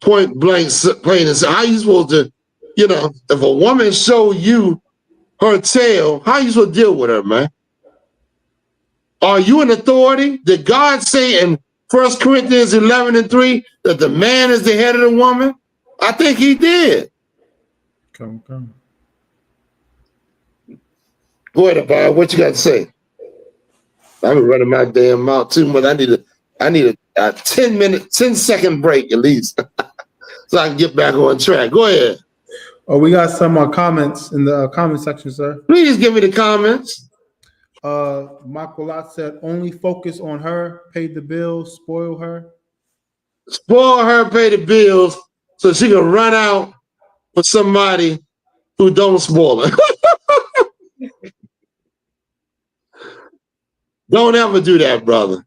[SPEAKER 9] Point blank, plain and simple. How are you supposed to, if a woman show you her tail, how are you supposed to deal with her, man? Are you an authority? Did God say in 1 Corinthians 11:3 that the man is the head of the woman? I think he did.
[SPEAKER 10] Come.
[SPEAKER 9] Go ahead, Bob. What you got to say? I've been running my damn mouth too much. I need a 10-second break at least, so I can get back on track. Go ahead.
[SPEAKER 10] Oh, we got some comments in the comment section, sir.
[SPEAKER 9] Please give me the comments.
[SPEAKER 10] Makolat said, only focus on her, pay the bills, spoil her.
[SPEAKER 9] Spoil her, pay the bills, so she can run out for somebody who don't spoil her. Don't ever do that, brother.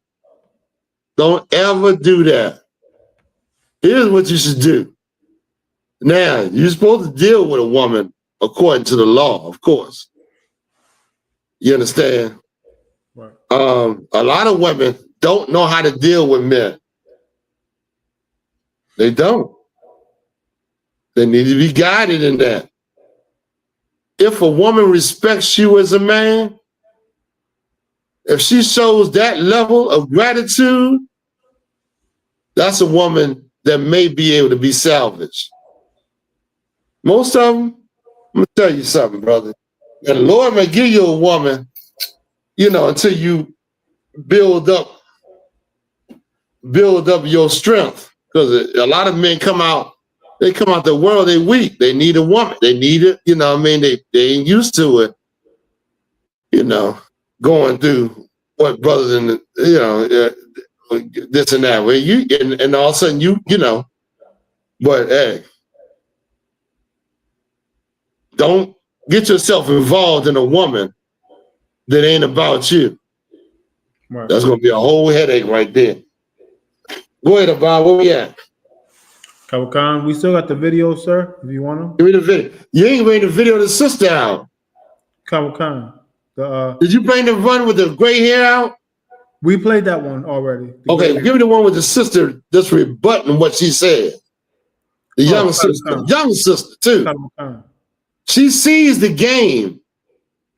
[SPEAKER 9] Don't ever do that. Here's what you should do. Now, you're supposed to deal with a woman according to the law, of course. You understand?
[SPEAKER 10] Right.
[SPEAKER 9] A lot of women don't know how to deal with men. They don't. They need to be guided in that. If a woman respects you as a man, if she shows that level of gratitude, that's a woman that may be able to be salvaged. Most of them, I'm gonna tell you something, brother. And the Lord may give you a woman, until you build up your strength. Because a lot of men come out the world, they weak. They need a woman. They need it, they ain't used to it, going through what brothers and this and that. Where and all of a sudden but hey, don't get yourself involved in a woman that ain't about you. Right. That's gonna be a whole headache right there. Go ahead, Bob. Where we at?
[SPEAKER 10] Khan, we still got the video, sir. If you want to.
[SPEAKER 9] Give me the video. You ain't bring the video of the sister out.
[SPEAKER 10] Khan.
[SPEAKER 9] Did you bring the one with the gray hair out?
[SPEAKER 10] We played that one already.
[SPEAKER 9] Okay, give me the one with the sister that's rebutting what she said. The young sister too. She sees the game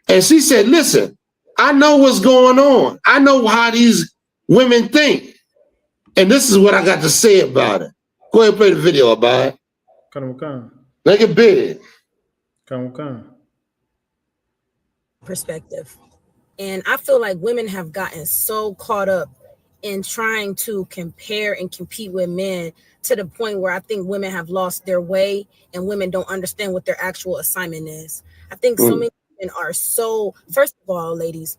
[SPEAKER 9] and she said, listen, I know what's going on. I know how these women think. And this is what I got to say about it. Go ahead and play the video about it. Now Make it big.
[SPEAKER 10] Come.
[SPEAKER 13] Perspective. And I feel like women have gotten so caught up in trying to compare and compete with men to the point where I think women have lost their way and women don't understand what their actual assignment is. I think so many women are so, first of all, ladies,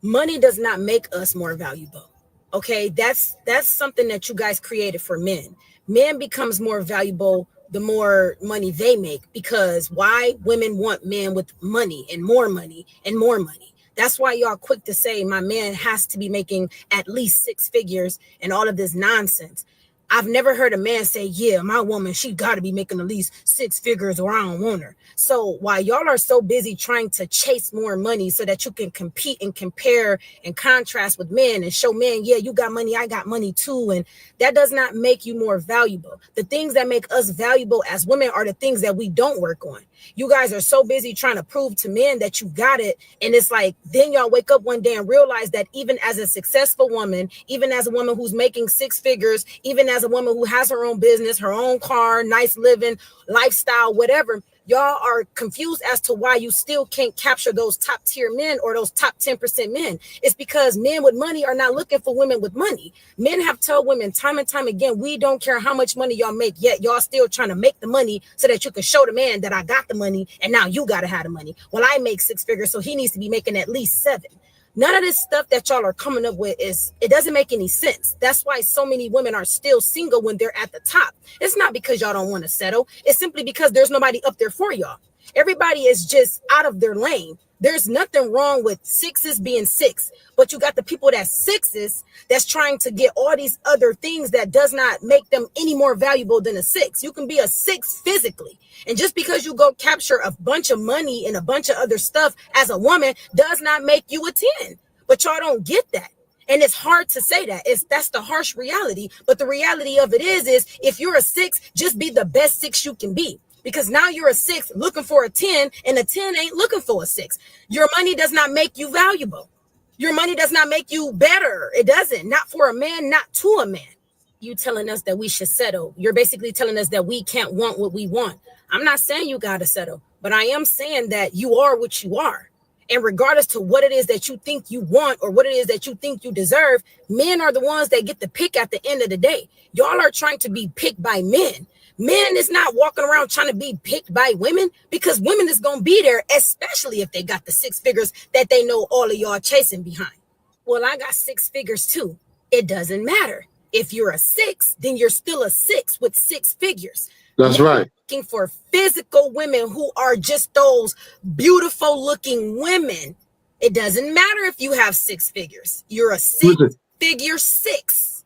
[SPEAKER 13] money does not make us more valuable. Okay, that's something that you guys created for men. Men becomes more valuable the more money they make, because why? Women want men with money and more money and more money. That's why y'all quick to say my man has to be making at least 6 figures and all of this nonsense. I've never heard a man say, yeah, my woman, she got to be making at least 6 figures or I don't want her. So while y'all are so busy trying to chase more money so that you can compete and compare and contrast with men and show men, yeah, you got money, I got money too. And that does not make you more valuable. The things that make us valuable as women are the things that we don't work on. You guys are so busy trying to prove to men that you got it. And it's like, then y'all wake up one day and realize that even as a successful woman, even as a woman who's making 6 figures, even as a woman who has her own business, her own car, nice living, lifestyle, whatever, y'all are confused as to why you still can't capture those top tier men or those top 10% men. It's because men with money are not looking for women with money. Men have told women time and time again, we don't care how much money y'all make, yet y'all still trying to make the money so that you can show the man that I got the money and now you got to have the money. Well, I make 6 figures, so he needs to be making at least 7. None of this stuff that y'all are coming up with it doesn't make any sense. That's why so many women are still single when they're at the top. It's not because y'all don't want to settle. It's simply because there's nobody up there for y'all. Everybody is just out of their lane. There's nothing wrong with 6s being 6, but you got the people that's 6s that's trying to get all these other things that does not make them any more valuable than a 6. You can be a 6 physically. And just because you go capture a bunch of money and a bunch of other stuff as a woman does not make you a 10. But y'all don't get that. And it's hard to say that. That's the harsh reality. But the reality of it is if you're a 6, just be the best 6 you can be. Because now you're a 6 looking for a 10 and a 10 ain't looking for a 6. Your money does not make you valuable. Your money does not make you better. It doesn't. Not for a man, not to a man. You telling us that we should settle. You're basically telling us that we can't want what we want. I'm not saying you got to settle, but I am saying that you are what you are. And regardless to what it is that you think you want or what it is that you think you deserve, men are the ones that get the pick at the end of the day. Y'all are trying to be picked by men. Men is not walking around trying to be picked by women, because women is going to be there, especially if they got the 6 figures that they know all of y'all chasing behind. Well, I got 6 figures too. It doesn't matter. If you're a 6, then you're still a 6 with 6 figures.
[SPEAKER 9] That's right.
[SPEAKER 13] Looking for physical women who are just those beautiful looking women. It doesn't matter if you have 6 figures. You're a 6-figure 6.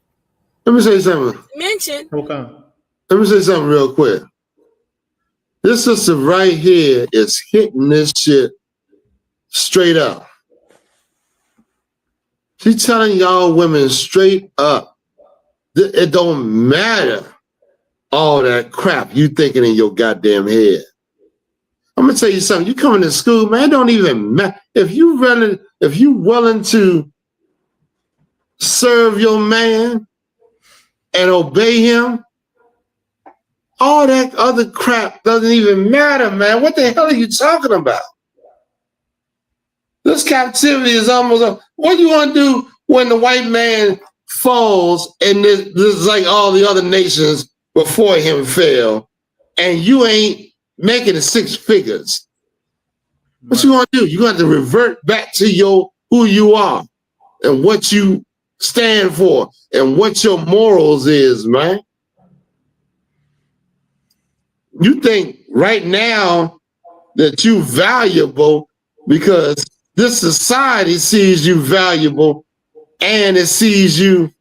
[SPEAKER 9] Let me say something.
[SPEAKER 13] Mention.
[SPEAKER 10] Okay.
[SPEAKER 9] Let me say something real quick. This sister right here is hitting this shit straight up. She's telling y'all women straight up that it don't matter all that crap you thinking in your goddamn head. I'm gonna tell you something. You coming to school, man, it don't even matter. If you willing to serve your man and obey him, all that other crap doesn't even matter, man. What the hell are you talking about? This captivity is almost up. What do you want to do when the white man falls and this is like all the other nations before him fell, and you ain't making the 6 figures? What you want to do? You got to revert back to who you are and what you stand for and what your morals is, man. You think right now that you valuable because this society sees you valuable and it sees you,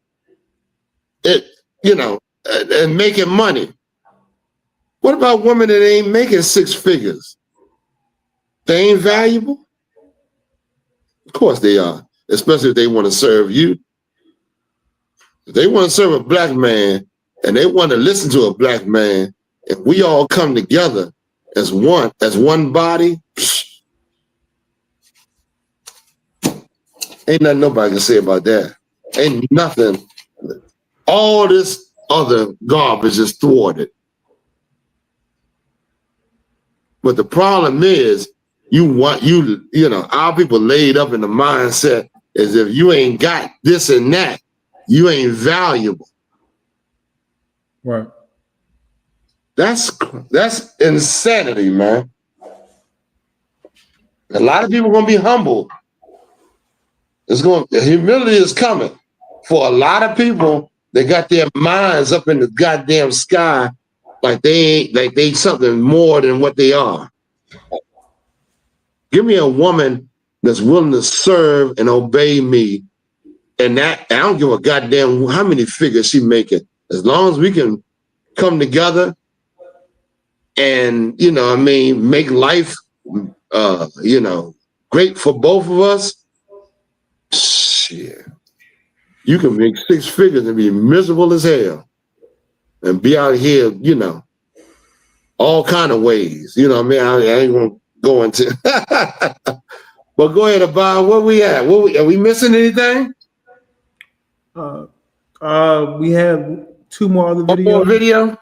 [SPEAKER 9] and making money. What about women that ain't making 6 figures? They ain't valuable? Of course they are, especially if they want to serve you. If they want to serve a black man and they want to listen to a black man, if we all come together as one body, ain't nothing nobody can say about that. Ain't nothing. All this other garbage is thwarted. But the problem is, you know, our people laid up in the mindset as if you ain't got this and that, you ain't valuable.
[SPEAKER 10] Right.
[SPEAKER 9] That's insanity, man. A lot of people are gonna be humble. Humility is coming for a lot of people. They got their minds up in the goddamn sky, like they something more than what they are. Give me a woman that's willing to serve and obey me, and that I don't give a goddamn how many figures she making. As long as we can come together and, you know, I mean, make life, you know, great for both of us. Shit, you can make 6 figures and be miserable as hell, and be out here, you know, all kind of ways. You know what I mean? I ain't gonna go into. But go ahead, Abba. Where we at? Are we missing anything?
[SPEAKER 10] We have 2 more other videos.
[SPEAKER 9] One more video.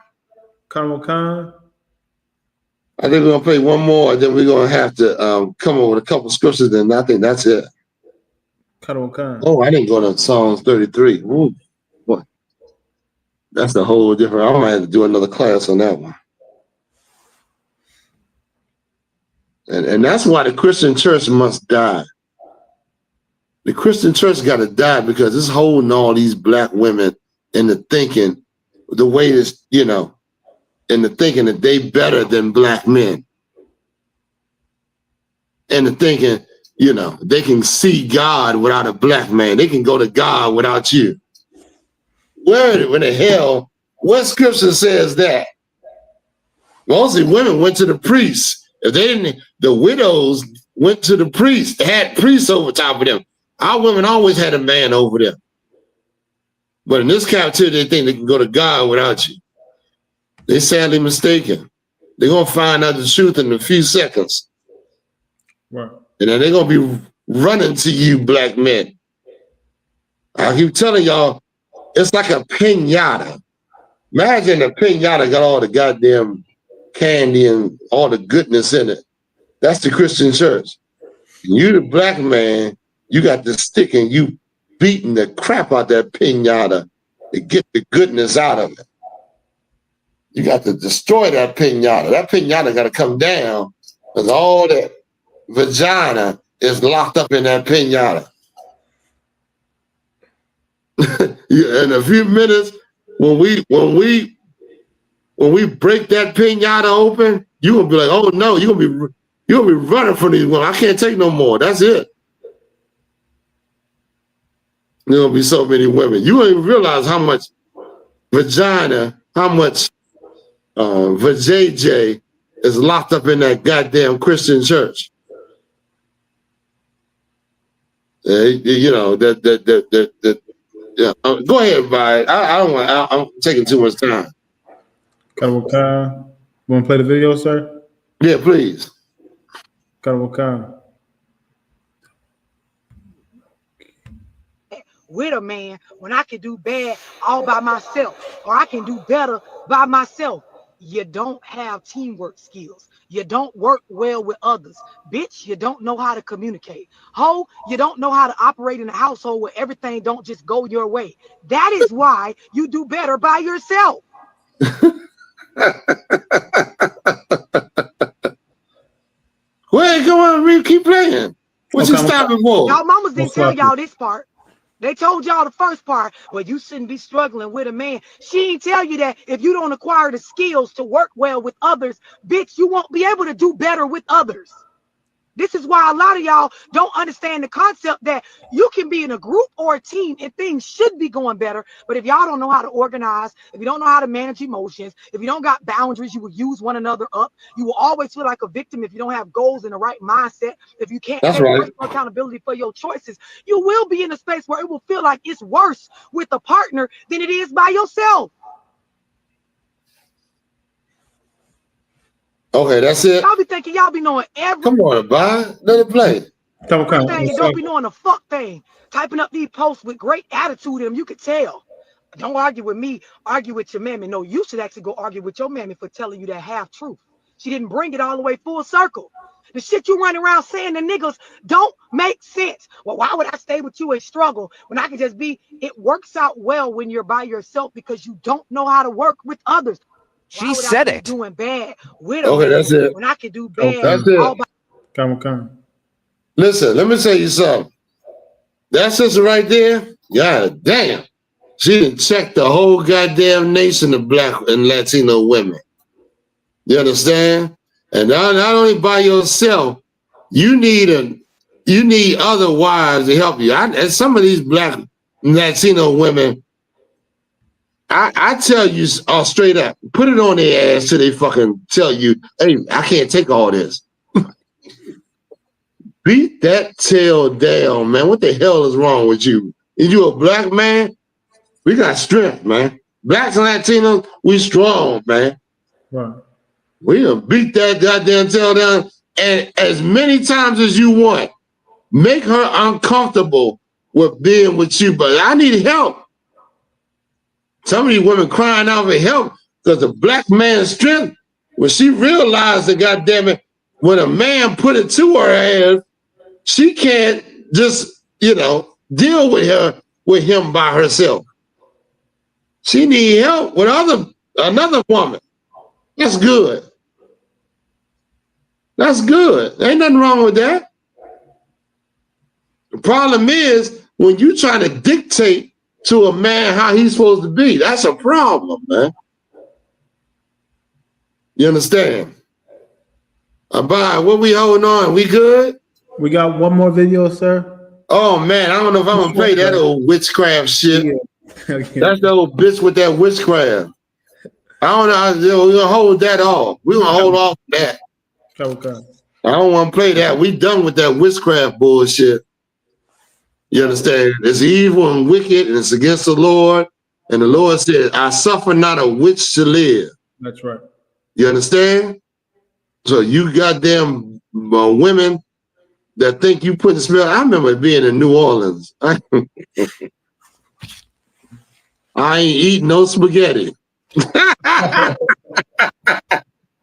[SPEAKER 10] Khan.
[SPEAKER 9] I think we're gonna play one more, and then we're gonna have to come up with a couple scriptures, and I think that's it.
[SPEAKER 10] Khan.
[SPEAKER 9] Oh, I didn't go to Psalms 33. Ooh, boy. That's a whole different. I might have to do another class on that one. And that's why the Christian church must die. The Christian church got to die because it's holding all these black women into thinking the way this, you know, into thinking that they better than black men. And the thinking, you know, they can see God without a black man. They can go to God without you. Where in the hell, what scripture says that? Mostly women went to the priests. If they didn't, the widows went to the priest. They had priests over top of them. Our women always had a man over them. But in this captivity, they think they can go to God without you. They're sadly mistaken. They're going to find out the truth in a few seconds.
[SPEAKER 10] Right.
[SPEAKER 9] And then they're going to be running to you, black men. I keep telling y'all, it's like a piñata. Imagine a piñata got all the goddamn candy and all the goodness in it. That's the Christian church. You the black man, you got the stick and you beating the crap out that piñata to get the goodness out of it. You got to destroy that piñata. That piñata got to come down because all that vagina is locked up in that piñata. In a few minutes, when we break that piñata open, you're gonna be like, oh no, you're gonna be running from these women. I can't take no more. That's it. There's gonna be so many women. You don't even realize how much vagina, how much vajayjay is locked up in that goddamn Christian church. You know go ahead, Vi. I don't want. I'm taking too much time.
[SPEAKER 10] Want to play the video, sir?
[SPEAKER 9] Yeah, please.
[SPEAKER 14] With a man when I can do bad all by myself, or I can do better by myself. You don't have teamwork skills. You don't work well with others. Bitch, you don't know how to communicate. Ho, you don't know how to operate in a household where everything don't just go your way. That is why you do better by yourself.
[SPEAKER 9] Wait, go on, keep playing. What you stopping for?
[SPEAKER 14] Y'all mamas didn't tell y'all this part. They told y'all the first part, well, you shouldn't be struggling with a man. She ain't tell you that if you don't acquire the skills to work well with others, bitch, you won't be able to do better with others. This is why a lot of y'all don't understand the concept that you can be in a group or a team and things should be going better. But if y'all don't know how to organize, if you don't know how to manage emotions, if you don't got boundaries, you will use one another up. You will always feel like a victim if you don't have goals and the right mindset. If you can't take personal accountability for your choices, you will be in a space where it will feel like it's worse with a partner than it is by yourself.
[SPEAKER 9] Okay, that's it.
[SPEAKER 14] Y'all be thinking y'all be knowing everything.
[SPEAKER 9] Come on, Bob. Let it play.
[SPEAKER 14] You don't be knowing the fuck thing. Typing up these posts with great attitude in them, you could tell. Don't argue with me, argue with your mammy. No, you should actually go argue with your mammy for telling you that half truth. She didn't bring it all the way full circle. The shit you run around saying to niggas don't make sense. Well, why would I stay with you and struggle when I can just be? It works out well when you're by yourself because you don't know how to work with others.
[SPEAKER 1] She said it.
[SPEAKER 14] Doing bad with a man
[SPEAKER 9] that's it.
[SPEAKER 14] when I can do bad.
[SPEAKER 9] That's it.
[SPEAKER 14] All by
[SPEAKER 10] Come.
[SPEAKER 9] Listen, let me tell you something. That sister right there, god damn. She done checked the whole goddamn nation of Black and Latino women. You understand? And not only by yourself, you need other wives to help you. And some of these Black and Latino women, I tell you straight up, put it on their ass till they fucking tell you, hey, I can't take all this. Beat that tail down, man. What the hell is wrong with you? Is you a Black man? We got strength, man. Blacks and Latinos, we strong, man.
[SPEAKER 10] Right.
[SPEAKER 9] We gonna beat that goddamn tail down, and as many times as you want. Make her uncomfortable with being with you, but I need help. Some of these women crying out for help because the Black man's strength, when she realized that, goddamn it, when a man put it to her ass, she can't just, deal with him by herself. She need help with another woman. That's good. That's good. Ain't nothing wrong with that. The problem is when you trying to dictate to a man how he's supposed to be. That's a problem, man. You understand? Abide, what we holding on? We good?
[SPEAKER 10] We got one more video, sir.
[SPEAKER 9] Oh man, I don't know if I'm gonna play that old witchcraft shit.
[SPEAKER 10] Yeah.
[SPEAKER 9] That's the old bitch with that witchcraft. I don't know how we're gonna hold that off. We're gonna hold off that.
[SPEAKER 10] Okay.
[SPEAKER 9] I don't want to play that. We done with that witchcraft bullshit. You understand? It's evil and wicked, and it's against the Lord. And the Lord said, I suffer not a witch to live.
[SPEAKER 10] That's right.
[SPEAKER 9] You understand? So you goddamn women that think you put the spell. I remember being in New Orleans. I ain't eating no spaghetti.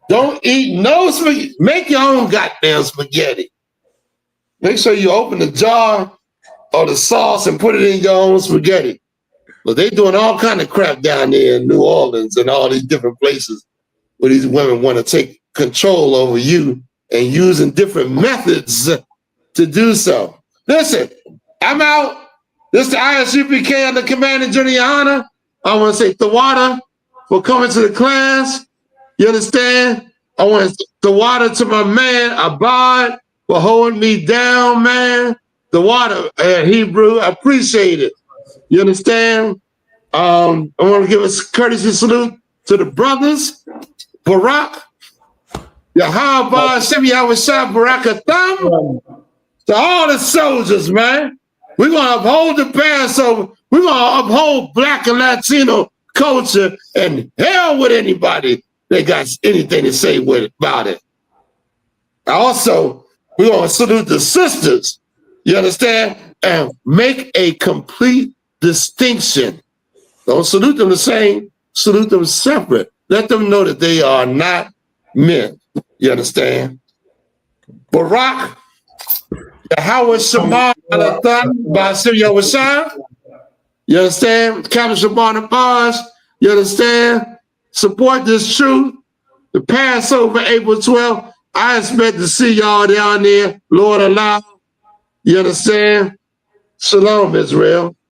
[SPEAKER 9] Don't eat no spaghetti. Make your own goddamn spaghetti. Make sure you open the jar or the sauce and put it in your own spaghetti. But they doing all kind of crap down there in New Orleans and all these different places where these women want to take control over you and using different methods to do so. Listen, I'm out. This is the I.S.U.P.K and the Commander General YAHANNA. I want to say Thewada for coming to the class. You understand? I want to Thewada to my man Abad for holding me down, man. Thewada, Hebrew, I appreciate it. You understand? I want to give a courtesy salute to the brothers, Barak, YAHAWAH, YAHUSHUA, Barakatham, to all the soldiers, man. We're going to uphold the Passover. We're going to uphold Black and Latino culture, and hell with anybody that got anything to say about it. Also, we're going to salute the sisters, you understand, and make a complete distinction. Don't salute them the same, salute them separate. Let them know that they are not men, you understand? Barak, YAHUSHUA, you understand? Captain Shabbat Abbas, you understand? Support this truth. The Passover, April 12th. I expect to see y'all down there. Lord allow. You understand? Shalom, Israel.